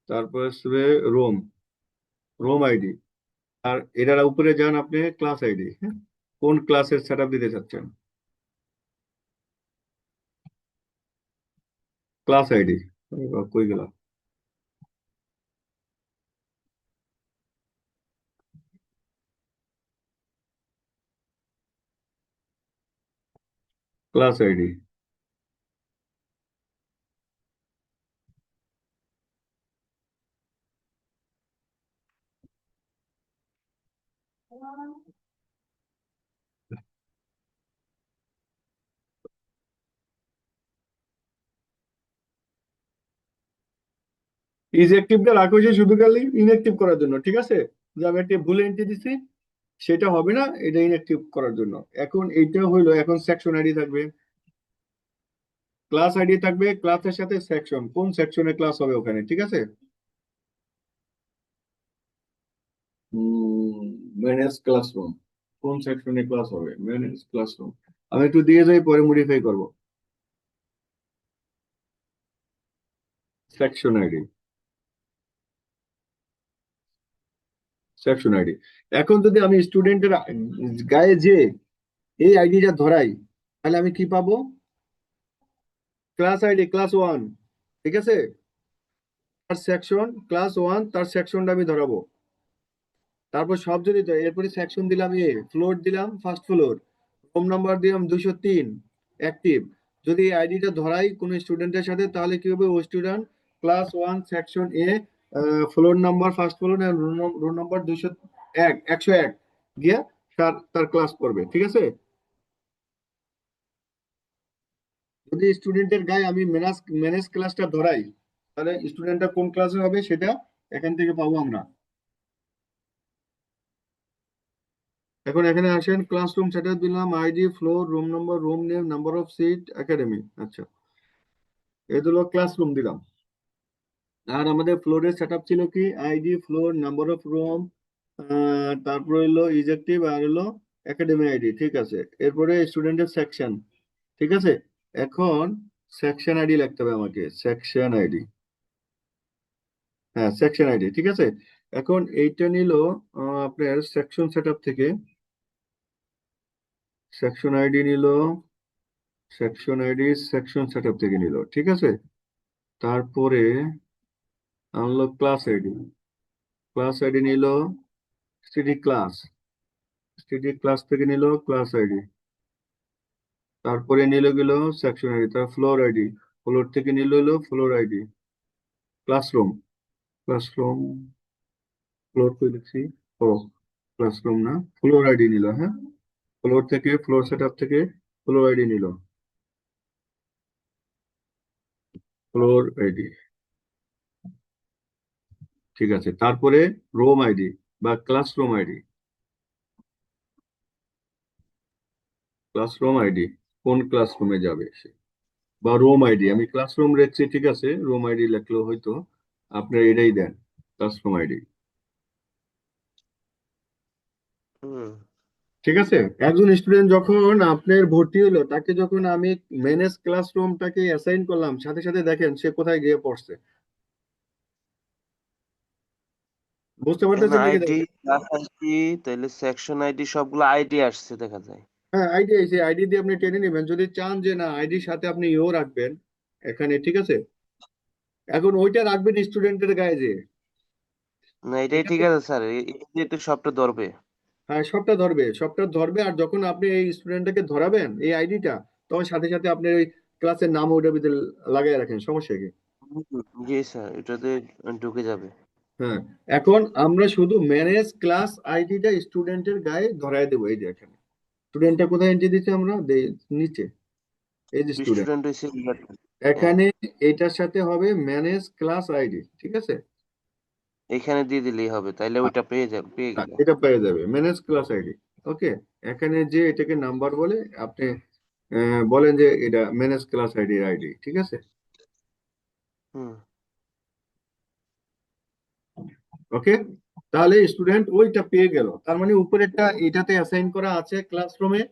তারপরে আসবে রুম রুম আইডি, আর এটার উপরে যান আপনি ক্লাস আইডি, হ্যাঁ, কোন ক্লাসের সেট আপ দিতে চাচ্ছেন, ক্লাস আইডি, কই গেল, ক্লাস আইডি, ইজ অ্যাক্টিভটা রাখো যে শুধু খালি ইনঅ্যাক্টিভ করার জন্য, ঠিক আছে, যে আমি একটা ভুল এন্ট্রি দিছি সেটা হবে না, এটা ইনঅ্যাক্টিভ করার জন্য। এখন এইটা হইলো, এখন সেকশন আইডি থাকবে, ক্লাস আইডি থাকবে, ক্লাসের সাথে সেকশন, কোন সেকশনে ক্লাস হবে ওখানে, ঠিক আছে। ম্যানেজ ক্লাসরুম, কোন সেকশনে ক্লাস হবে, ম্যানেজ ক্লাসরুম, আমি একটু দিয়ে যাই পরে মডিফাই করব, সেকশন আইডি, সেকশন আইডি। এখন যদি আমি স্টুডেন্টের গায়ে যে এই আইডিটা ধরাই, তাহলে আমি কি পাবো, ক্লাস আইডি ক্লাস 1, ঠিক আছে, তার সেকশন ক্লাস 1, তার সেকশনটা আমি ধরাবো, তারপর সব যদি এরপরে সেকশন দিলাম, ফ্লোর দিলাম ফার্স্ট ফ্লোর, রুম নাম্বার দিলাম 203 অ্যাক্টিভ। যদি এই আইডিটা ধরাই কোনো স্টুডেন্টের সাথে, তাহলে কি হবে, ও student class 1 section A, floor number first floor, room number 101 গিয়ে তার তার ক্লাস করবে, ঠিক আছে। যদি স্টুডেন্টের গায়ে আমি ম্যানেজ ক্লাসটা ধরাই, তাহলে স্টুডেন্টটা কোন ক্লাসে হবে সেটা এখান থেকে পাবো আমরা। এখন এখানে আসেন, ক্লাসরুম সেটআপ দিলাম, ID, floor, room number, room name, number of seat, academy, আচ্ছা, এই হলো ক্লাসরুম দিলাম। আর আমাদের ফ্লোরের সেটআপ ছিল কি, ID, floor, number of room, তারপর হলো ইজেক্টিভ, আর হলো একাডেমি আইডি, ঠিক আছে। এরপরে স্টুডেন্টের সেকশন, ঠিক আছে। এখন সেকশন আইডি লিখতে হবে আমাকে, সেকশন আইডি, হ্যাঁ সেকশন আইডি, ঠিক আছে। এখন এইটা নিল আপনার সেকশন সেটআপ থেকে, সেকশন আইডি নিল, সেকশন আইডি সেকশন সেটআপ থেকে নিল, ঠিক আছে। তারপরে আনলো ক্লাস আইডি, ক্লাস আইডি নিল স্টিডি ক্লাস, স্টিডি ক্লাস থেকে নিল ক্লাস আইডি, তারপরে নিল গেল সেকশন আইডি, তার ফ্লোর আইডি, ফ্লোর থেকে নিল হলো floor ID, classroom, classroom, floor করে লিখছি, ও ক্লাসরুম না, ফ্লোর আইডি নিল, হ্যাঁ, ফ্লোর থেকে ফ্লোর সেটআপ থেকে ফ্লোর আইডি নিল, ফ্লোর আইডি, ঠিক আছে। তারপরে রুম আইডি বা ক্লাসরুম আইডি, ক্লাসরুম আইডি, কোন ক্লাসরুমে যাবে সে, বা রুম আইডি, আমি ক্লাসরুম লিখছি, ঠিক আছে, রুম আইডি লিখলেও হয়তো আপনার এটাই দেন, ক্লাসরুম আইডি। হুম ঠিক আছে, একজন স্টুডেন্ট যখন আপনার ভর্তি হলো তাকে যখন আমি ম্যানেজ ক্লাসরুমটাকে অ্যাসাইন করলাম, সাথে সাথে দেখেন সে কোথায় গিয়ে পড়ছে। বুঝতে এখানে পারতেছেন নাকি আইডি, দেখেন? ক্লাস আইডি, তাহলে সেকশন আইডি সবগুলো আইডি আসছে দেখা যায়। হ্যাঁ, আইডি আছে, আইডি দিয়ে আপনি টেনে নেবেন যদি চান যে না আইডির সাথে আপনি ইও রাখবেন এখানে, ঠিক আছে। এখন ওইটা রাখবেন স্টুডেন্টের গায়ে যে না এটাই এটা ঠিক তো, আছে স্যার, এই তো সবটা ধরবে। হ্যাঁ সবটা ধরবে, সবটা ধরবে। আর যখন আপনি এই স্টুডেন্টটাকে ধরাবেন এই আইডিটা, তখন সাথে সাথে আপনি ওই ক্লাসের নাম ওইটার ভিতরে লাগাই রাখেন, সমস্যা কি? জি স্যার, এটাতে ঢুকে যাবে। হ্যাঁ, এখন আমরা শুধু ম্যানেজ ক্লাস আইডিটা স্টুডেন্টের গায়ে ধরায় দেবো। এই যে এখানে স্টুডেন্টটা কোথায় এন্ট্রি দিচ্ছে আমরা নিচে, এই যে স্টুডেন্ট, স্টুডেন্ট হয়েছে। হ্যাঁ, এখানে এটার সাথে হবে ম্যানেজ ক্লাস আইডি, ঠিক আছে। এখানে দিয়ে দিলেই হবে, তাইলে ওইটা পেয়ে যাবে, পেয়ে গেল। এটা পেয়ে যাবে ম্যানেজ ক্লাস আইডি। ওকে, এখানে যে এটাকে নাম্বার বলে আপনি বলেন যে এটা ম্যানেজ ক্লাস আইডি আইডি, ঠিক আছে। হুম। ওকে, তাহলে স্টুডেন্ট ওইটা পেয়ে গেল, তার মানে উপরেরটা এটাতে অ্যাসাইন করা আছে ক্লাসরুমে,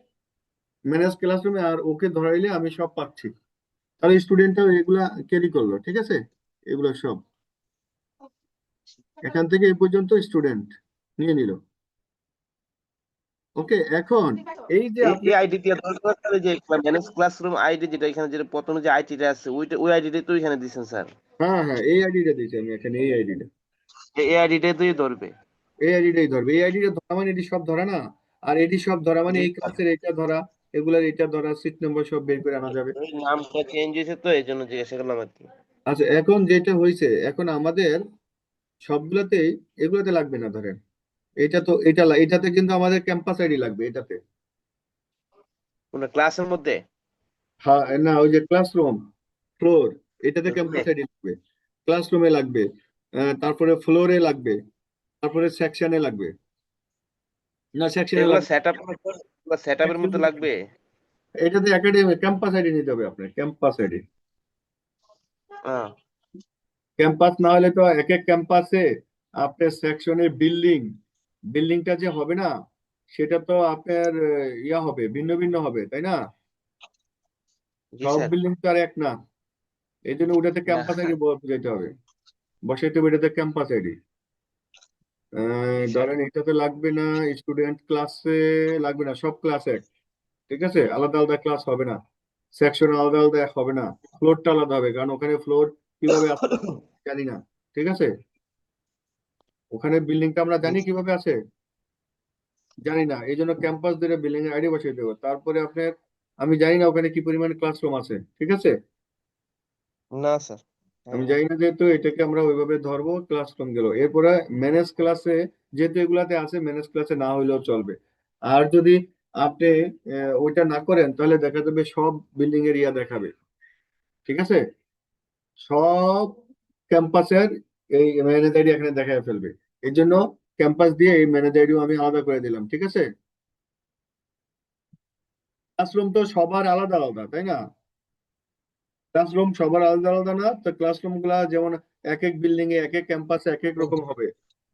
ম্যানেজ ক্লাসরুমে, আর ওকে ধরাইলে আমি সব পাচ্ছি। তাহলে স্টুডেন্টটা এগুলা ক্যারি করলো, ঠিক আছে। এগুলো সব এখান থেকে এই পর্যন্ত স্টুডেন্ট নিয়ে নিল। ওকে, এখন এই যে এই আপনি, এই আইডি দিয়ে দরকার স্যার, যে ম্যানেজ ক্লাসরুম আইডি যেটা এখানে, যেটা প্রথমে যে আইডিটা আছে ওইটা, ওই আইডিটাই তো এখানে দিচ্ছেন স্যার। হ্যাঁ হ্যাঁ এই আইডিটা দিচ্ছি আমি এখানে, এই আইডিটা, এই আইডিটাই তো ধরবে। এই আইডিটাই ধরবে। এই আইডিটা ধরা মানে এটি সব ধরা না, আর এটি সব ধরা মানে জি এই স্যার। ক্লাসের এটা ধরা, এগুলার এটা ধরা, সিট নম্বর সব বের করে আনা যাবে। ওই নামটা চেঞ্জ হয়েছে তো এই জন্য জিজ্ঞাসা করলাম আর কি। আচ্ছা, এখন যেটা হয়েছে, এখন আমাদের সবগুলাতেই এগুলাতে লাগবে না ধরেন, এটা তো এটাতে কিন্তু আমাদের ক্যাম্পাস আইডি লাগবে এটাতে। কোনটা ক্লাসের মধ্যে? হ্যাঁ, না ওই যে ক্লাসরুম ফ্লোর, এটাতে ওখানে ক্যাম্পাস আইডি লাগবে, ক্লাসরুমে লাগবে, তারপরে ফ্লোরে লাগবে, তারপরে সেকশনে লাগবে, না সেকশনে এগুলো লাগবে, সেট আপের মধ্যে লাগবে। এটাতে একাডেমি ক্যাম্পাস আইডি নিতে হবে আপনার, ক্যাম্পাস আইডি। হ্যাঁ। ক্যাম্পাস না হলে তো এক এক ক্যাম্পাসে আপনার সেকশনের বিল্ডিংটা যে হবে না, সেটা তো আপনার ইয়া হবে, ভিন্ন ভিন্ন হবে, তাই না? জি সব স্যার। বিল্ডিং তো আর এক না, এই জন্য ওটাতে না। ক্যাম্পাস আইডি যেতে হবে, বসাইতে হবে এটাতে ক্যাম্পাস আইডি। জি স্যার। ধরেন এটাতে লাগবে না, স্টুডেন্ট ক্লাসে লাগবে না, সব ক্লাস এক, ঠিক আছে, আলাদা আলাদা ক্লাস হবে না, সেকশন আলাদা আলাদা হবে না, ফ্লোরটা আলাদা হবে, কারণ ওখানে ফ্লোর কিভাবে আছে জানি না, ঠিক আছে। ওখানে বিল্ডিংটা আমরা জি জানি কিভাবে আছে, জানি না, এই জন্য ক্যাম্পাস ধরে বিল্ডিং এর আইডি বসিয়ে দেবো। তারপরে আপনার, আমি জানি না ওখানে কি পরিমাণ ক্লাসরুম আছে, ঠিক আছে। না স্যার। আমি হ্যাঁ। জানি না, যেহেতু এটাকে আমরা ওইভাবে ধরবো, ক্লাসরুম গেল। এরপরে ম্যানেজ ক্লাসে, যেহেতু এগুলাতে আছে, ম্যানেজ ক্লাসে না হইলেও চলবে। আর যদি আপনি ওইটা না করেন তাহলে দেখা যাবে সব বিল্ডিং এর ইয়া দেখাবে, ঠিক আছে, সব ক্যাম্পাসের এই ম্যানেজ আইডি এখানে দেখায় ফেলবে। এই জন্য ক্যাম্পাস দিয়ে এই ম্যানেজ আইডিও আমি আলাদা করে দিলাম, ঠিক আছে। ক্লাসরুম তো সবার আলাদা আলাদা, তাই না? ক্লাসরুম সবার আলাদা আলাদা না তো, ক্লাসরুম গুলা যেমন এক এক বিল্ডিং এ এক এক ক্যাম্পাসে এক এক রকম হবে।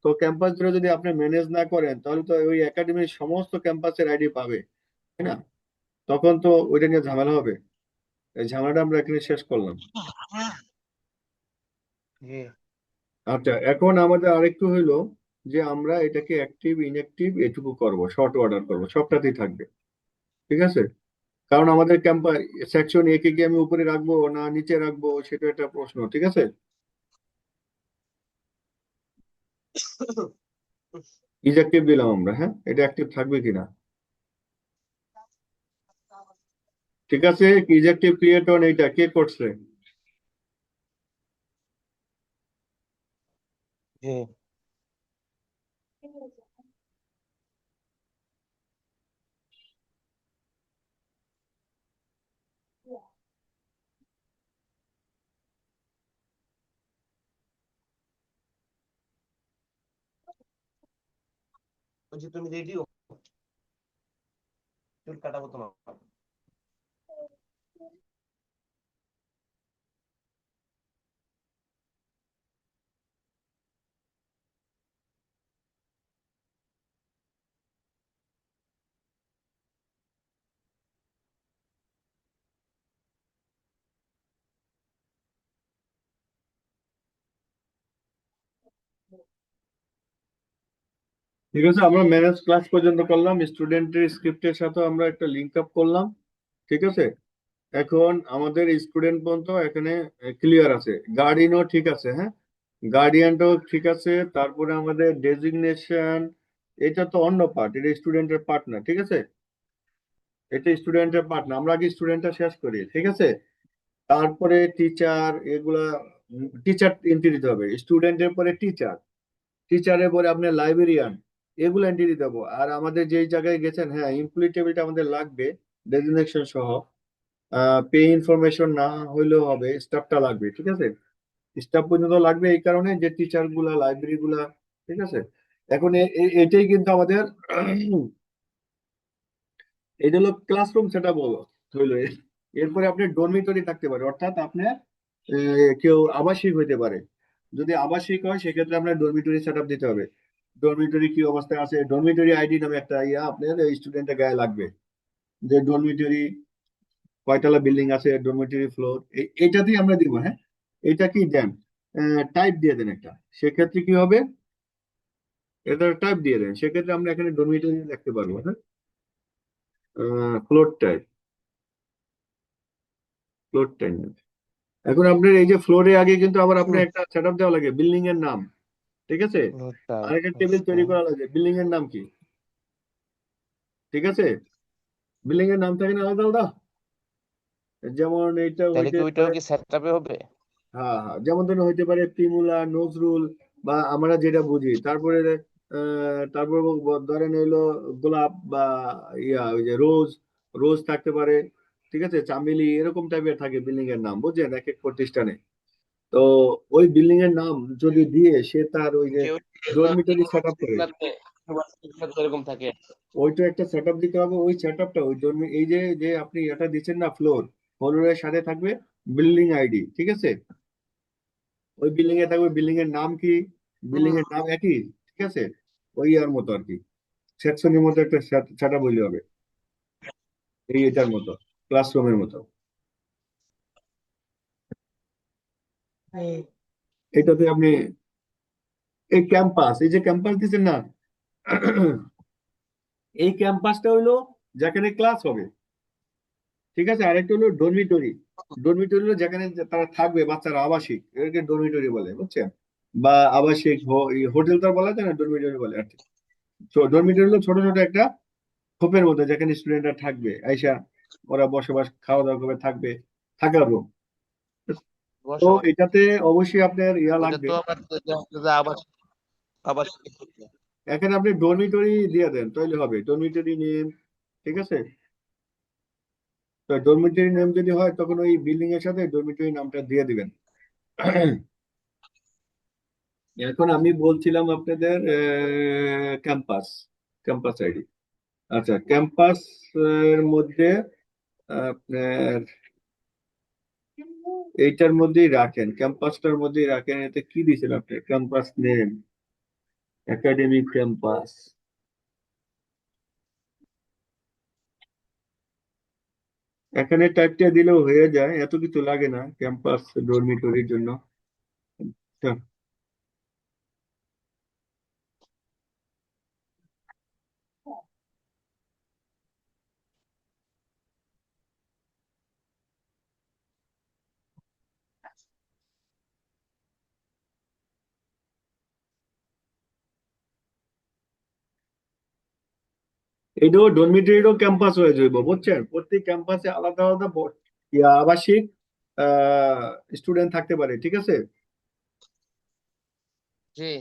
তো ক্যাম্পাস ধরে যদি আপনি ম্যানেজ না করেন তাহলে তো ওই একাডেমির সমস্ত ক্যাম্পাসের আইডি পাবে, তাই না? তখন তো ওইটা নিয়ে ঝামেলা হবে। এই ঝামেলাটা আমরা এখানে শেষ করলাম। জি। আচ্ছা, এখন আমাদের আরেকটু হইলো যে আমরা এটাকে অ্যাক্টিভ ইনঅ্যাক্টিভ এটুকু করব, শর্ট অর্ডার করব, সবটাতেই থাকবে, ঠিক আছে। কারণ আমাদের ক্যাম্পাস সেকশন এ কে কি আমি উপরে রাখবো না নিচে রাখবো সেটা একটা প্রশ্ন, ঠিক আছে। ইজ অ্যাক্টিভ দিলাম আমরা, হ্যাঁ, এটা অ্যাক্টিভ থাকবে কিনা, ঠিক আছে। ইজ অ্যাক্টিভ ক্রিয়েট অন, এইটা কে করছে? জি। বলছি তুমি রেডিও, চুল কাটাবো তোমার। ঠিক আছে, আমরা ম্যানেজ ক্লাস পর্যন্ত করলাম, স্টুডেন্টের স্ক্রিপ্টের সাথে আমরা একটা লিঙ্ক আপ করলাম। ঠিক আছে, এখন আমাদের স্টুডেন্ট পর্যন্ত এখানে ক্লিয়ার আছে, গার্ডিয়ানও ঠিক আছে, হ্যাঁ গার্ডিয়ানটাও ঠিক আছে। তারপরে আমাদের ডেজিগনেশন, এটা তো অন্য পার্ট, এটা স্টুডেন্টের পার্ট না, ঠিক আছে, এটা স্টুডেন্টের পার্ট না, আমরা আগে স্টুডেন্টটা শেষ করি, ঠিক আছে। তারপরে টিচার, এগুলা টিচার এন্ট্রি দিতে হবে, স্টুডেন্টের পরে টিচার, টিচারের পরে আপনার লাইব্রেরিয়ান, এগুলো এন্ট্রি দেবো। আর আমাদের যেই জায়গায় গেছেন, হ্যাঁ এমপ্লয়ি টেবিলটা আমাদের লাগবে ডেজিগনেশন সহ, পে ইনফরমেশন না হইলেও হবে, স্টাফটা লাগবে, ঠিক আছে। স্টাফ পর্যন্ত লাগবে এই কারণে যে টিচার গুলা, লাইব্রেরি গুলা, ঠিক আছে। এখন এটাই কিন্তু আমাদের এটা হলো ক্লাসরুম সেট আপ হইলো। এরপরে আপনার ডরমিটরি থাকতে পারে, অর্থাৎ আপনার কেউ আবাসিক হইতে পারে। যদি আবাসিক হয় সেক্ষেত্রে আপনার ডরমিটরি সেট আপ দিতে হবে। ডরমিটরি কি অবস্থায় আছে, ডরমিটরি আইডি নামে একটা ইয়া আপনার স্টুডেন্টের গায়ে লাগবে, যে ডরমিটরি কয়তলা বিল্ডিং আছে, ডরমিটরি ফ্লোর, এইটাতেই আমরা দিব, হ্যাঁ। এটা কি দেন, টাইপ দিয়ে দেন একটা, সেক্ষেত্রে কি হবে, এটা টাইপ দিয়ে দেন, সেক্ষেত্রে আমরা এখানে ডরমিটরি লিখতে পারবো, হ্যাঁ। Floor type, floor type. এখন আপনার এই যে ফ্লোরে আগে কিন্তু আবার আপনার একটা সেট আপ দেওয়া লাগে, বিল্ডিং এর নাম, ঠিক আছে। আরেকটা টেবিল তৈরি করা লাগে, বিল্ডিং এর নাম কি, ঠিক আছে। বিল্ডিং এর নাম থাকে না আলাদা আলাদা, যেমন এইটা তাহলে হইতে কি ওইটাও পারে, কি সেটআপে হবে? হ্যাঁ হ্যাঁ, যেমন ধরুন হইতে পারে প্রিমুলা, নজরুল, বা আমরা যেটা বুঝি। তারপরে তারপর ধরেন হইলো গোলাপ, বা ইয়া ওই যে রোজ, রোজ থাকতে পারে, ঠিক আছে, চামেলি, এরকম টাইপের থাকে বিল্ডিং এর নাম, বুঝছেন, এক এক প্রতিষ্ঠানে। তো ওই বিল্ডিং এর নাম যদি দিয়ে সে তার ওই যে যে ডরমিটরি সেট আপ করে, এরকম থাকে। ওইটা একটা সেট আপ দিতে হবে। ওই সেট আপটা ওই এই যে যে আপনি এটা দিচ্ছেন না ফ্লোর, ফ্লোরের সাথে থাকবে বিল্ডিং আইডি, ঠিক আছে। ওই বিল্ডিং এ থাকবে বিল্ডিং এর নাম কি, বিল্ডিং এর নাম একই, ঠিক আছে, ওই আর মতো আর কি, সেকশনের মতো একটা সেট আপ হইলে হবে, এই এটার মতো, ক্লাসরুমের মতো। এটাতে আপনি এই ক্যাম্পাস, এই যে ক্যাম্পাস দিচ্ছেন না, এই ক্যাম্পাসটা হইলো যেখানে ক্লাস হবে, ঠিক আছে। আরেকটা হলো ডরমিটরি, ডরমিটরি হলো যেখানে তারা থাকবে, বাচ্চারা, আবাসিক, এটাকে ডরমিটরি বলে, বুঝছেন। বা আবাসিক হোটেল তো আর বলা যায় না, ডরমিটরি বলে আর কি। ডরমিটরি হলো ছোট ছোট একটা খোপের মধ্যে যেখানে স্টুডেন্টরা থাকবে, আইসা ওরা বসবাস, খাওয়া দাওয়া করে থাকবে, থাকার রুম। তো বসবাস, এটাতে অবশ্যই আপনার ইয়া ওটা লাগবে, তো আবার আবার আবার এখানে আপনি ডরমিটরি দিয়ে দেন তাহলে হবে, ডরমিটরি নেম, ঠিক আছে। তো ডরমিটরি নেম যদি হয় তখন ওই বিল্ডিং এর সাথে ডরমিটরি নামটা দিয়ে দিবেন। এখন আমি বলছিলাম আপনাদের ক্যাম্পাস, ক্যাম্পাস আইডি, আচ্ছা ক্যাম্পাস এর মধ্যে আপনার এইটার মধ্যেই রাখেন, ক্যাম্পাসটার মধ্যেই রাখেন। এতে কি দিয়েছেন আপনি, ক্যাম্পাস নেম, একাডেমিক ক্যাম্পাস, এখানে টাইপটা দিলেও হয়ে যায়, এত কিছু লাগে না ক্যাম্পাস ডরমিটরির জন্য। আচ্ছা, এটাও ডরমিটরিরও ক্যাম্পাস হয়ে যাবে, বুঝছেন, প্রত্যেক ক্যাম্পাসে আলাদা আলাদা আবাসিক স্টুডেন্ট থাকতে পারে, ঠিক আছে। জি।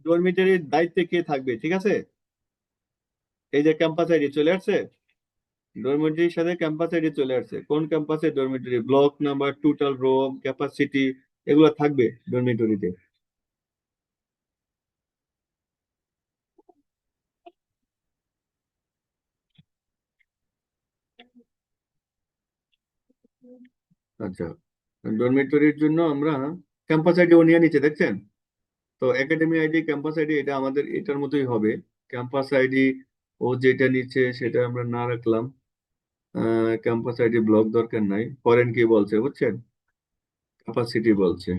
ডরমিটরির দায়িত্বে কে থাকবে, ঠিক আছে। এই যে ক্যাম্পাস আইডি চলে আসছে, ডরমিটরির সাথে ক্যাম্পাস আইডি চলে আসছে। কোন ক্যাম্পাসে dormitory, block number, total room, capacity, এগুলো থাকবে ডরমিটরিতে। আচ্ছা, ডরমিটরির জন্য আমরা ক্যাম্পাস আইডি ও নিয়ে নিচ্ছে, দেখছেন তো। একাডেমি আইডি, ক্যাম্পাস আইডি, এটা আমাদের এটার মতোই হবে। ক্যাম্পাস আইডি ও যেটা নিচ্ছে সেটা আমরা না রাখলাম। ক্যাম্পাস আইডি ব্লক দরকার নাই। ফরেন কি বলছে বুঝছেন, ক্যাপাসিটি বলছে।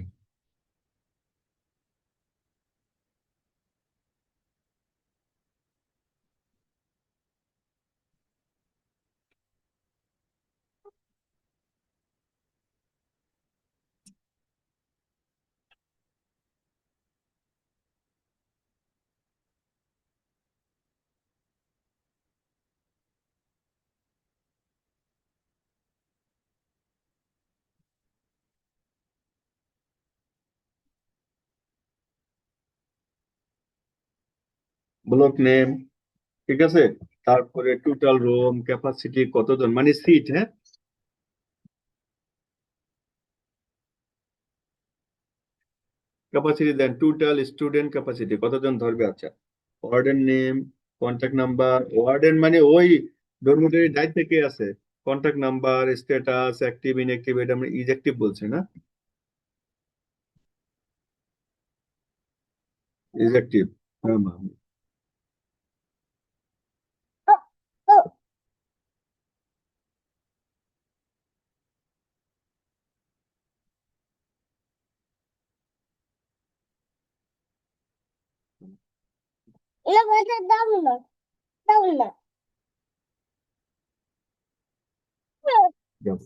ব্লক নেম, ঠিক আছে। তারপরে টোটাল রুম, ক্যাপাসিটি কতজন, মানে সিট, হ্যাঁ। ক্যাপাসিটি দেন, টোটাল স্টুডেন্ট ক্যাপাসিটি কতজন ধরবে। আচ্ছা, warden name, contact number. Warden মানে ওই ডরমিটরির দায়িত্বে কে আছে, contact number, status, active inactive, এটা আমরা ইজ অ্যাক্টিভ বলছি না, ইজ অ্যাক্টিভ। হ্যাঁ ma'am। এগুলো বলতে দাম না, দাম না। যাও।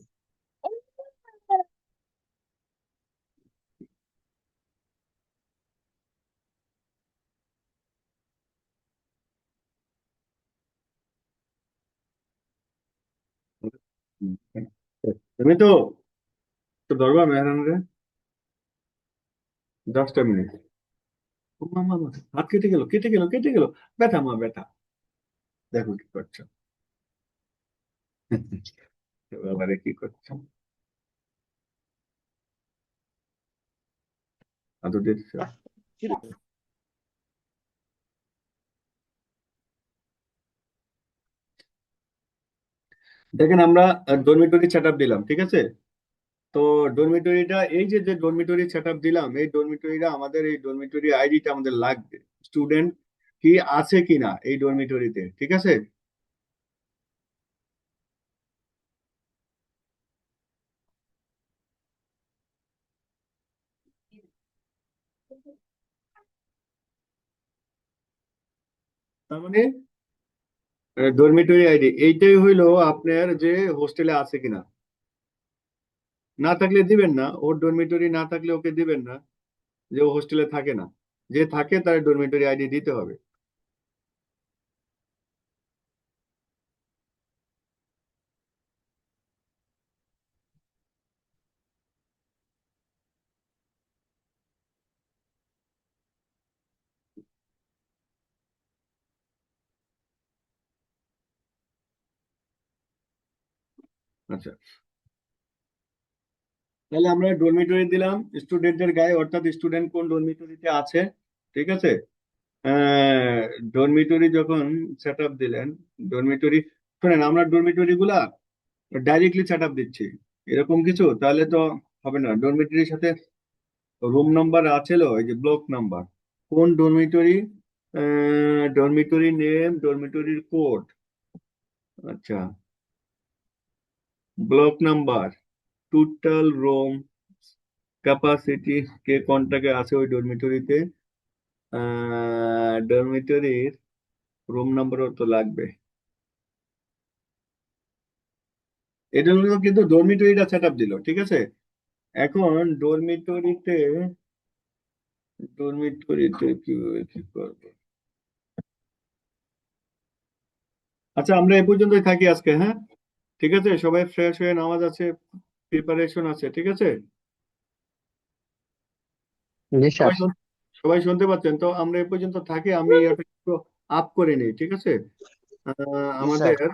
তুমি তো তো ধরবা মেহরান রে, 10টা মিনিট। ও মা মা মা, হাত কেটে গেল, কেটে গেল, কেটে গেল। ব্যথা মা, ব্যথা। দেখো কি করছো। বাবারে কি করছো, আদর দিচ্ছ। দেখেন আমরা ডরমিটরি সেট আপ দিলাম, ঠিক আছে। তো ডরমিটরিটা, এই যে যে ডরমিটরি সেট আপ দিলাম, এই ডরমিটরিটা আমাদের, এই ডরমিটরি আইডিটা আমাদের লাগবে। স্টুডেন্ট কি আছে কিনা এই ডরমিটরিতে, ঠিক আছে। তার মানে ডরমিটরি আইডি এইটাই হইলো আপনার যে হোস্টেলে আছে কিনা। না থাকলে দিবেন না, ওর ডরমিটরি না থাকলে ওকে দিবেন না, যে ও হোস্টেলে থাকে না। যে থাকে তার ডরমিটরি আইডি দিতে হবে। আচ্ছা, তাহলে আমরা ডরমিটরি দিলাম স্টুডেন্টের গায়ে, অর্থাৎ স্টুডেন্ট কোন ডরমিটরিতে আছে, ঠিক আছে। ডরমিটরি যখন সেট আপ দিলেন, ডরমিটরি, শোনেন আমরা ডরমিটরি গুলা ডাইরেক্টলি সেট আপ দিচ্ছি, এরকম কিছু তাহলে তো হবে না। ডরমিটরির সাথে রুম নাম্বার আছে, এই যে ব্লক নাম্বার, কোন ডরমিটরি, ডরমিটরি নেম, ডরমিটরির কোড, আচ্ছা, block number, total room, capacity, কে কোনটাকে আছে ওই ডরমিটরিতে, ডরমিটরির রুম নাম্বারও তো লাগবে। এটা হলো কিন্তু ডরমিটরিটা সেট আপ দিল, ঠিক আছে। এখন ডরমিটরিতে কিভাবে কি করবো। আচ্ছা, আমরা এই পর্যন্তই থাকি আজকে, হ্যাঁ। ঠিক আছে, সবাই ফ্রেশ হয়ে, নামাজ আছে, প্রিপারেশন আছে, ঠিক আছে। জি স্যার। সবাই সবাই শুনতে পাচ্ছেন তো, আমরা এই পর্যন্ত থাকি। আমি এটা একটু আপ করে নিই, ঠিক আছে। জি স্যার আমাদের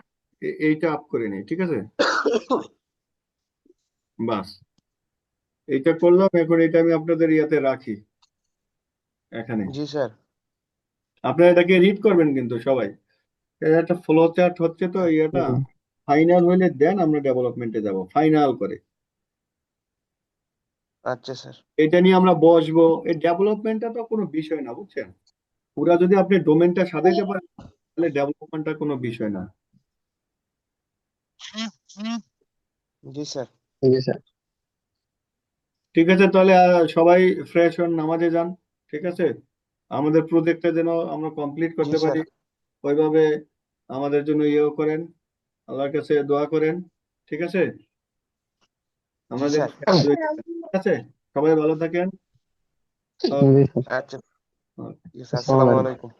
এইটা আপ করে নিই, ঠিক আছে? বাস, এইটা করলাম। এখন এটা আমি আপনাদের ইয়াতে রাখি এখানে। জি স্যার আপনারা এটাকে রিড করবেন কিন্তু সবাই। এটা একটা ফ্লো চার্ট হচ্ছে, তো ইয়েটা ফাইনাল হইলে দেন আমরা ডেভেলপমেন্টে যাব ফাইনাল করে। আচ্ছা স্যার এটা নিয়ে আমরা বসবো। এই ডেভেলপমেন্টটা তো কোনো বিষয় না, বুঝছেন? পুরা যদি আপনি ডোমেনটা সাজাইতে পারেন তাহলে ডেভেলপমেন্টটা কোনো বিষয় না। জি স্যার ঠিক আছে, তাহলে সবাই ফ্রেশ হন, নামাজে যান। ঠিক আছে, আমাদের প্রজেক্টটা যেন আমরা কমপ্লিট জি করতে স্যার পারি ওইভাবে আমাদের জন্য ইয়েও করেন, আল্লাহর কাছে দোয়া করেন। ঠিক আছে, জি আমরা স্যার ঠিক আছে, সবাই ভালো থাকেন। আচ্ছা জি স্যার আসসালামু আলাইকুম